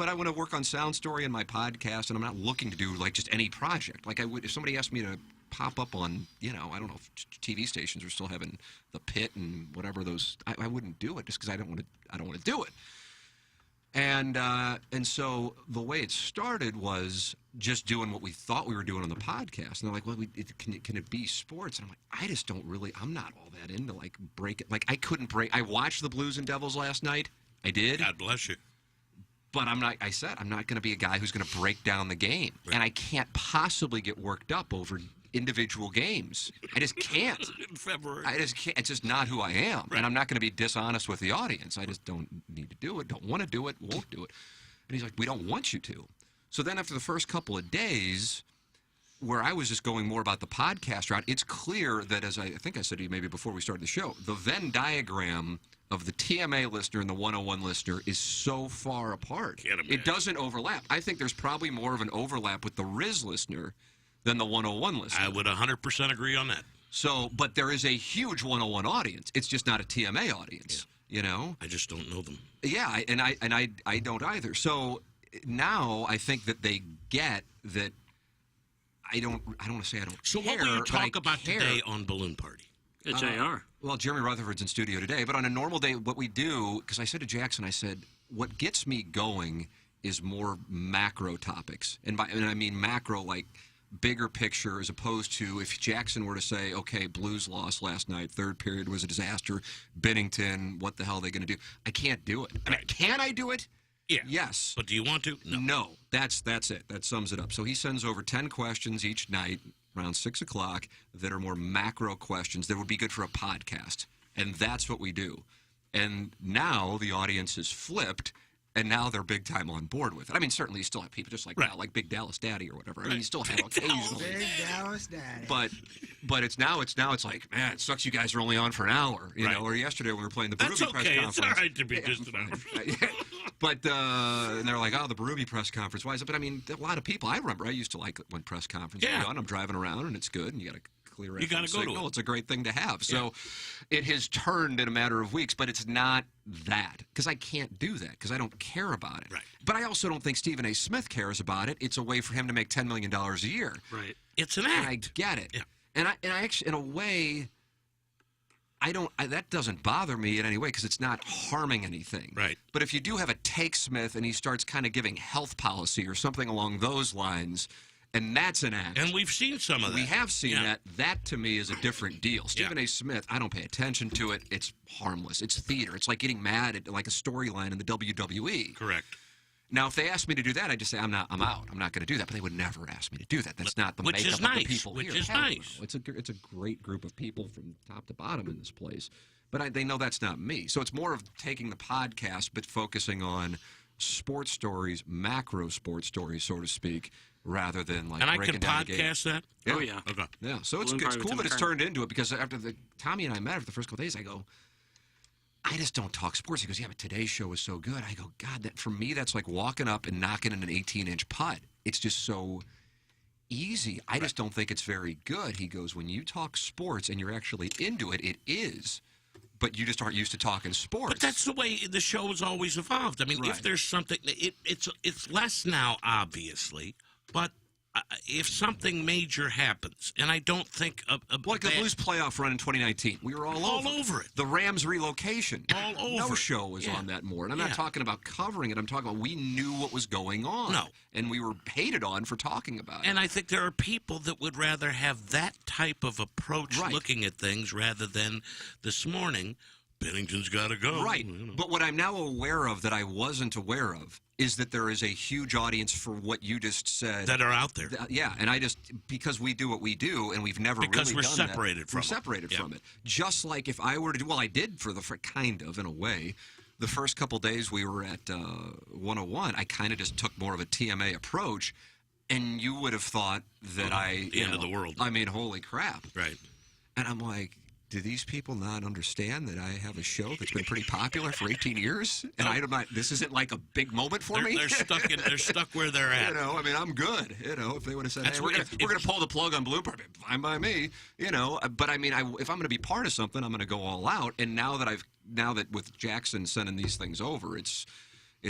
I want to work on Sound Story and my podcast, and I'm not looking to do like just any project. Like I would, if somebody asked me to pop up on, you know, I don't know if TV stations are still having The Pit and whatever those, I wouldn't do it just because I don't want to do it. And so the way it started was just doing what we thought we were doing on the podcast. And they're like, well, can it be sports? And I'm like, I just don't really, I'm not all that into like break it. Like I couldn't break, I watched the Blues and Devils last night. I did. God bless you. But I'm not going to be a guy who's going to break down the game. Right. And I can't possibly get worked up over individual games. I just can't. In February. I just can't. It's just not who I am. Right. And I'm not going to be dishonest with the audience. I just don't need to do it, don't want to do it, won't do it. And he's like, we don't want you to. So then after the first couple of days, where I was just going more about the podcast route, it's clear that, as I think I said to you maybe before we started the show, the Venn diagram of the TMA listener and the 101 listener is so far apart. It doesn't overlap. I think there's probably more of an overlap with the Riz listener than the 101 listener. I would 100% agree on that. So, but there is a huge 101 audience. It's just not a TMA audience, you know? I just don't know them. Yeah, I don't either. So now I think that they get that I don't want to say I don't So care. what will you but I talk about care. today on Balloon Party? JR. Well, Jeremy Rutherford's in studio today, but on a normal day, what we do, because I said to Jackson, I said, what gets me going is more macro topics. And I mean macro, like bigger picture, as opposed to if Jackson were to say, okay, Blues lost last night, third period was a disaster, Bennington, what the hell are they going to do? I can't do it. I mean, can I do it? Yeah. Yes. But do you want to? No. That's it. That sums it up. So he sends over 10 questions each night around 6 o'clock that are more macro questions that would be good for a podcast. And that's what we do. And now the audience is flipped, and now they're big time on board with it. I mean, certainly you still have people just like now, like Big Dallas Daddy or whatever. I mean, you still have occasionally. Big Dallas Daddy. But it's now it's like, man, it sucks you guys are only on for an hour, you know. Or yesterday when we were playing the Berube press conference. It's all right to be just an hour. But and they're like, oh, the Berube press conference. Why is it? But I mean, a lot of people. I remember I used to like when press conferences were on. I'm driving around and it's good, and you got to clear. You got to go to it. It's a great thing to have. So it has turned in a matter of weeks, but it's not that because I can't do that because I don't care about it. Right. But I also don't think Stephen A. Smith cares about it. It's a way for him to make $10 million a year. Right. It's an act. And I get it. Yeah. And I actually, in a way, that doesn't bother me in any way because it's not harming anything. Right. But if you do have a Take Smith and he starts kind of giving health policy or something along those lines, and that's an act. And we've seen some of that. We have seen that. That, to me, is a different deal. Stephen A. Smith, I don't pay attention to it. It's harmless. It's theater. It's like getting mad at like a storyline in the WWE. Correct. Now, if they asked me to do that, I'd just say, I'm out. I'm not going to do that. But they would never ask me to do that. That's not the Which makeup is of nice. the people Which here. is Hell nice. no. It's a great group of people from top to bottom in this place. But they know that's not me. So it's more of taking the podcast but focusing on sports stories, macro sports stories, so to speak, rather than like and I breaking can down the game. podcast that? Yeah. Oh, yeah. Okay. Yeah, so it's Balloon Party cool with that Tim it's McKernan. turned into it because after Tommy and I met after the first couple days, I go, I just don't talk sports. He goes, yeah, but today's show is so good. I go, God, that for me, that's like walking up and knocking in an 18-inch putt. It's just so easy. I just don't think it's very good. He goes, when you talk sports and you're actually into it, it is. But you just aren't used to talking sports. But that's the way the show has always evolved. I mean, if there's something, it's less now, obviously, but if something major happens, and I don't think like the Blues playoff run in 2019, we were all over it. The Rams relocation, all over no it. show was on that more. And I'm not talking about covering it. I'm talking about we knew what was going on. No. And we were hated on for talking about it. And I think there are people that would rather have that type of approach looking at things rather than this morning, Bennington's got to go. Right. But what I'm now aware of that I wasn't aware of is that there is a huge audience for what you just said. That are out there. Yeah, and I just, because we do what we do and we've never Because really we're done separated that, from we're it. separated Yeah. from it. Just like if I were to do, well, I did for kind of, in a way. The first couple days we were at 101, I kind of just took more of a TMA approach, and you would have thought that the end of the world. I mean, holy crap. Right. And I'm like, do these people not understand that I have a show that's been pretty popular for 18 years? And I'm not, this isn't like a big moment for me? They're stuck where they're at. You know, I mean, I'm good. You know, if they would have said, That's hey, what- we're going to pull the plug on Bloomberg, fine by me. You know, but I mean, if I'm going to be part of something, I'm going to go all out. And now that with Jackson sending these things over, it's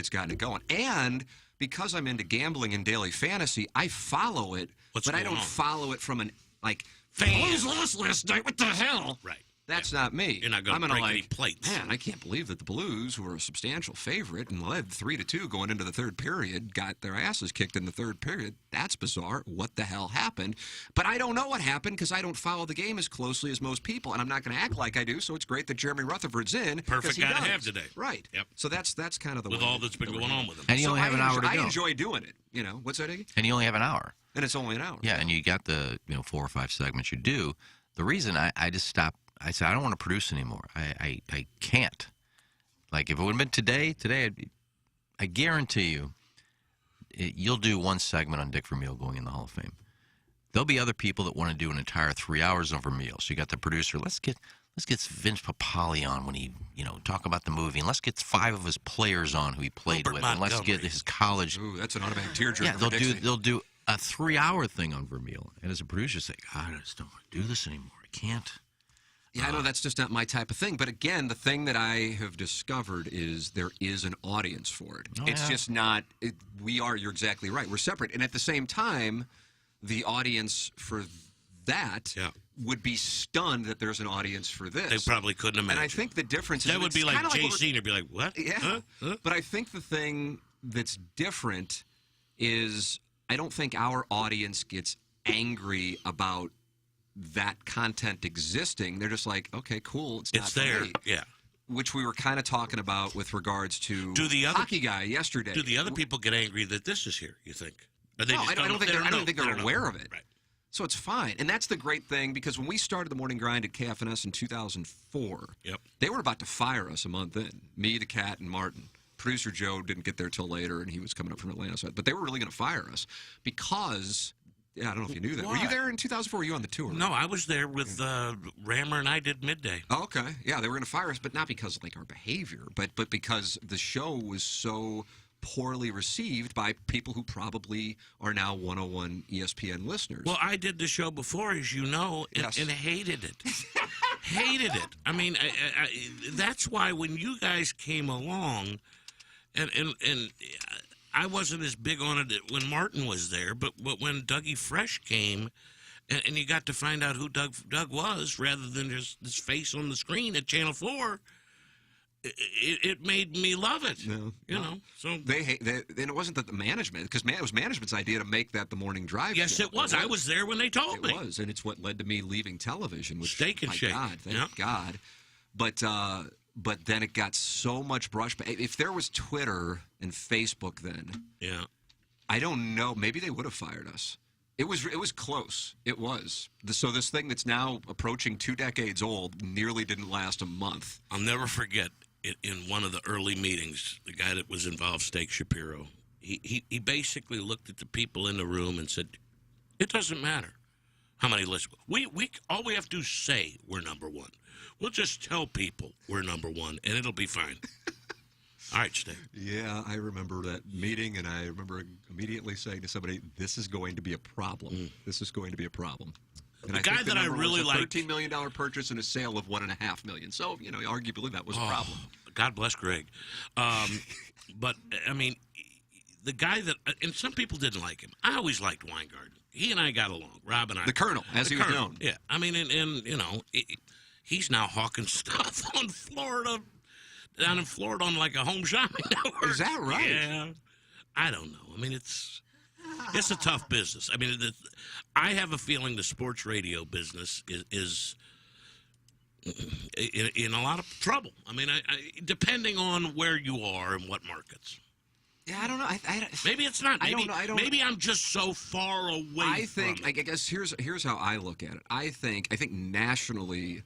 gotten it going. And because I'm into gambling and daily fantasy, I follow it, but I don't follow it from an, like, Blues lost last night. What the hell? Right. That's not me. You're not going to I'm break any like, plates. man, I can't believe that the Blues, who were a substantial favorite and led 3-2 going into the third period, got their asses kicked in the third period. That's bizarre. What the hell happened? But I don't know what happened because I don't follow the game as closely as most people, and I'm not going to act like I do. So it's great that Jeremy Rutherford's in. 'cause Perfect he guy to does. have today. Right. Yep. So that's kind of the With way all that's been going on with him. And you only have an hour to I go. enjoy doing it. You know, what's that, Iggy? And you only have an hour. And it's only an hour. Yeah, and you got the 4 or 5 segments you do. The reason I just stopped, I said I don't want to produce anymore. I can't. Like if it would have been today, I guarantee you, you'll do one segment on Dick Vermeil going in the Hall of Fame. There'll be other people that want to do an entire 3 hours on Vermeil. So you got the producer. Let's get Vince Papale on when he talk about the movie, and let's get 5 of his players on who he played with, and let's get his college. Ooh, that's an automatic tearjerker. Yeah, for Dixie. they'll do a 3-hour thing on Vermeil, and as a producer, say, God, I just don't want to do this anymore. I can't. Yeah, I know that's just not my type of thing. But again, the thing that I have discovered is there is an audience for it. Oh, it's yeah. just not. You're exactly right. We're separate, and at the same time, the audience for that would be stunned that there's an audience for this. They probably couldn't imagine. And I think the difference is That would be it's like kinda Jay what we're- Senior be like, what? Yeah. Huh? But I think the thing that's different is I don't think our audience gets angry about that content existing. They're just like, okay, cool. It's not for there. me. Yeah. Which we were kind of talking about with regards to Do the other hockey guy yesterday. Do the other people get angry that this is here? You think? Or No, just I don't think they they're, I don't think they they're know. aware of it. Right. So it's fine. And that's the great thing because when we started the Morning Grind at KFNS in 2004, they were about to fire us a month in. Me, the Cat, and Martin. Producer Joe didn't get there till later, and he was coming up from Atlanta. So, but they were really going to fire us because, I don't know if you knew that. Were you Why? there in 2004? Were you on the tour? No, I was there with Rammer, and I did midday. Oh, okay. Yeah, they were going to fire us, but not because of like our behavior, but because the show was so poorly received by people who probably are now 101 ESPN listeners. Well, I did the show before, as you know, and hated it. Hated it. I mean, that's why when you guys came along, and I wasn't as big on it when Martin was there, but when Dougie Fresh came, and you got to find out who Doug was rather than just his face on the screen at Channel 4, it made me love it. No, you know, so and it wasn't that the management, because it was management's idea to make that the morning drive. Yes, show. it was. I was there when they told me. It was, and it's what led to me leaving television. Which, Steak and my Shake. God, thank Yeah. God. But then it got so much brushback. If there was Twitter and Facebook then, I don't know. Maybe they would have fired us. It was close. It was. So this thing that's now approaching 2 decades old nearly didn't last a month. I'll never forget in one of the early meetings, the guy that was involved, Steak Shapiro, he basically looked at the people in the room and said, "It doesn't matter how many listen. We all we have to do is say we're number one. We'll just tell people we're number one, and it'll be fine." All right, Steak. Yeah, I remember that meeting, and I remember immediately saying to somebody, "This is going to be a problem. This is going to be a problem." And The I guy think the that I number really was a liked- $13 million purchase and a sale of $1.5 million. So, arguably that was a problem. God bless Greg. But, I mean, the guy that, and some people didn't like him. I always liked Weingarten. He and I got along. Rob and I. The Colonel, as he was Colonel, known. Yeah. I mean, and he's now hawking stuff on Florida, down in Florida on like a home shopping network. Is that right? Yeah. I don't know. I mean, it's a tough business. I mean, I have a feeling the sports radio business is in a lot of trouble. I mean, depending on where you are and what markets. Yeah, I don't know. Maybe it's not. I Maybe, don't know. maybe I'm just so far away from it. I guess here's how I look at it. I think nationally,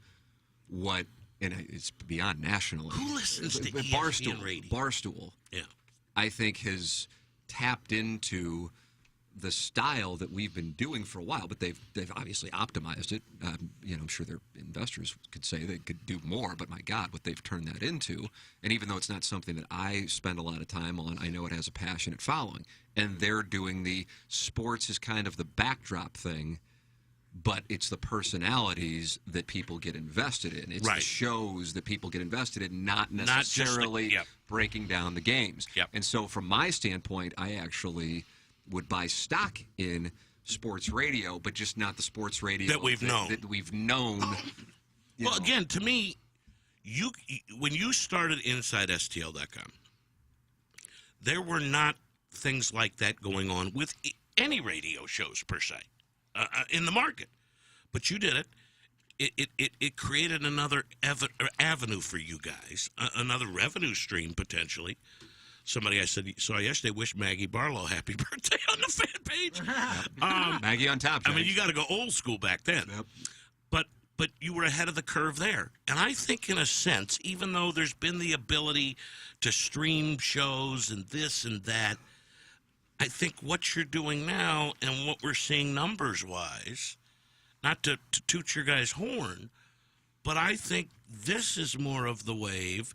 and it's beyond nationally. Who listens to Barstool? ESPN radio? Barstool. Yeah. I think has tapped into the style that we've been doing for a while, but they've obviously optimized it. I'm sure their investors could say they could do more, but my God, what they've turned that into. And even though it's not something that I spend a lot of time on, I know it has a passionate following. And they're doing the sports is kind of the backdrop thing, but it's the personalities that people get invested in. It's the shows that people get invested in, not necessarily breaking down the games. And so from my standpoint, I actually would buy stock in sports radio, but just not the sports radio that we've known. Well, again, to me, when you started inside STL.com, there were not things like that going on with any radio shows per se in the market, but you did it. It created another avenue for you guys, another revenue stream potentially. Somebody I saw yesterday wished Maggie Barlow happy birthday on the fan page. Maggie on top. I mean, you got to go old school back then. But you were ahead of the curve there. And I think in a sense, even though there's been the ability to stream shows and this and that, I think what you're doing now and what we're seeing numbers-wise, not to toot your guys' horn, but I think this is more of the wave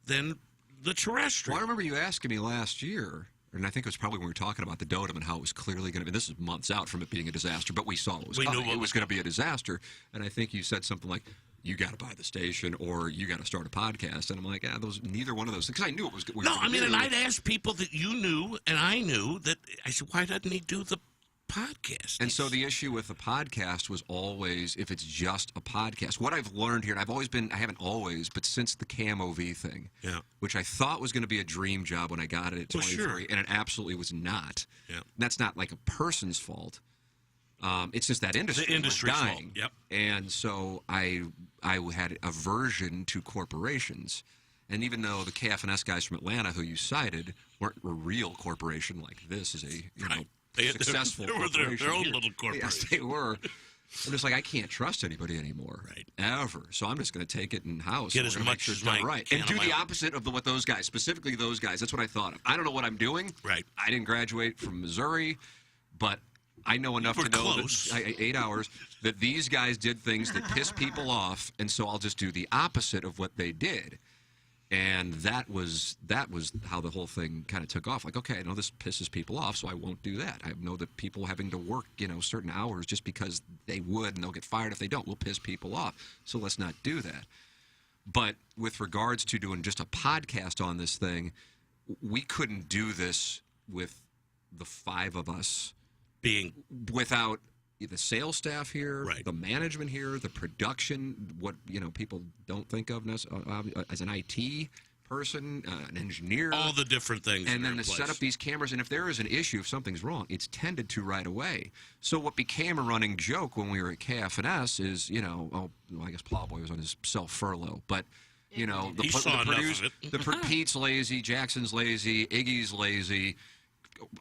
than the terrestrial. Well, I remember you asking me last year, and I think it was probably when we were talking about the Dotem and how it was clearly going to be, this is months out from it being a disaster, but we saw it was coming. It was going to be a disaster. And I think you said something like, you got to buy the station or you got to start a podcast. And I'm like, neither one of those things. Because I knew it was going to be. And I'd ask people that you knew and I knew that, I said, why doesn't he do the podcast? And so the issue with the podcast was always if it's just a podcast. What I've learned here, and I haven't always, but since the Cam OV thing, which I thought was going to be a dream job when I got it at 23, and it absolutely was not. Yeah. That's not like a person's fault. It's just that industry. The industry's was dying. fault. Yep. And so I had aversion to corporations. And even though the KFNS guys from Atlanta who you cited weren't a real corporation like this is a successful corporation. Their own little corporation. Yes, they were. I'm just like, I can't trust anybody anymore. Ever. So I'm just going to take it in-house. Get as much as I right. can And do on the my own. opposite of what those guys, specifically those guys. That's what I thought of. I don't know what I'm doing. Right. I didn't graduate from Missouri, but I know enough to know that 8 hours that these guys did things that piss people off, and so I'll just do the opposite of what they did. And that was how the whole thing kind of took off. Like, okay, I know this pisses people off, so I won't do that. I know that people having to work, certain hours just because they would, and they'll get fired if they don't, will piss people off. So let's not do that. But with regards to doing just a podcast on this thing, we couldn't do this with the five of us being without the sales staff here, the management here, the production, what people don't think of as an IT person, an engineer, all the different things, and then to set up these cameras. And if there is an issue, if something's wrong, it's tended to right away. So what became a running joke when we were at KFNS is, I guess Plowboy was on his self-furlough, but the producer, Pete's lazy, Jackson's lazy, Iggy's lazy.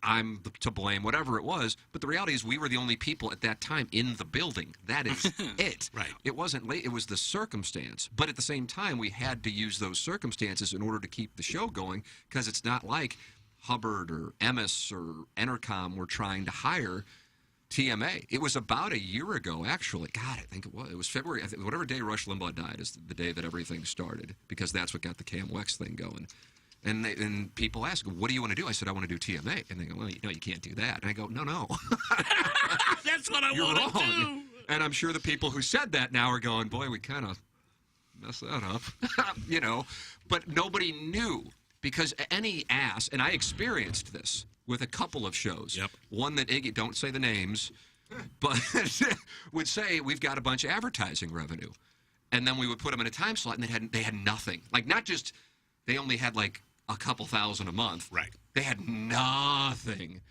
I'm to blame, whatever it was. But the reality is we were the only people at that time in the building. That is it. Right. It wasn't late. It was the circumstance. But at the same time, we had to use those circumstances in order to keep the show going because it's not like Hubbard or Emmis or Entercom were trying to hire TMA. It was about a year ago, actually. God, I think it was. It was February. Whatever day Rush Limbaugh died is the day that everything started because that's what got the Cam Wex thing going. And people ask, what do you want to do? I said, I want to do TMA. And they go, well, you can't do that. And I go, no. That's what I want to do. And I'm sure the people who said that now are going, boy, we kind of messed that up. But nobody knew because any ass, and I experienced this with a couple of shows. Yep. One that Iggy, don't say the names, but would say, we've got a bunch of advertising revenue. And then we would put them in a time slot, and they had nothing. Like, not just, they only had like a couple thousand a month. Right. They had nothing.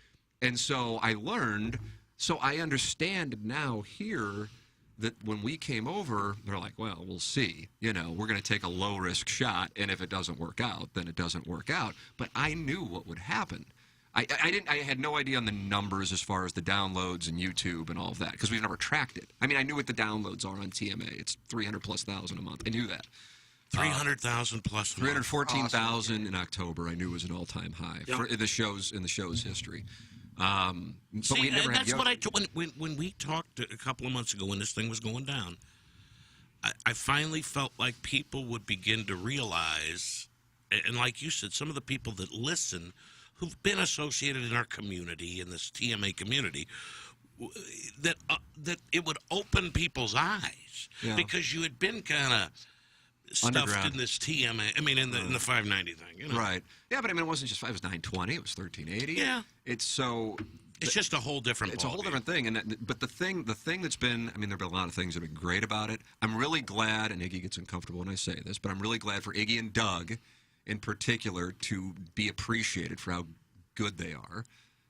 And so I learned, so I understand now here that when we came over, they're like, well, we'll see. We're going to take a low-risk shot, and if it doesn't work out, then it doesn't work out. But I knew what would happen. I had no idea on the numbers as far as the downloads and YouTube and all of that, because we've never tracked it. I mean, I knew what the downloads are on TMA. It's 300,000+ a month. I knew that. 300,000 plus. 314,000 in October. I knew was an all-time high for in the show's history. But See, we never had that's Yogi. what I told when we talked a couple of months ago when this thing was going down. I finally felt like people would begin to realize, and like you said, some of the people that listen, who've been associated in our community, in this TMA community, that it would open people's eyes because you had been kind of stuffed Underground. in this TMA. I mean, in the 590 thing, you know? Right. Yeah, but I mean, it wasn't just it was 920. It was 1380. Yeah. It's so. It's just a whole different. It's a whole different thing, but the thing that's been, I mean, there've been a lot of things that have been great about it. I'm really glad, and Iggy gets uncomfortable when I say this, but I'm really glad for Iggy and Doug, in particular, to be appreciated for how good they are.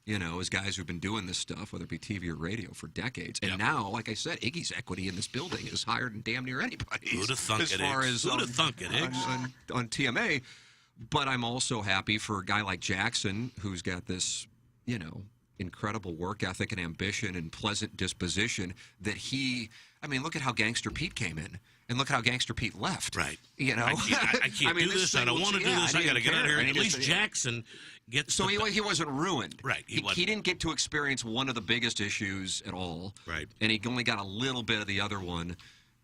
You know, as guys who've been doing this stuff, whether it be TV or radio, for decades. And now, like I said, Iggy's equity in this building is higher than damn near anybody's. Who'd have thunk as it, far Iggs? as Who'd have thunk it, Iggs? on TMA. But I'm also happy for a guy like Jackson, who's got this, you know, incredible work ethic and ambition and pleasant disposition that he, I mean, look at how Gangster Pete came in. And look how Gangster Pete left. Right. You know? I can't do this. I don't want to do this. I got to get out of here. At least Jackson gets. So he wasn't ruined. Right. He didn't get to experience one of the biggest issues at all. Right. And he only got a little bit of the other one.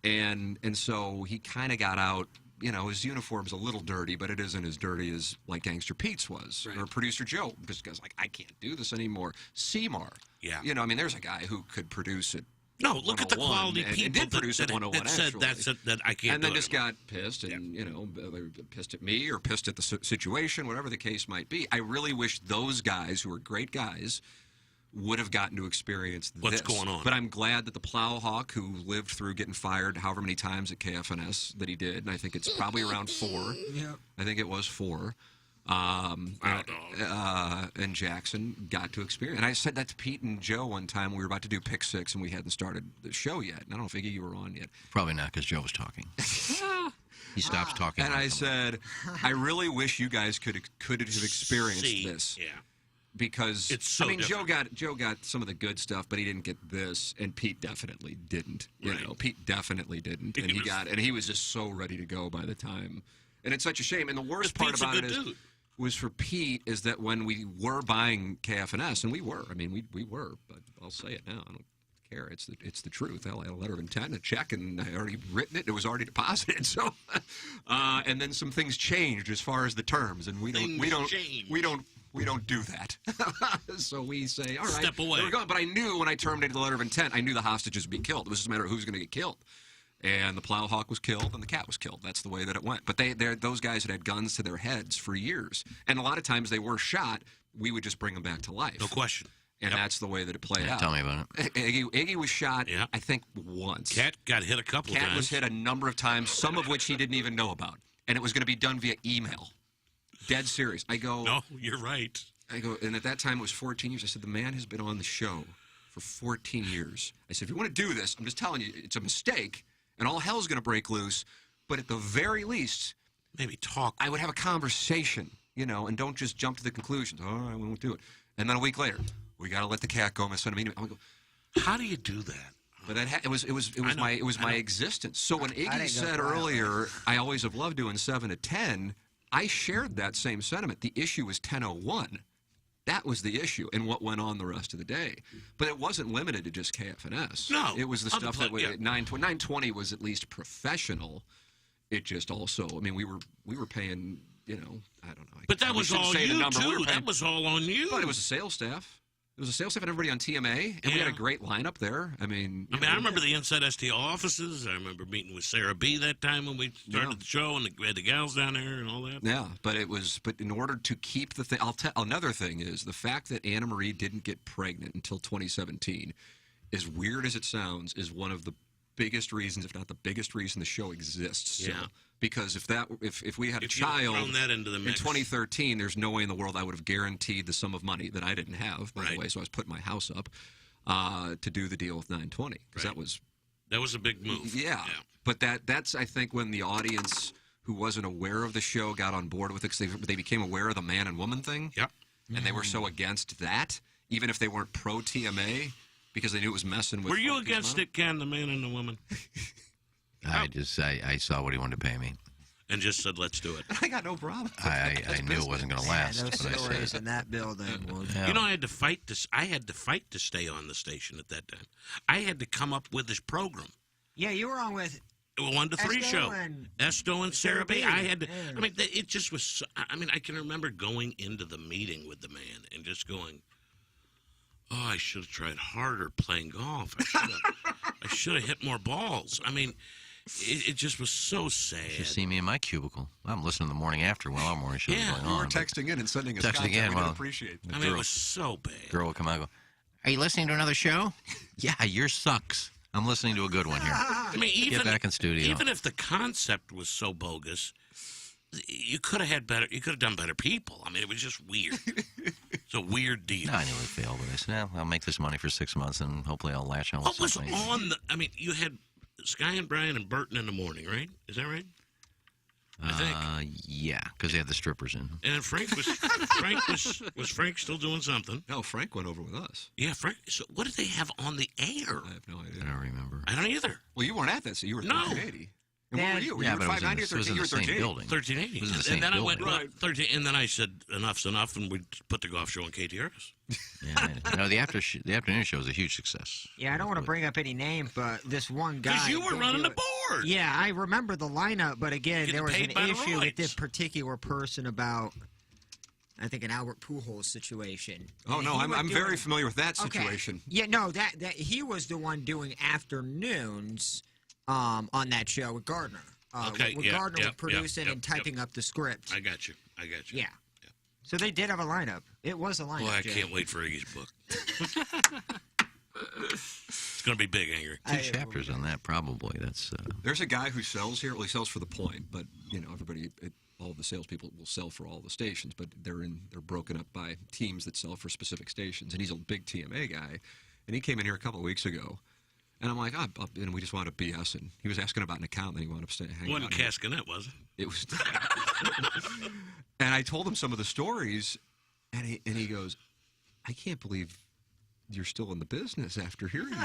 And so he kind of got out. You know, his uniform's a little dirty, but it isn't as dirty as like Gangster Pete's was, or Producer Joe, because like I can't do this anymore. Seymour, you know, I mean, there's a guy who could produce it. No, look at the 101 quality and people did produce that it 101 that said actually. that's it, that I can't. And do then it just got pissed, and you know, they're pissed at me or pissed at the situation, whatever the case might be. I really wish those guys, who are great guys, would have gotten to experience What's this. going on. But I'm glad that the Plowhawk, who lived through getting fired however many times at KFNS that he did, and I think it's probably around 4. Yep. I think it was 4. And Jackson got to experience. And I said that to Pete and Joe one time when we were about to do Pick 6 and we hadn't started the show yet. And I don't know if Iggy, you were on yet. Probably not, because Joe was talking. He stops talking. And I said, I really wish you guys could have experienced this. Yeah. Because it's so I mean, different. Joe got some of the good stuff, but he didn't get this, and Pete definitely didn't. You know, Pete definitely didn't, and he was just so ready to go by the time. And it's such a shame. And the worst part about it was for Pete is that when we were buying KFNS, and we were, I mean, we were, but I'll say it now. I don't care. It's the truth. Hell, I had a letter of intent, a check, and I already written it. It was already deposited. So, and then some things changed as far as the terms, and we don't do that. So we say, all right, step away. There we go. But I knew when I terminated the letter of intent, I knew the hostages would be killed. It was just a matter of who's going to get killed. And the Plowhawk was killed, and the cat was killed. That's the way that it went. But those guys had guns to their heads for years. And a lot of times they were shot. We would just bring them back to life. No question. And that's the way that it played out. Tell me about it. Iggy was shot, I think, once. Cat got hit a couple Cat times. was hit a number of times, some of which he didn't even know about. And it was going to be done via email. Dead serious. I go... No, you're right. I go, and at that time it was 14 years. I said, the man has been on the show for 14 years. I said, if you want to do this, I'm just telling you, it's a mistake, and all hell's going to break loose. But at the very least, maybe talk. I would have a conversation, you know, and don't just jump to the conclusions. Oh, I won't do it. And then a week later, we got to let the cat go. I'm going to send him an email. How do you do that? But it was my existence. So when Iggy said earlier, I always have loved doing 7 to 10. I shared that same sentiment. The issue was 10:01. That was the issue, and what went on the rest of the day. But it wasn't limited to just KFNS. No, it was the stuff that 920 was at least professional. It just also, I mean, we were paying, you know, I don't know. But that was all you too. That was all on you. But it was a sales staff. It was a sales staff and everybody on TMA, and we had a great lineup there. I mean, I remember the Inside STL offices. I remember meeting with Sarah B. that time when we started the show, and we had the gals down there and all that. Yeah, but in order to keep the thing, another thing is the fact that Anna Marie didn't get pregnant until 2017, as weird as it sounds, is one of the biggest reasons, if not the biggest reason, the show exists. Yeah. So, because if we had a If you'd child thrown that into the in mix. 2013, there's no way in the world I would have guaranteed the sum of money that I didn't have, by the way. So I was putting my house up to do the deal with 920 because that was a big move. Yeah. But that's I think when the audience who wasn't aware of the show got on board with it because they became aware of the man and woman thing. Yep. And they were so against that, even if they weren't pro TMA, because they knew it was messing with. Were you against it, Ken, the man and the woman? I saw what he wanted to pay me. and just said, let's do it. I got no problem. I knew it wasn't going to last. Those but I said stories it. in that building. Yeah. You know, I had to fight to stay on the station at that time. I had to come up with this program. Yeah, you were on with 1 to 3 Esto show. and Esto and Sarah B. B. I had to. Yeah. I mean, it just was. I mean, I can remember going into the meeting with the man and just going, "Oh, I should have tried harder playing golf. I should have hit more balls." I mean, it just was so sad. You should see me in my cubicle. I'm listening to the morning after while our morning show is going You on. were but texting in and sending us texting content. in, We well, didn't appreciate that. I mean, it was so bad. Girl will come out and go, "Are you listening to another show?" Yeah, yours sucks. I'm listening to a good one here. I mean, even Get back in studio. Even if the concept was so bogus, you could have had better. You could have done better people. I mean, it was just weird. It's a weird deal. No, I knew it would fail, but I said, "Yeah, I'll make this money for 6 months, and hopefully I'll latch on with What was something." on the? I mean, you had Sky and Brian and Burton in the morning, right? Is that right? I think. Yeah, because they had the strippers in. And then Frank was Frank still doing something? No, Frank went over with us. Yeah, Frank. So what did they have on the air? I have no idea. I don't remember. I don't either. Well, you weren't at that, so you were No. 1380. And what were you? Were Yeah, you but it was in 590 the- or it was in 13? You were the same 1380? building. 1380. It was in the same and then building. I went 13, and then I said enough's enough, and we put the golf show on KTRS. Yeah, no, the afternoon show was a huge success. Yeah, I don't want to bring up any names, but this one guy. Because you were did running do the it. board. Yeah, I remember the lineup, but again, Getting there was paid an by the issue with rights. this particular person about, I think, an Albert Pujols situation. Oh, And no, he I'm was very doing- familiar with that Okay. situation. Yeah, no, that he was the one doing afternoons on that show with Gardner. Okay, with yeah, Gardner yeah, was producing yeah, and typing up the script. I got you. Yeah. So they did have a lineup. It was a lineup. Boy, I Jay. can't wait for Iggy's book. It's going to be big, Angry. 2 chapters on that, probably. That's There's a guy who sells here. Well, he sells for the Point, but you know, everybody, all of the salespeople will sell for all the stations, but they're broken up by teams that sell for specific stations. And he's a big TMA guy, and he came in here a couple of weeks ago, and I'm like, and we just wound up BS, and he was asking about an account, and then he wound up hanging Wasn't out here. Cascanet, was it? It was. And I told him some of the stories, and he goes, "I can't believe you're still in the business after hearing this."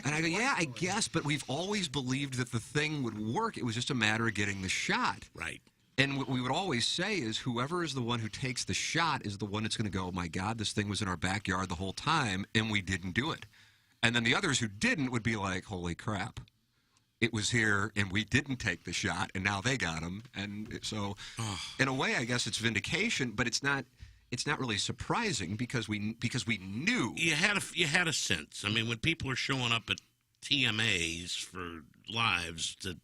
And I go, "Yeah, I guess, but we've always believed that the thing would work. It was just a matter of getting the shot." Right. And what we would always say is whoever is the one who takes the shot is the one that's going to go, "Oh my God, this thing was in our backyard the whole time, and we didn't do it." And then the others who didn't would be like, "Holy crap. It was here, and we didn't take the shot, and now they got him." And so, in a way, I guess it's vindication, but it's not really surprising because we knew. You had a sense. I mean, when people are showing up at TMAs for lives to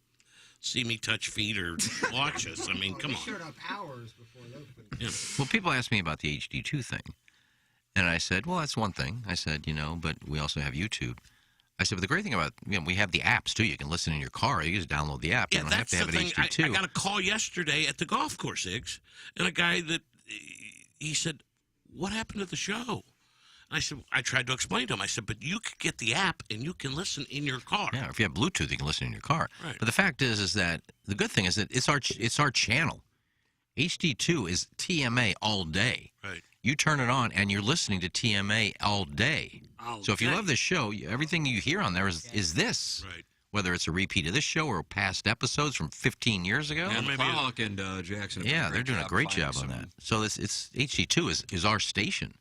see me touch feet or watch us, I mean, come on. Showed up hours before those. Yeah. Well, people asked me about the HD2 thing. And I said, well, that's one thing. I said, but we also have YouTube. I said, but the great thing about, we have the apps, too. You can listen in your car. You just download the app. Yeah, you don't have that's to have the an thing. HD2. I got a call yesterday at the golf course, Iggs, and a guy that he said, "What happened to the show?" I said, I tried to explain to him. I said, but you could get the app and you can listen in your car. Yeah, if you have Bluetooth, you can listen in your car. Right. But the fact is that the good thing is that it's our channel. HD2 is TMA all day. Right. You turn it on, and you're listening to TMA all day. So if you love this show, everything you hear on there is this. Right. Whether it's a repeat of this show or past episodes from 15 years ago. And McCulloch and Jackson. have done Yeah, they're doing a great job on finding that. So it's HD2 is our station.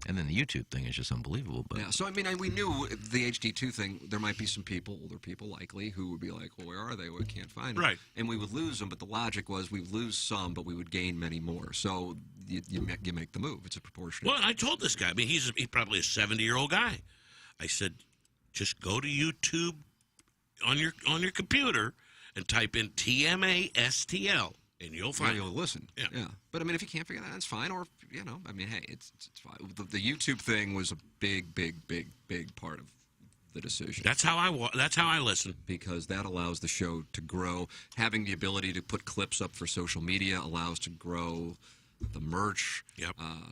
And then the YouTube thing is just unbelievable. But Yeah, so I mean, we knew the HD2 thing, there might be some people, older people likely, who would be like, well, where are they? We can't find them. Right. And we would lose them, but the logic was we would lose some, but we would gain many more. So you make the move. It's a proportionate. Well, and I told this guy, I mean, he's probably a 70-year-old guy. I said, just go to YouTube on your computer and type in TMA STL, and you'll find you'll listen. Yeah. But I mean, if you can't figure that out, it's fine. Or, I mean, hey, it's fine. The YouTube thing was a big part of the decision. That's how I listen. Because that allows the show to grow. Having the ability to put clips up for social media allows to grow the merch,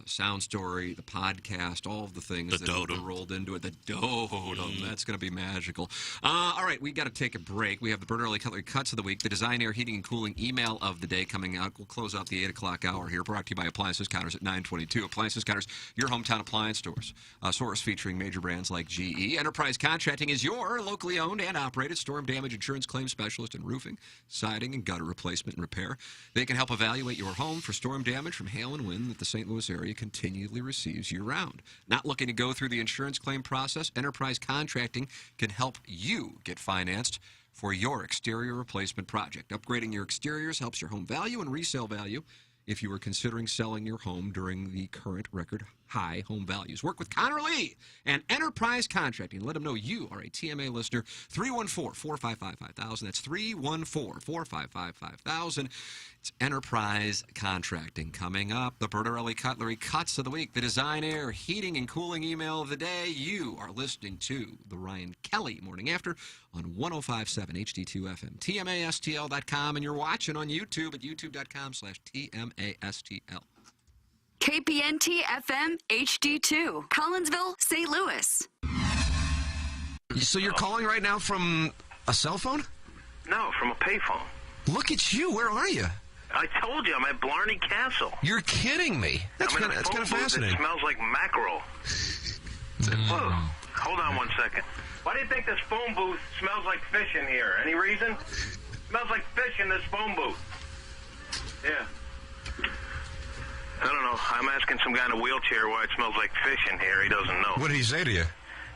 Sound Story, the podcast, all of the things that are rolled into it. The dotem, that's going to be magical. All right, we got to take a break. We have the Bert Early Cutlery Cuts of the Week, the Design, Air, Heating, and Cooling email of the day coming out. We'll close out the 8 o'clock hour here, brought to you by Appliances Counters at 922. Appliances Counters, your hometown appliance stores. Source featuring major brands like GE. Enterprise Contracting is your locally owned and operated storm damage insurance claim specialist in roofing, siding, and gutter replacement and repair. They can help evaluate your home for storm damage from hail and wind that the St. Louis area continually receives year-round. Not looking to go through the insurance claim process? Enterprise Contracting can help you get financed for your exterior replacement project. Upgrading your exteriors helps your home value and resale value if you are considering selling your home during the current record high home values. Work with Connor Lee and Enterprise Contracting. Let them know you are a TMA listener. 314-455-5000. That's 314-455-5000. It's Enterprise Contracting. Coming up, the Bert Early Cutlery Cuts of the Week, the Design, Air, Heating, and Cooling email of the day. You are listening to the Ryan Kelly Morning After on 105.7 HD2 FM, TMASTL.com, and you're watching on YouTube at youtube.com/TMASTL. KPNT FM HD2, Collinsville, St. Louis. So you're calling right now from a cell phone? No, from a payphone. Look at you. Where are you? I told you, I'm at Blarney Castle. You're kidding me. That's kind of fascinating. It smells like mackerel. Whoa. Hold on one second. Why do you think this phone booth smells like fish in here? Any reason? Smells like fish in this phone booth. Yeah. I don't know. I'm asking some guy in a wheelchair why it smells like fish in here. He doesn't know. What did he say to you?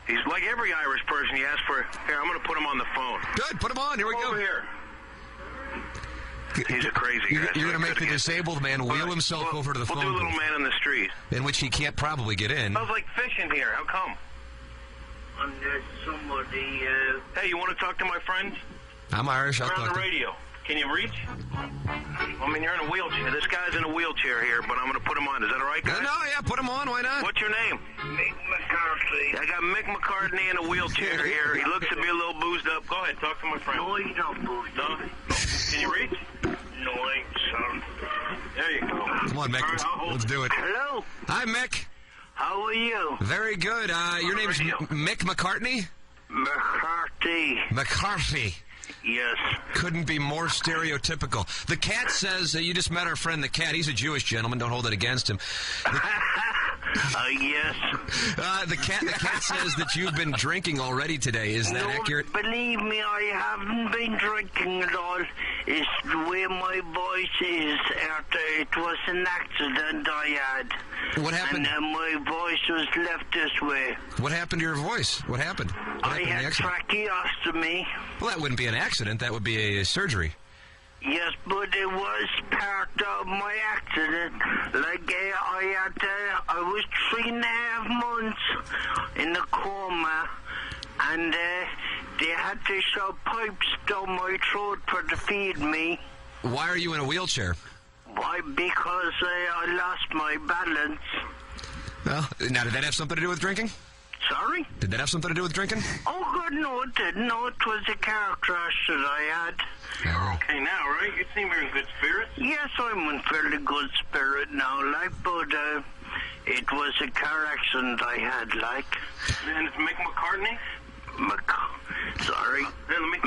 He's like every Irish person. He asks for... Here, I'm going to put him on the phone. Good. Put him on. Here we go. Over here. He's a crazy guy. You're going to make the disabled man wheel himself over to the phone We'll do little booth, man in the street. in which he can't probably get in. Smells like fish in here. How come? There's somebody... Hey, you want to talk to my friends? I'm Irish. I'll We're on talk the to radio. Can you reach? I mean, you're in a wheelchair. This guy's in a wheelchair here, but I'm going to put him on. Is that all right, guys? No, yeah, put him on. Why not? What's your name? Mick McCarthy. I got Mick McCartney in a wheelchair here. He looks to be a little boozed up. Go ahead, talk to my friend. No, he's not boozed up. No? Can you reach? No, I ain't, son. There you go. Come on, Mick. Let's do it. Hello. Hi, Mick. How are you? Very good. Your name's Mick McCartney? McCarthy. McCarthy. Yes. Couldn't be more stereotypical. The cat says you just met our friend the cat. He's a Jewish gentleman. Don't hold it against him. Yes. The cat says that you've been drinking already today. Is that accurate? Believe me, I haven't been drinking at all. It's the way my voice is. It was an accident I had. What happened? And my voice was left this way. What happened to your voice? What happened? I had tracheostomy. Well, that wouldn't be an accident. That would be a surgery. Yes, but it was part of my accident. Like, I was 3.5 months in a coma, and they had to shove pipes down my throat to feed me. Why are you in a wheelchair? Why? Because I lost my balance. Well, now, did that have something to do with drinking? Sorry? Did that have something to do with drinking? Oh, God, no, it didn't. No, it was a car crash that I had. Oh. Okay, now, right? You seem you're in good spirits. Yes, I'm in fairly good spirit now, like, but it was a car accident I had, like. And it's Mick McCartney? Sorry. Hey, let me...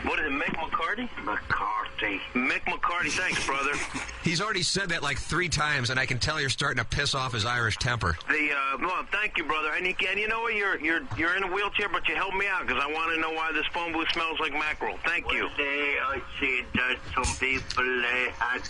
What is it, Mick McCarthy? McCarthy. Mick McCarthy, thanks, brother. He's already said that like 3 times, and I can tell you're starting to piss off his Irish temper. Well, thank you, brother. And you know what? You're in a wheelchair, but you helped me out because I want to know why this phone booth smells like mackerel. Thank you. I see that some people had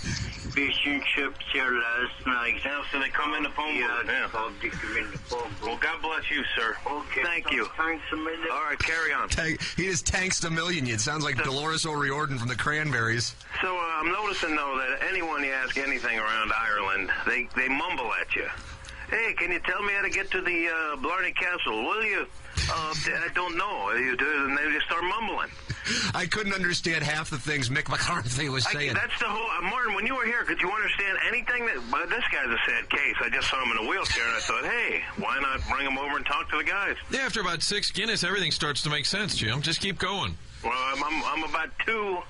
fish and chips here last night. Now, so they come in the phone booth. Yeah, they come in the phone booth. Well, God bless you, sir. Okay. Thank you. Thanks a million. All right, carry on. He just tanks a million. It sounds like Dolores O'Riordan from the Cranberries. So I'm noticing, though, that anyone you ask anything around Ireland, they mumble at you. Hey, can you tell me how to get to the Blarney Castle? Will you? I don't know. You do, and they just start mumbling. I couldn't understand half the things Mick McCarthy was saying. That's the whole... Martin, when you were here, could you understand anything that... But this guy's a sad case. I just saw him in a wheelchair, and I thought, hey, why not bring him over and talk to the guys? Yeah, after about 6 Guinness, everything starts to make sense, Jim. Just keep going. Well, I'm about 2...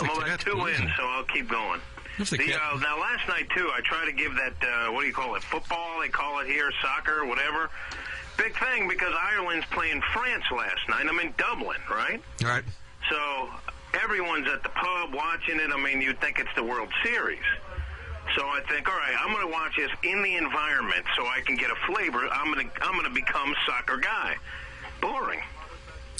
I'm about 2 in, so I'll keep going. Now, last night, too, I tried to give that, what do you call it, football, they call it here, soccer, whatever. Big thing because Ireland's playing France last night. I'm in Dublin, right? Right. So everyone's at the pub watching it. I mean, you'd think it's the World Series. So I think, all right, I'm going to watch this in the environment so I can get a flavor. I'm going to become soccer guy. Boring.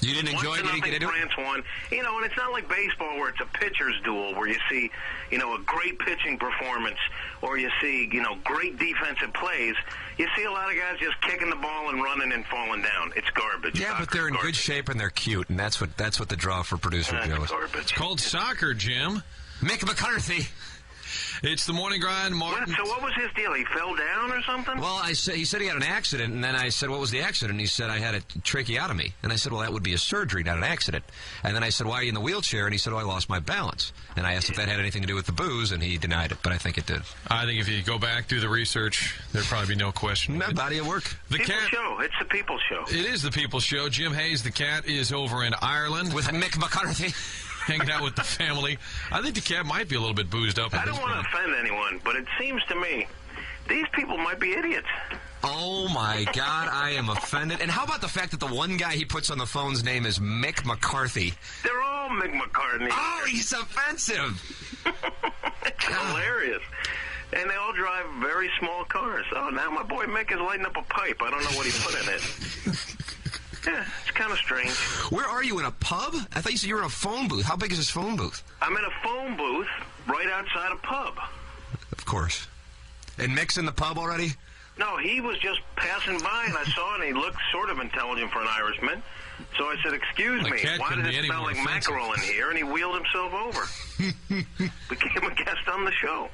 You didn't enjoy it? You didn't get into France won. You know, and it's not like baseball where it's a pitcher's duel where you see, you know, a great pitching performance or you see, you know, great defensive plays. You see a lot of guys just kicking the ball and running and falling down. It's garbage. Yeah, but they're in good shape and they're cute, and that's what the draw for producer Joe is. It's called soccer, Jim. Mick McCarthy. It's the morning grind, Martin. So what was his deal? He fell down or something? Well, he said he had an accident, and then I said, what was the accident? And he said, I had a tracheotomy. And I said, well, that would be a surgery, not an accident. And then I said, why are you in the wheelchair? And he said, oh, I lost my balance. And I asked if that had anything to do with the booze, and he denied it, but I think it did. I think if you go back through the research, there'd probably be no question. Body of work. The People's cat show. It's the People's Show. It is the People's Show. Jim Hayes, the cat, is over in Ireland. With Mick McCarthy. Hanging out with the family. I think the cat might be a little bit boozed up. I don't want to offend anyone, but it seems to me these people might be idiots. Oh, my God, I am offended. And how about the fact that the one guy he puts on the phone's name is Mick McCarthy? They're all Mick McCartney. Oh, he's offensive. It's hilarious. And they all drive very small cars. Oh, now my boy Mick is lighting up a pipe. I don't know what he put in it. Yeah, it's kind of strange. Where are you, in a pub? I thought you said you were in a phone booth. How big is this phone booth? I'm in a phone booth right outside a pub. Of course. And Mick's in the pub already? No, he was just passing by, and I saw it, and he looked sort of intelligent for an Irishman. So I said, excuse me, why does it smell like mackerel in here? And he wheeled himself over. Became a guest on the show.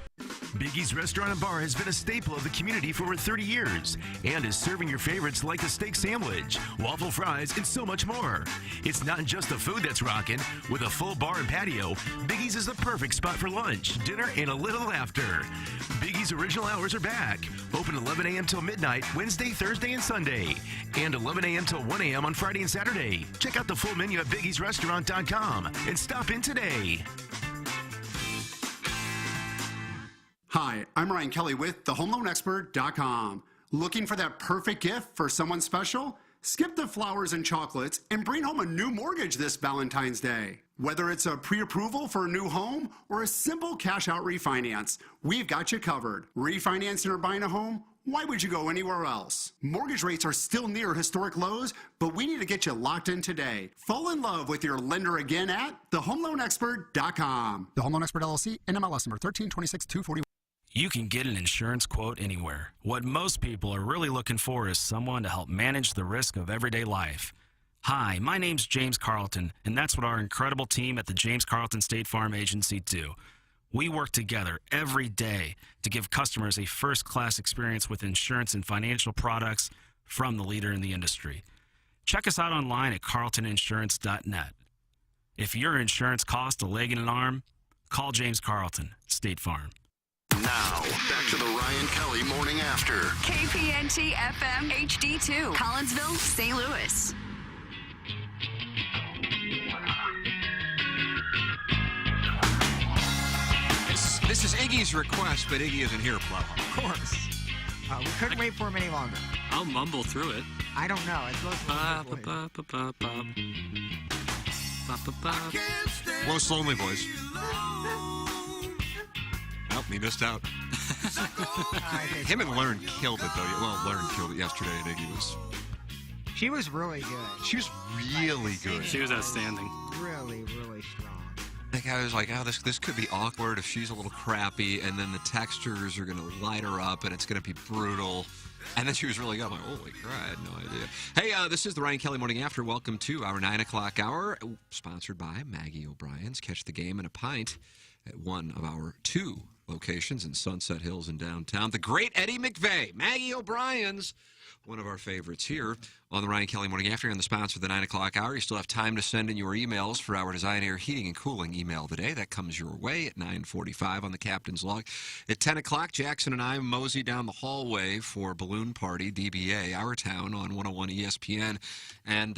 Biggie's Restaurant and Bar has been a staple of the community for over 30 years and is serving your favorites like the steak sandwich, waffle fries, and so much more. It's not just the food that's rocking. With a full bar and patio, Biggie's is the perfect spot for lunch, dinner, and a little laughter. Biggie's original hours are back. Open 11 a.m. till midnight, Wednesday, Thursday, and Sunday. And 11 a.m. till 1 a.m. on Friday and Saturday. Check out the full menu at biggiesrestaurant.com and stop in today. Hi, I'm Ryan Kelly with thehomeloanexpert.com. Looking for that perfect gift for someone special? Skip the flowers and chocolates and bring home a new mortgage this Valentine's Day. Whether it's a pre-approval for a new home or a simple cash-out refinance, we've got you covered. Refinancing or buying a home? Why would you go anywhere else? Mortgage rates are still near historic lows, but we need to get you locked in today. Fall in love with your lender again at thehomeloanexpert.com. The Home Loan Expert LLC, NMLS number 1326241. You can get an insurance quote anywhere. What most people are really looking for is someone to help manage the risk of everyday life. Hi, my name's James Carlton, and that's what our incredible team at the James Carlton State Farm Agency do. We work together every day to give customers a first-class experience with insurance and financial products from the leader in the industry. Check us out online at carltoninsurance.net. If your insurance costs a leg and an arm, call James Carlton, State Farm. Now, back to the Ryan Kelly Morning After. KPNT FM HD2, Collinsville, St. Louis. This is Iggy's request, but Iggy isn't here, Flo. Of course. We couldn't wait for him any longer. I'll mumble through it. I don't know. It's Most Lonely Boys. Oh, he missed out. Him and Learn killed it, though. Well, Learn killed it yesterday, and Iggy was... She was really good. She was really good. She was outstanding. Really, really strong. Like, I was like, oh, this could be awkward if she's a little crappy, and then the textures are going to light her up, and it's going to be brutal. And then she was really good. I'm like, holy crap, I had no idea. Hey, this is the Ryan Kelly Morning After. Welcome to our 9 o'clock hour, sponsored by Maggie O'Brien's. Catch the game and a pint at one of our two locations in Sunset Hills and downtown. The great Eddie McVeigh, Maggie O'Brien's, one of our favorites here on the Ryan Kelly Morning After, and the sponsor of the 9 o'clock hour. You still have time to send in your emails for our Design Air Heating and Cooling email today. That comes your way at 9:45 on the Captain's Log. At 10 o'clock, Jackson and I mosey down the hallway for Balloon Party, DBA, Our Town, on 101 ESPN. And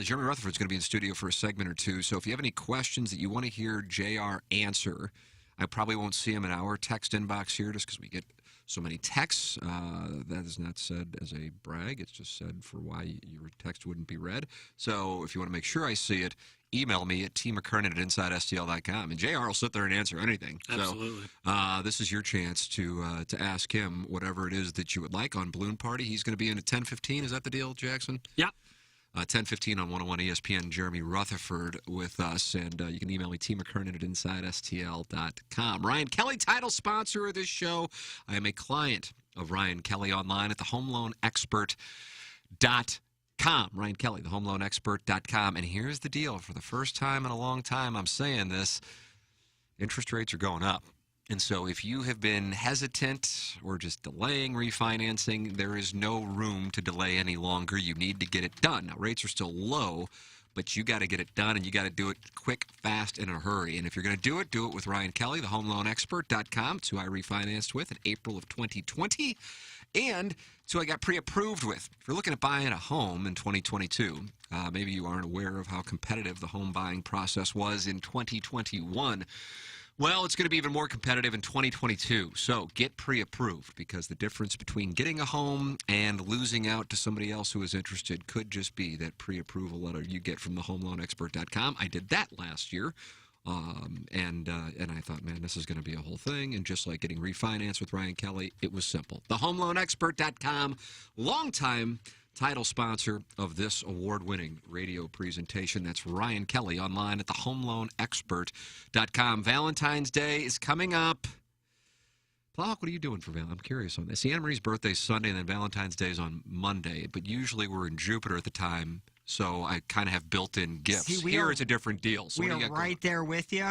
Jeremy Rutherford's going to be in studio for a segment or two. So if you have any questions that you want to hear JR answer, I probably won't see them in our text inbox here just because we get so many texts. That is not said as a brag. It's just said for why your text wouldn't be read. So if you want to make sure I see it, email me at tmckernan@InsideSTL.com. And JR will sit there and answer anything. Absolutely. So this is your chance to ask him whatever it is that you would like on Balloon Party. He's going to be in at 10:15. Is that the deal, Jackson? Yeah. 10:15 on 101 ESPN. Jeremy Rutherford with us. And you can email me, tmckernan@InsideSTL.com. Ryan Kelly, title sponsor of this show. I am a client of Ryan Kelly online at thehomeloanexpert.com. Ryan Kelly, thehomeloanexpert.com. And here's the deal. For the first time in a long time, I'm saying this, interest rates are going up. And so if you have been hesitant or just delaying refinancing, there is no room to delay any longer. You need to get it done. Now, rates are still low, but you got to get it done, and you got to do it quick, fast, in a hurry. And if you're going to do it with Ryan Kelly, thehomeloanexpert.com. It's who I refinanced with in April of 2020. And it's who I got pre-approved with. If you're looking at buying a home in 2022, maybe you aren't aware of how competitive the home buying process was in 2021. Well, it's going to be even more competitive in 2022. So get pre-approved, because the difference between getting a home and losing out to somebody else who is interested could just be that pre-approval letter you get from thehomeloanexpert.com. I did that last year. And I thought, man, this is going to be a whole thing. And just like getting refinanced with Ryan Kelly, it was simple. TheHomeLoanExpert.com, longtime title sponsor of this award-winning radio presentation. That's Ryan Kelly, online at thehomeloanexpert.com. Valentine's Day is coming up. Plowhawk, what are you doing for Valentine's? I'm curious on this. Anna Marie's birthday is Sunday, and then Valentine's Day is on Monday. But usually we're in Jupiter at the time, so I kind of have built-in gifts. See, Here it's a different deal. So we what do you are got right there with you.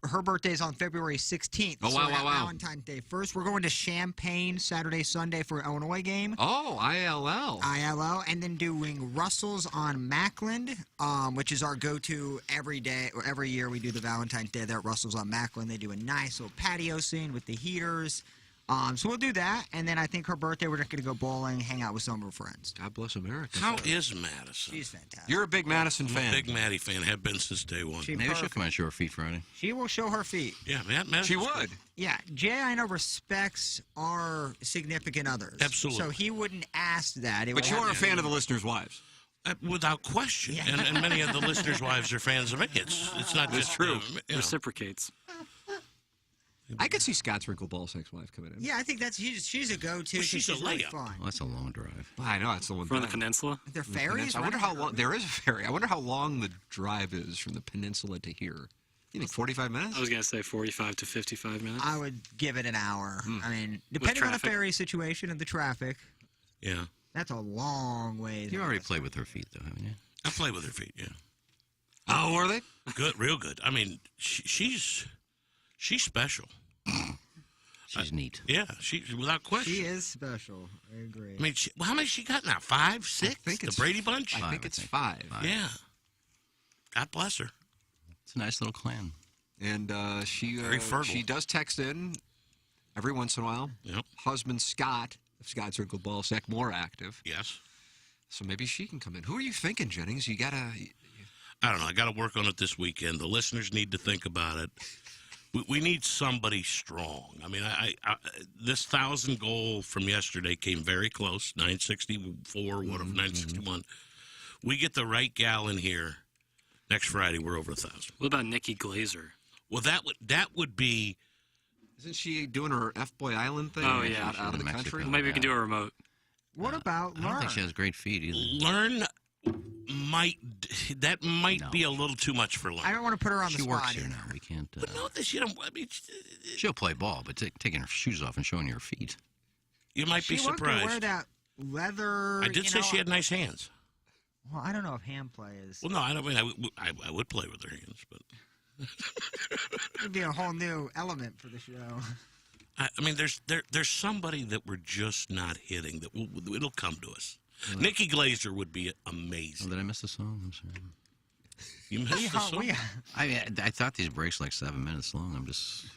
Her birthday is on February 16th. Oh, so wow, we have wow. Valentine's Day first. We're going to Champaign Saturday, Sunday for an Illinois game. Oh, ILL. ILL. And then doing Russell's on Mackland, which is our go-to every day. Or every year we do the Valentine's Day there at Russell's on Mackland. They do a nice little patio scene with the heaters. So we'll do that, and then I think her birthday, we're just going to go bowling, hang out with some of her friends. God bless America. How is Madison? She's fantastic. You're a big Madison fan. I'm a big Maddie fan. Have been since day one. Maybe she'll come out and show her feet Friday. She will show her feet. Yeah, Madison. She would. Yeah, Jay, I know, respects our significant others. Absolutely. So he wouldn't ask that. But you are a fan of the listeners' wives. Without question. Yeah. And many of the listeners' wives are fans of me. It's not just true. Reciprocates. I could see Scott's wrinkle ball sex wife coming in. Yeah, I think that's she's a go-to. Well, she's a really layup. fun. Well, that's a long drive. I know, it's the one From the thing. peninsula? They're ferries. I wonder how long. There is a ferry. I wonder how long the drive is from the peninsula to here. You think 45 minutes? I was going to say 45 to 55 minutes. I would give it an hour. I mean, depending on the traffic. ferry situation and the traffic, Yeah. that's a long way. You already played with her feet, though, haven't you? I play with her feet, yeah. Oh, were they? Good, real good. I mean, she's special. She's neat. Yeah, she's without question. She is special. I agree. I mean, how many she got now? 5, 6? think The it's Brady Bunch? I think it's 5. Yeah. God bless her. It's a nice little clan. And she Very fertile. she does text in every once in a while. Yep. Husband Scott, of Scott's Wrinkled Ball Sack, more active. Yes. So maybe she can come in. Who are you thinking, Jennings? You gotta. I don't know. I got to work on it this weekend. The listeners need to think about it. We need somebody strong. I mean, I this 1,000 goal from yesterday came very close. 964, 961. We get the right gal in here next Friday. We're over 1,000. What about Nikki Glazer? Well, that would be. Isn't she doing her F-Boy Island thing? Oh, yeah. Out of the Mexico. country? Well, maybe we can do a remote. What about I don't Learn? think she has great feet either. Learn might be a little too much for Learn. I don't want to put her on the She spot. works here either. now. We can't. But no, this you don't. I mean, She'll play ball, but taking her shoes off and showing you her feet. you might She be wanted to wear surprised. that leather. I did you say know, she had nice hands. Well, I don't know if hand play is. Well, no, I don't mean I would play with her hands, but It'd be a whole new element for the show. I mean, there's somebody that we're just not hitting that it'll come to us. Nikki Glazer would be amazing. Oh, did I miss the song? I'm sorry. You missed the song. I thought these breaks like 7 minutes long. I'm just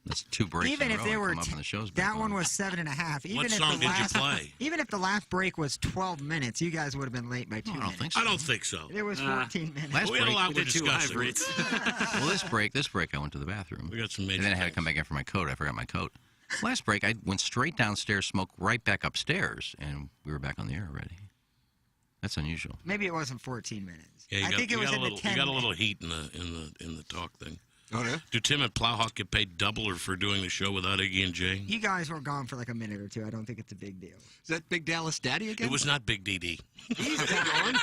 That's 2 breaks Even in a if row. they I were come up and the show's back that on. one was 7.5. Even What if song the did you last, play? Even if the last break was 12 minutes, you guys would have been late by 2 minutes. I don't think so. It was 14 minutes. Last we had a break- lot we we're did 2 discussing. hybrids. Well, this break, I went to the bathroom. We got some major And then I had to come back in for my coat. I forgot my coat. Last break, I went straight downstairs, smoked right back upstairs, and we were back on the air already. That's unusual. Maybe it wasn't 14 minutes. Yeah, I think it was in the 10 You got a little heat in the talk thing. Oh, yeah? Do Tim and Plowhawk get paid double or for doing the show without Iggy and Jay? You guys were gone for like a minute or two. I don't think it's a big deal. Is that Big Dallas Daddy again? It was not Big DD. He's gone.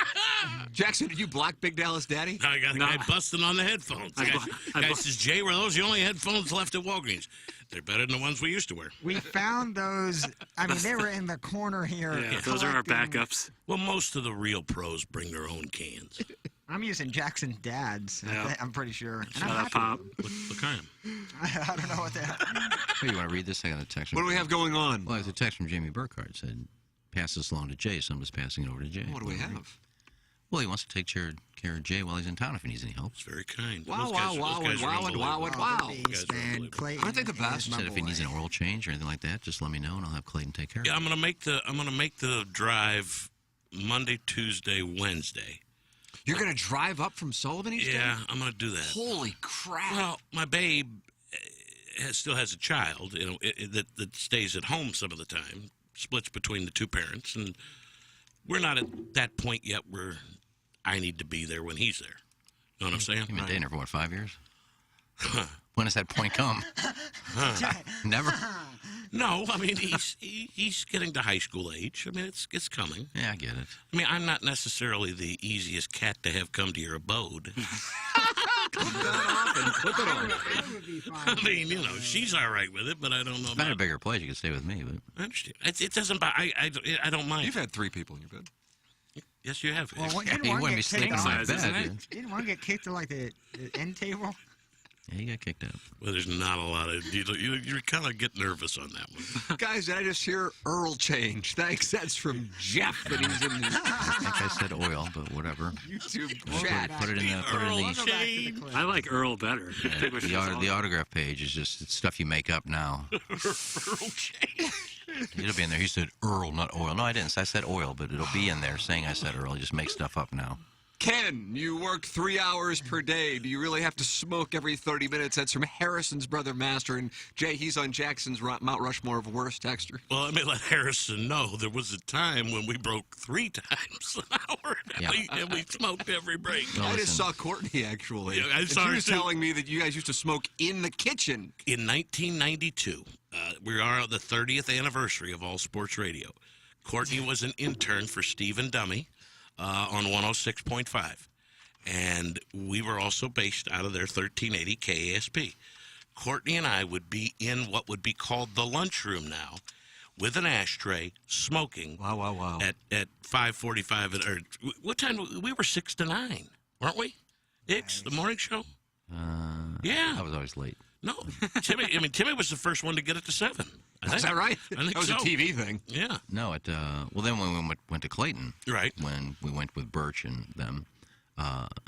Jackson, did you block Big Dallas Daddy? I got a guy busting on the headphones. The guy says, Jay, were those the only headphones left at Walgreens? They're better than the ones we used to wear. We found those. I mean, they were in the corner here. Yeah, those are our collecting. backups. Well, most of the real pros bring their own cans. I'm using Jackson Dad's. Yeah. I'm pretty sure. And Shut I'm up, happy. Pop. What kind? I don't know what that. Hey, you want to read this? I got a text. What do we have going on? Well, it's a text from Jamie Burkhardt. Said, pass this along to Jay. Somebody's passing it over to Jay. What do we have? Well, he wants to take care of Jay while he's in town if he needs any help. It's very kind. Wow, Those wow, guys- wow, those guys are wow, unbelievable. wow, wow. Those guys are unbelievable. Clayton. Aren't they the best? is my Said if he boy. needs an oil change or anything like that, just let me know and I'll have Clayton take care of it. Yeah, I'm gonna make the drive Monday, Tuesday, Wednesday. You're going to drive up from Sullivan each day? Yeah, I'm gonna do that. Holy crap. Well, my babe still has a child, that stays at home some of the time, splits between the two parents, and we're not at that point yet where I need to be there when he's there. Know what I'm saying? You've been dating her for, what, 5 years? When does that point come? Never? No, I mean he's getting to high school age. I mean it's coming. Yeah, I get it. I mean I'm not necessarily the easiest cat to have come to your abode. Put it on. I mean, she's all right with it, but I don't know. If I had a bigger place, you could stay with me. But I understand. It doesn't. I don't mind. You've had 3 people in your bed. Yes, you have. Well, Yeah, you wouldn't be sleeping on my bed. You didn't want to get kicked to like the end table. Yeah, you got kicked out. Well, there's not a lot of. You kind of get nervous on that one. Guys, did I just hear Earl change? Thanks. That's from Jeff that he's in the I think I said oil, but whatever. YouTube We'll chat. put it in the I like Earl better. I think we should the autograph page is just it's stuff you make up now. It'll be in there. He said Earl, not oil. No, I didn't. I said oil, but it'll be in there saying I said Earl. Just make stuff up now. Ken, you work 3 hours per day. Do you really have to smoke every 30 minutes? That's from Harrison's brother, Master. And Jay, he's on Jackson's Mount Rushmore of worst texture. Well, let me let Harrison know there was a time when we broke 3 times an hour, and we smoked every break. No, I just saw Courtney, actually. Yeah, I And saw she her was too. telling me that you guys used to smoke in the kitchen. In 1992, we are at the 30th anniversary of All Sports Radio. Courtney was an intern for Stephen Dummy on 106.5. And we were also based out of their 1380 KASP. Courtney and I would be in what would be called the lunchroom now with an ashtray, smoking. Wow. At 5:45, or what time? We were 6 to 9, weren't we? Ix, the morning show? Yeah. I was always late. No, Timmy was the first one to get it to 7. I think. Is that right? I think That was so. a TV thing. Yeah. No, well, then when we went to Clayton, right? When we went with Birch and them,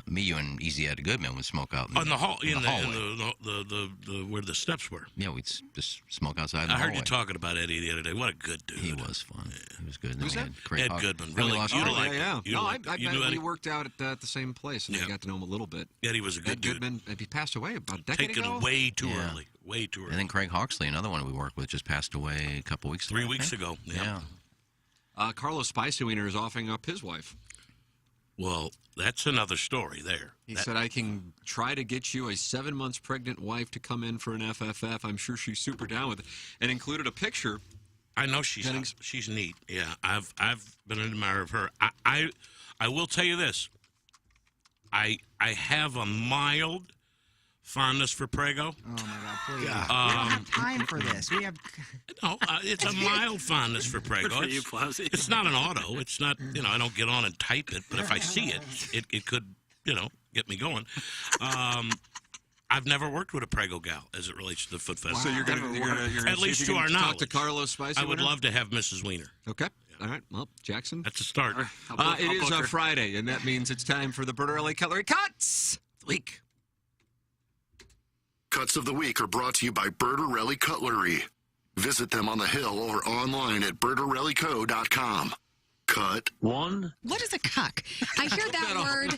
me, you, and Easy Ed Goodman would smoke out On the hall, in the hallway. the where the steps were. Yeah, we'd just smoke outside in the I heard hallway. you talking about Eddie the other day. What a good dude. He was fun. He was good. And Who's then we that? had Craig Ed Hawk- Goodman. then we Really, lost you Craig. like Yeah. You No, like- I you bet knew we Eddie? worked out at the same place, and I got to know him a little bit. Eddie was a good Ed dude. Goodman, he passed away about a decade Taken ago. way too Yeah. early. Way too early. And then Craig Hawksley, another one we worked with, just passed away a couple weeks ago. 3 I weeks think. ago. Yeah. Yeah. Carlos Spicy-Wiener is offering up his wife. Well, that's another story there. He said, I can try to get you a 7 months pregnant wife to come in for an FFF. I'm sure she's super down with it. And included a picture. I know she's neat. Yeah, I've been an admirer of her. I will tell you this. I have a mild fondness for Prego. Oh my God! Please, we don't have time for this. We have. No, it's a mild fondness for Prego. Good for you, Plowsy. It's not an auto. It's not, I don't get on and type it, but if I see it, it could, get me going. I've never worked with a Prego gal as it relates to the Foot Fest. So you're going to at least to our talk knowledge. to Carlos Spicy. I would love to have Mrs. Wiener. Okay. All right. Well, Jackson. That's a start. It is a Friday, and that means it's time for the Bernard L. Cutlery Cuts. Leak. Cuts of the Week are brought to you by Bertarelli Cutlery. Visit them on the Hill or online at bertarellico.com. Cut 1. What is a cuck? I hear that word.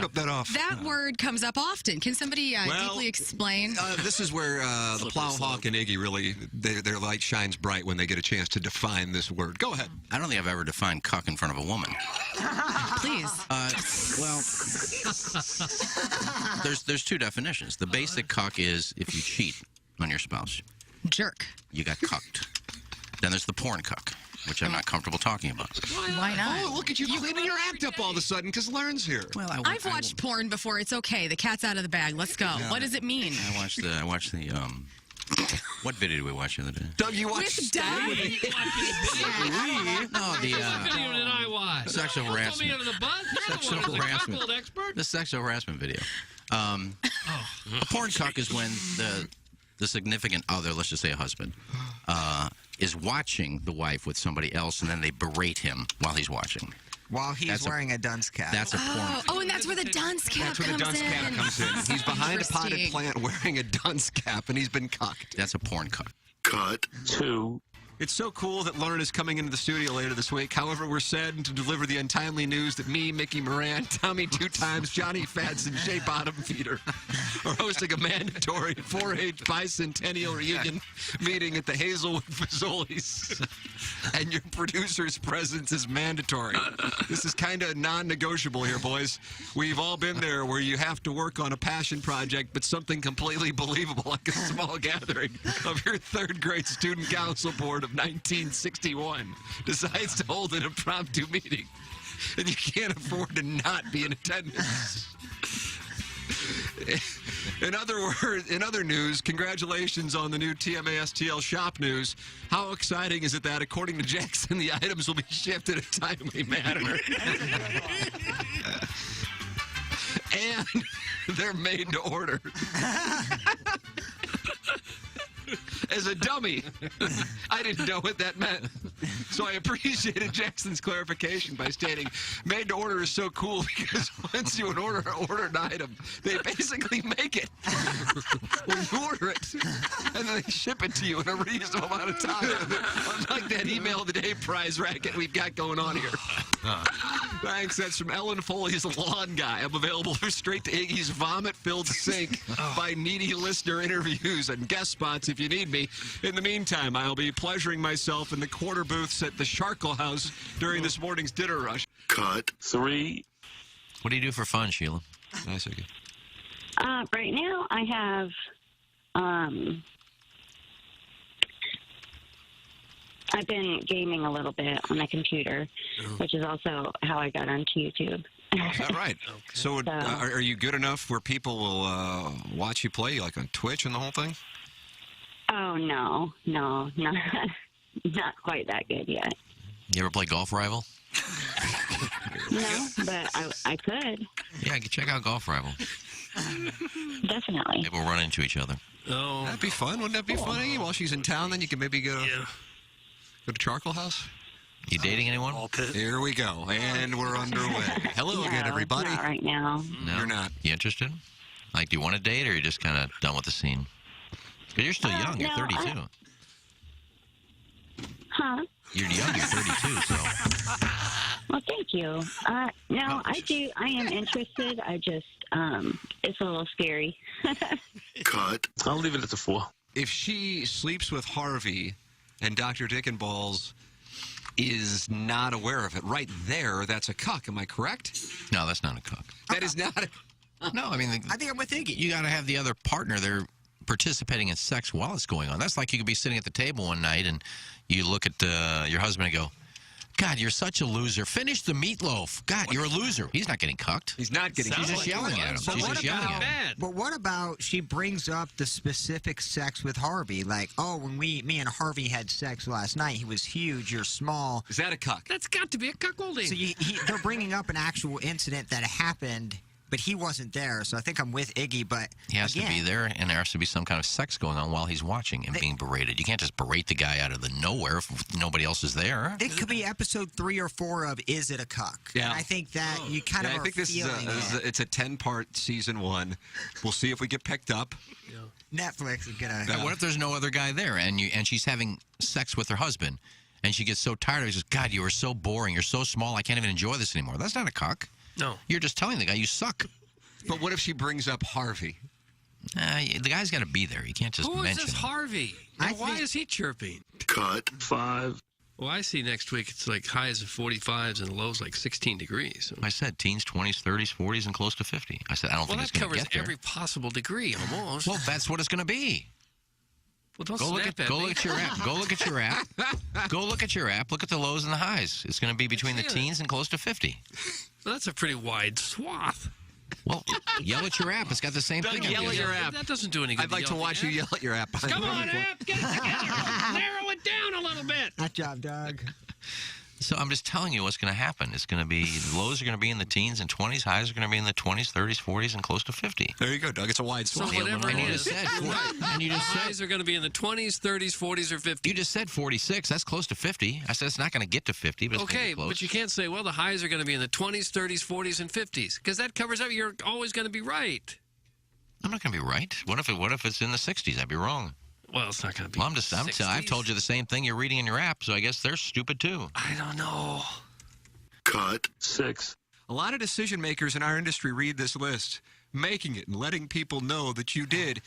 Cut that off. That word comes up often. Can somebody deeply explain? This is where the Plowhawk and Iggy really, their light shines bright when they get a chance to define this word. Go ahead. I don't think I've ever defined cuck in front of a woman. Please. Well, there's two definitions. The basic cuck is if you cheat on your spouse. Jerk. You got cucked. Then there's the porn cuck, which I'm not comfortable talking about. Why not? Oh, look at you cleaning your act up all of a sudden because Learn's here. Well, I've watched porn before. It's okay. The cat's out of the bag. Let's go. Yeah. What does it mean? I watched the what video did we watch the other day? Doug, you watched With Doug? No, the video did I watch? sexual Throw me harassment. under the bus? Sexual You're the one who's a harassment. cuckold expert? The sexual harassment video. A porn cuck is when the significant other, let's just say a husband, is watching the wife with somebody else, and then they berate him while he's watching. While he's wearing a dunce cap. That's a porn. Oh, and that's where the dunce cap That's where the dunce cap comes in. He's behind a potted Interesting. plant wearing a dunce cap, and he's been cucked. That's a porn cuck. Cut 2. It's so cool that Lauren is coming into the studio later this week. However, we're saddened to deliver the untimely news that me, Mickey Moran, Tommy 2 Times, Johnny Fats, and Shea Bottom Feeder are hosting a mandatory 4-H bicentennial reunion meeting at the Hazelwood Fazoli's. And your producer's presence is mandatory. This is kind of non-negotiable here, boys. We've all been there where you have to work on a passion project, but something completely believable like a small gathering of your third grade student council board of 1961 decides to hold an impromptu meeting, and you can't afford to not be in attendance. In other news, congratulations on the new TMA STL shop news. How exciting is it that, according to Jackson, the items will be shipped in a timely manner? And they're made to order. As a dummy, I didn't know what that meant. So I appreciated Jackson's clarification by stating, made to order is so cool because once you order an item, they basically make it when you order it, and then they ship it to you in a reasonable amount of time. Unlike that email of the day prize racket we've got going on here. Thanks. That's from Ellen Foley's Lawn Guy. I'm available for straight to Iggy's vomit-filled sink by needy listener interviews and guest spots if you need me. In the meantime, I'll be pleasuring myself in the quarter booths at the Sharkle House during this morning's dinner rush. Cut 3. What do you do for fun, Sheila? Nice, Iggy. Right now, I have I've been gaming a little bit on my computer, which is also how I got onto YouTube. Is that right? So, are you good enough where people will watch you play, like on Twitch and the whole thing? Oh, no, not quite that good yet. You ever play Golf Rival? No, but I could. Yeah, check out Golf Rival. Definitely. Maybe we'll run into each other. Oh, that'd be fun. Wouldn't that be funny? While she's in town, then you can maybe go to Charcoal House. You dating anyone? Here we go, and we're underway. Hello again, everybody. Not right now. No, you're not. You interested? Like, do you want to date, or you're just kind of done with the scene? Because you're still young. You're no, 32. Huh? You're young. You're 32. So. Well, thank you. No, I do. I am interested. I just, it's a little scary. Cut. I'll leave it at the 4. If she sleeps with Harvey and Dr. Dickenballs is not aware of it, right there, that's a cuck. Am I correct? No, that's not a cuck. That is not a... No, I mean, I think I'm with Iggy. You got to have the other partner there participating in sex while it's going on. That's like you could be sitting at the table one night and you look at your husband and go, God, you're such a loser. Finish the meatloaf. God, you're a loser. He's not getting cucked. He's not getting She's just yelling at him. She's just yelling at him. But what about she brings up the specific sex with Harvey? Like, oh, when me and Harvey had sex last night, he was huge, you're small. Is that a cuck? That's got to be a cuckolding. So they're bringing up an actual incident that happened but he wasn't there, so I think I'm with Iggy. But He has to be there, and there has to be some kind of sex going on while he's watching and being berated. You can't just berate the guy out of the nowhere if nobody else is there. It could be episode 3 or 4 of Is It a Cuck? Yeah. And I think that you kind of I are think this is feeling it. it's a 10-part season 1. We'll see if we get picked up. Netflix is gonna. What if there's no other guy there, and she's having sex with her husband, and she gets so tired of it, she says, God, you are so boring. You're so small. I can't even enjoy this anymore. That's not a cuck. No. You're just telling the guy you suck. But what if she brings up Harvey? The guy's got to be there. You can't just Who is mention this him. Harvey? And why is he chirping? Cut. 5. Well, I see next week it's like highs of 45s and lows like 16 degrees. So. I said teens, 20s, 30s, 40s, and close to 50. I said I don't Well, think it's that going to covers get there. every possible degree almost. Well, that's what it's going to be. Well, don't Go look snap at at go me. look at your app. Go look at your app. Go look at your app. Look at the lows and the highs. It's going to be between the Yeah. teens and close to 50. Well, that's a pretty wide swath. Well, yell at your app. It's got the same thing. Yell on at it. your app. That doesn't do any good. I'd like to yell at watch the you app. yell at your app. Come on, app, get it together. Narrow it down a little bit. Good job, Doug. So I'm just telling you what's going to happen. It's going to be the lows are going to be in the teens and 20s. Highs are going to be in the 20s, 30s, 40s, and close to 50. There you go, Doug. It's a wide So swath. whatever it is, And you the just said highs are going to be in the 20s, 30s, 40s, or 50s. you just said 46. That's close to 50. I said it's not going to get to 50, but it's going to Okay, be close. but you can't say, well, the highs are going to be in the 20s, 30s, 40s, and 50s, because that covers up. You're always going to be right. I'm not going to be right. What if it's in the 60s? I'd be wrong. Well, it's not going to be. Well, I've told you the same thing you're reading in your app, so I guess they're stupid too. I don't know. Cut. 6. A lot of decision makers in our industry read this list. Making it and letting people know that you did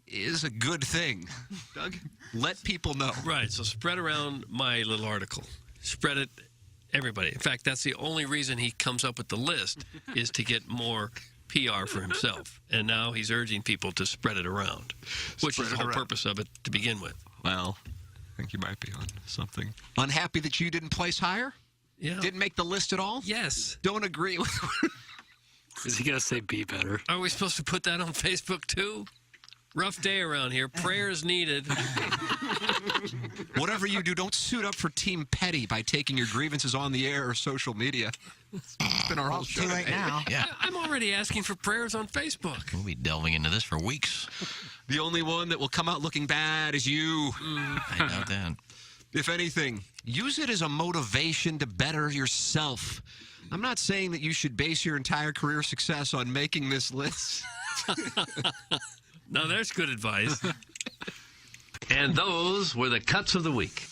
is a good thing. Doug, let people know. Right, so spread around my little article. Spread it, everybody. In fact, that's the only reason he comes up with the list is to get more PR for himself. And now he's urging people to spread it around, which Spread is the it whole around. purpose of it to begin with. Well, I think you might be on something. Unhappy that you didn't place higher? Yeah. Didn't make the list at all? Yes. Don't agree with. Is he going to say be better? Are we supposed to put that on Facebook too? Rough day around here. Prayers needed. Whatever you do, don't suit up for Team Petty by taking your grievances on the air or social media. It's been our whole show. Too late now. Yeah. I'm already asking for prayers on Facebook. We'll be delving into this for weeks. The only one that will come out looking bad is you. I doubt that. If anything, use it as a motivation to better yourself. I'm not saying that you should base your entire career success on making this list. Now, there's good advice. And those were the cuts of the week.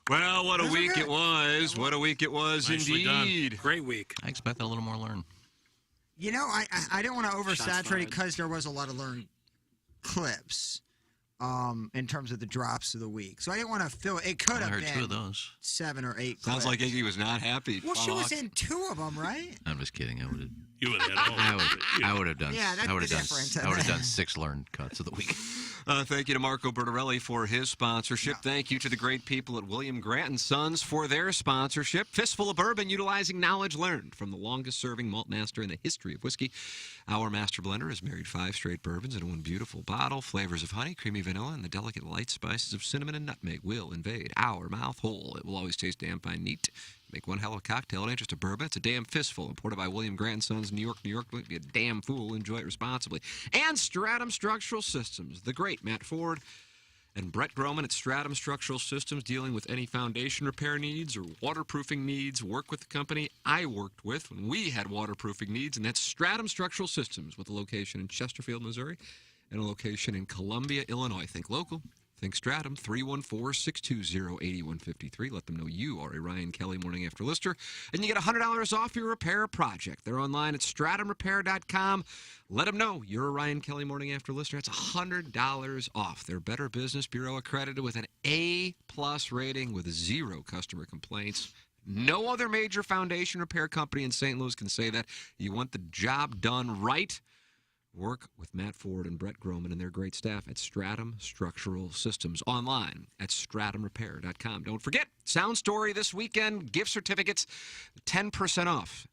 Well, what a week it was. What a week it was Nicely done. indeed. Great week. I expect a little more learn. You know, I don't want to oversaturate it because there was a lot of learned clips in terms of the drops of the week. So I didn't want to fill it. Could I have heard been 2 of those. 7 or 8 Sounds clips. like Iggy was not happy. Well, she was in 2 of them, right? I'm just kidding. I would have. You would have had all of it. I would have done. Yeah, that's I would have the done. difference. I would have done 6 learned cuts of the week. Thank you to Marco Bertarelli for his sponsorship. Thank you to the great people at William Grant & Sons for their sponsorship. Fistful of Bourbon, utilizing knowledge learned from the longest-serving malt master in the history of whiskey. Our master blender has married 5 straight bourbons in one beautiful bottle. Flavors of honey, creamy vanilla, and the delicate light spices of cinnamon and nutmeg will invade our mouth hole. It will always taste damn fine neat. Make one hell of a cocktail. It ain't just a bourbon. It's a damn fistful. Imported by William Grant & Sons, New York, New York. Don't be a damn fool. Enjoy it responsibly. And Stratum Structural Systems. The great Matt Ford and Brett Groman at Stratum Structural Systems, dealing with any foundation repair needs or waterproofing needs. Work with the company I worked with when we had waterproofing needs, and that's Stratum Structural Systems, with a location in Chesterfield, Missouri, and a location in Columbia, Illinois. Think local. Think Stratum, 314-620-8153. Let them know you are a Ryan Kelly Morning After listener, and you get $100 off your repair project. They're online at stratumrepair.com. Let them know you're a Ryan Kelly Morning After listener. It's $100 off. They're Better Business Bureau accredited with an A+ rating with 0 customer complaints. No other major foundation repair company in St. Louis can say that. You want the job done right? Work with Matt Ford and Brett Groman and their great staff at Stratum Structural Systems. Online at stratumrepair.com. Don't forget, Sound Story this weekend, gift certificates, 10% off.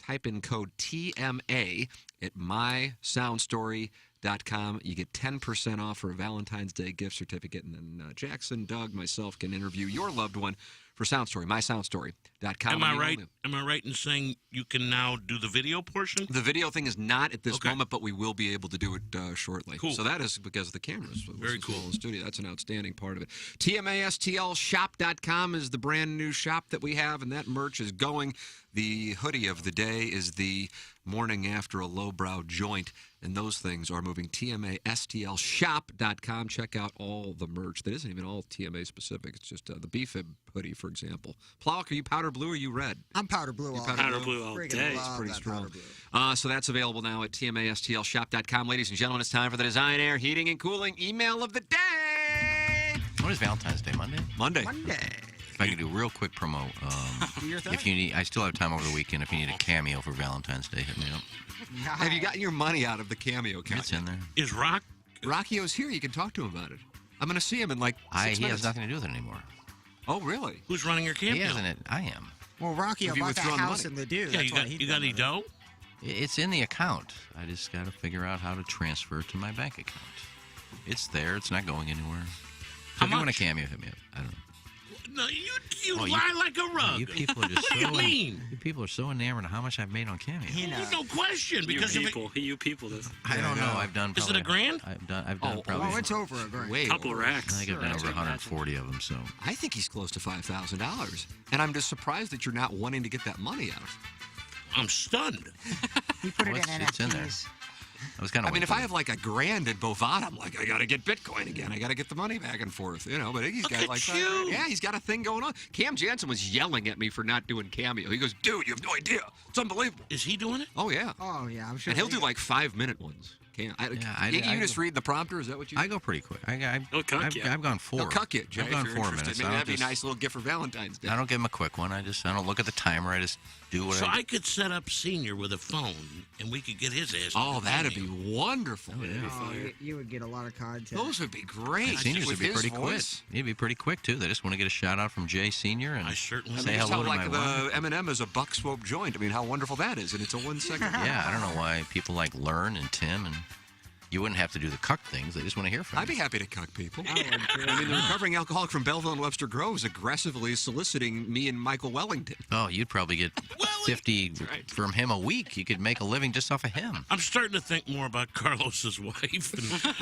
Type in code TMA at mysoundstory.com. You get 10% off for a Valentine's Day gift certificate. And then Jackson, Doug, myself can interview your loved one for SoundStory, mysoundstory.com. Am I right? Am I right in saying you can now do the video portion? The video thing is not at this moment, but we will be able to do it shortly. Cool. So that is because of the cameras. Very cool. In the studio. That's an outstanding part of it. TMASTLshop.com is the brand new shop that we have, and that merch is going. The hoodie of the day is the morning after a lowbrow joint, and those things are moving. TMASTLshop.com. Check out all the merch. That isn't even all TMA specific. It's just the BFib hoodie, for example. Plowk, are you powder blue or are you red? I'm powder blue all day. Powder blue all Freaking day. love It's pretty that strong. powder blue. So that's available now at TMASTLshop.com. Ladies and gentlemen, it's time for the Design Air Heating and Cooling email of the day. What is Valentine's Day? Monday? Monday. If I can do a real quick promo, Do your thing. if you need, I still have time over the weekend. If you need a cameo for Valentine's Day, hit me up. Have you gotten your money out of the cameo account? It's in there. Is Rockio's here. You can talk to him about it. I'm going to see him in like 6 He minutes. has nothing to do with it anymore. Oh, really? Who's running your cameo? He hasn't it. I am. Well, Rocky Have you bought that withdrawn the house money? in Ladue. Yeah, That's you why got, he you got any dough? It's in the account. I just got to figure out how to transfer it to my bank account. It's there. It's not going anywhere. How If you want a much? cameo, hit me up. I don't know. No, you Oh, lie like a rug. You people are just what do so you mean? You people are so enamored of how much I've made on Cameo. There's no question because you if it, people this. I don't know. I've done. Is it a grand? I've done probably. Oh, it's over a grand. Way Couple over. racks. I think I've done over 140 of them. So I think he's close to $5,000. And I'm just surprised that you're not wanting to get that money out. I'm stunned. He put Well, it in it's in there. NFTs. I was kind I of. mean, if I have like $1,000 in Bovada, I'm like, I got to get Bitcoin again. I got to get the money back and forth, you know. But Iggy's got at like, you. yeah, he's got a thing going on. Cam Jansen was yelling at me for not doing Cameo. He goes, dude, you have no idea. It's unbelievable. Is he doing it? Oh yeah. Oh, yeah, I'm sure. And he'll he- do like 5-minute ones. Iggy, you I just read the prompter? Is that what you do? I go pretty quick. He'll cuck you. I've gone 4. He'll cuck you, Jay, I've gone if you're 4 interested. minutes. Maybe I don't that'd be a just- nice little gift for Valentine's Day. I don't give him a quick one. I don't look at the timer. I just do what So I. I could set up Senior with a phone, and we could get his ass. Oh, on the that'd cameo. be wonderful. Oh, you would get a lot of content. Those would be great. Seniors With would be his pretty quick. voice. He'd be pretty quick too. They just want to get a shout out from Jay Senior and I certainly say Just hello how to my like wife. the M&M is a buck swope joint. I mean, how wonderful that is, and it's a 1 second. Yeah, I don't know why people like Learn and Tim and you wouldn't have to do the cuck things. They just want to hear from I'd you. be happy to cuck people. I would, too. I mean, the recovering alcoholic from Belleville and Webster Grove is aggressively soliciting me and Michael Wellington. Oh, you'd probably get 50 from him a week. You could make a living just off of him. I'm starting to think more about Carlos's wife,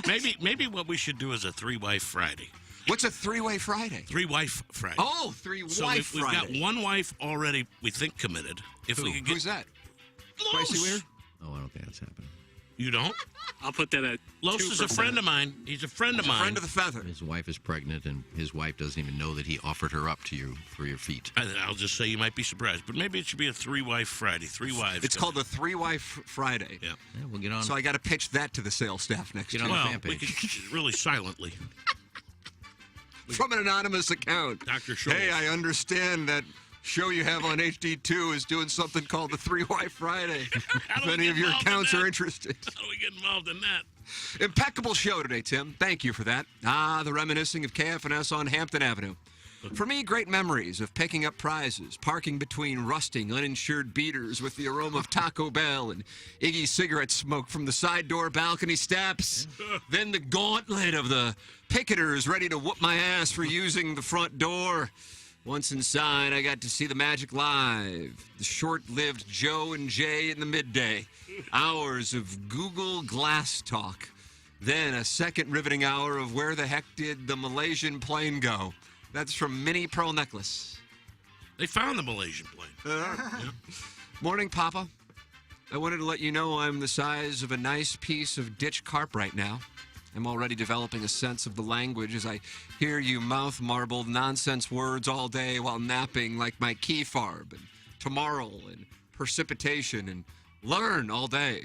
and maybe what we should do is a 3-wife Friday. What's a 3-way Friday? 3-wife Friday. Oh, 3-wife So we've Friday. got one wife already, we think, committed. If we could get Who's that? Los. Spicy Weir? Oh, I don't think that's happening. You don't? I'll put that at Los is a 2%. friend of mine. He's a friend of He's a mine. friend of the feather. His wife is pregnant, and his wife doesn't even know that he offered her up to you for your feet. I'll just say you might be surprised, but maybe it should be a 3-wife Friday. 3 wives. It's called the 3-wife Friday. Yeah. Yeah, we'll get on. So I got to pitch that to the sales staff next Get year. on the Well, fan we page. could really silently. From an anonymous account. Dr. Scholes. Hey, I understand that show you have on HD2 is doing something called the 3-wife Friday. If any of your accounts are interested. How do we get involved in that? Impeccable show today, Tim. Thank you for that. The reminiscing of KFNS on Hampton Avenue. For me, great memories of picking up prizes, parking between rusting, uninsured beaters with the aroma of Taco Bell and Iggy cigarette smoke from the side door balcony steps. Then the gauntlet of the picketers ready to whoop my ass for using the front door. Once inside, I got to see the magic live. The short-lived Joe and Jay in the midday. Hours of Google Glass talk. Then a second riveting hour of where the heck did the Malaysian plane go? That's from Mini Pearl Necklace. They found the Malaysian plane. Yeah. Morning, Papa. I wanted to let you know I'm the size of a nice piece of ditch carp right now. I'm already developing a sense of the language as I hear you mouth-marbled nonsense words all day while napping like my key farb and tomorrow and precipitation and learn all day.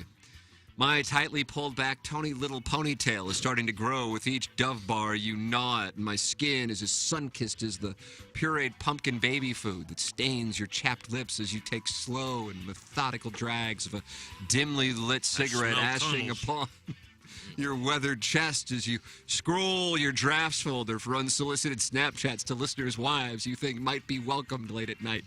My tightly pulled back Tony Little ponytail is starting to grow with each Dove bar you gnaw at, and my skin is as sun-kissed as the pureed pumpkin baby food that stains your chapped lips as you take slow and methodical drags of a dimly lit cigarette smell ashing tunnels. upon your weathered chest as you scroll your drafts folder for unsolicited Snapchats to listeners' wives you think might be welcomed late at night.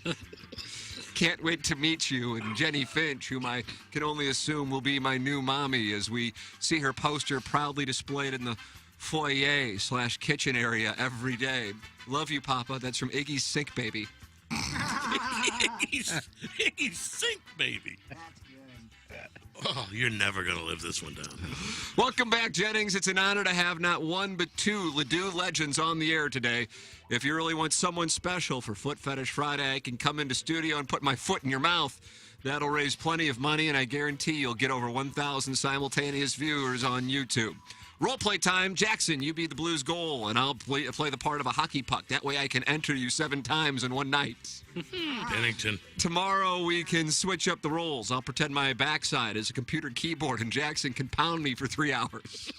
Can't wait to meet you and Jenny Finch, whom I can only assume will be my new mommy as we see her poster proudly displayed in the foyer/kitchen area every day. Love you, Papa. That's from Iggy's Sink Baby. Iggy's Sink Baby. Oh, you're never going to live this one down. Welcome back, Jennings. It's an honor to have not one but two Ledoux legends on the air today. If you really want someone special for Foot Fetish Friday, I can come into studio and put my foot in your mouth. That'll raise plenty of money, and I guarantee you'll get over 1,000 simultaneous viewers on YouTube. Role play time. Jackson, you be the Blues goal, and I'll play the part of a hockey puck. That way I can enter you 7 times in one night. Pennington. Tomorrow we can switch up the roles. I'll pretend my backside is a computer keyboard, and Jackson can pound me for 3 hours.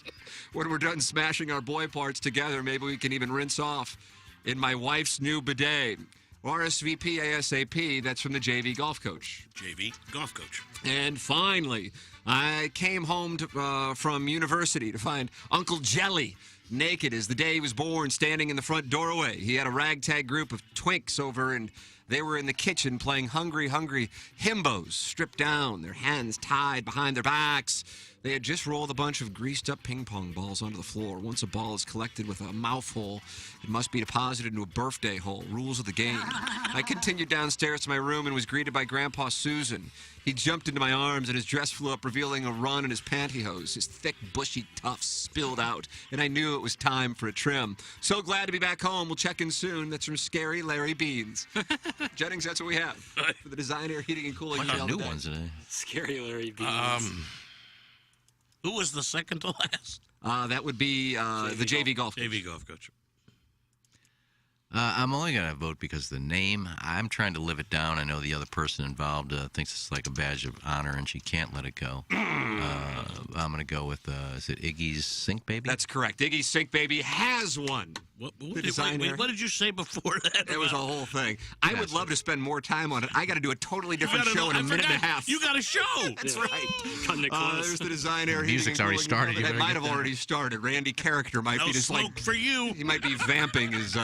When we're done smashing our boy parts together, maybe we can even rinse off in my wife's new bidet. RSVP ASAP, that's from the JV Golf Coach. JV Golf Coach. And finally, I came home from university to find Uncle Jelly naked as the day he was born, standing in the front doorway. He had a ragtag group of twinks over, and they were in the kitchen playing Hungry Hungry himbos, stripped down, their hands tied behind their backs. They had just rolled a bunch of greased-up ping-pong balls onto the floor. Once a ball is collected with a mouthful, it must be deposited into a birthday hole. Rules of the game. I continued downstairs to my room and was greeted by Grandpa Susan. He jumped into my arms, and his dress flew up, revealing a run in his pantyhose. His thick, bushy tufts spilled out, and I knew it was time for a trim. So glad to be back home. We'll check in soon. That's from Scary Larry Beans. Jennings, that's what we have for the Design Air Heating and Cooling. What new ones today? Scary Larry Beans. Who was the second to last? That would be the JV Golf Coach. JV Golf Coach. I'm only going to vote because of the name. I'm trying to live it down. I know the other person involved thinks it's like a badge of honor, and she can't let it go. I'm going to go with, is it Iggy's Sink Baby? That's correct. Iggy's Sink Baby has one. What did you say before that? It was a whole thing. I would love to spend more time on it. I got to do a totally different show in a minute and a half. You got a show. That's right. There's the Design Air. The music's already started. It might have already started. Randy Character might be just smoke for you. He might be vamping, as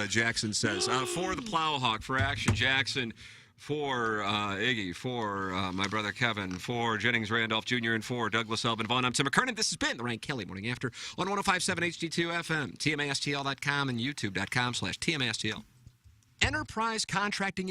Jackson says. For the Plowhawk, for Action Jackson, for Iggy, for my brother Kevin, for Jennings Randolph Jr., and for Douglas Elvin Vaughn. I'm Tim McKernan. This has been the Ryan Kelly Morning After on 105.7 HD2 FM, TMASTL.com, and YouTube.com/TMASTL. Enterprise Contracting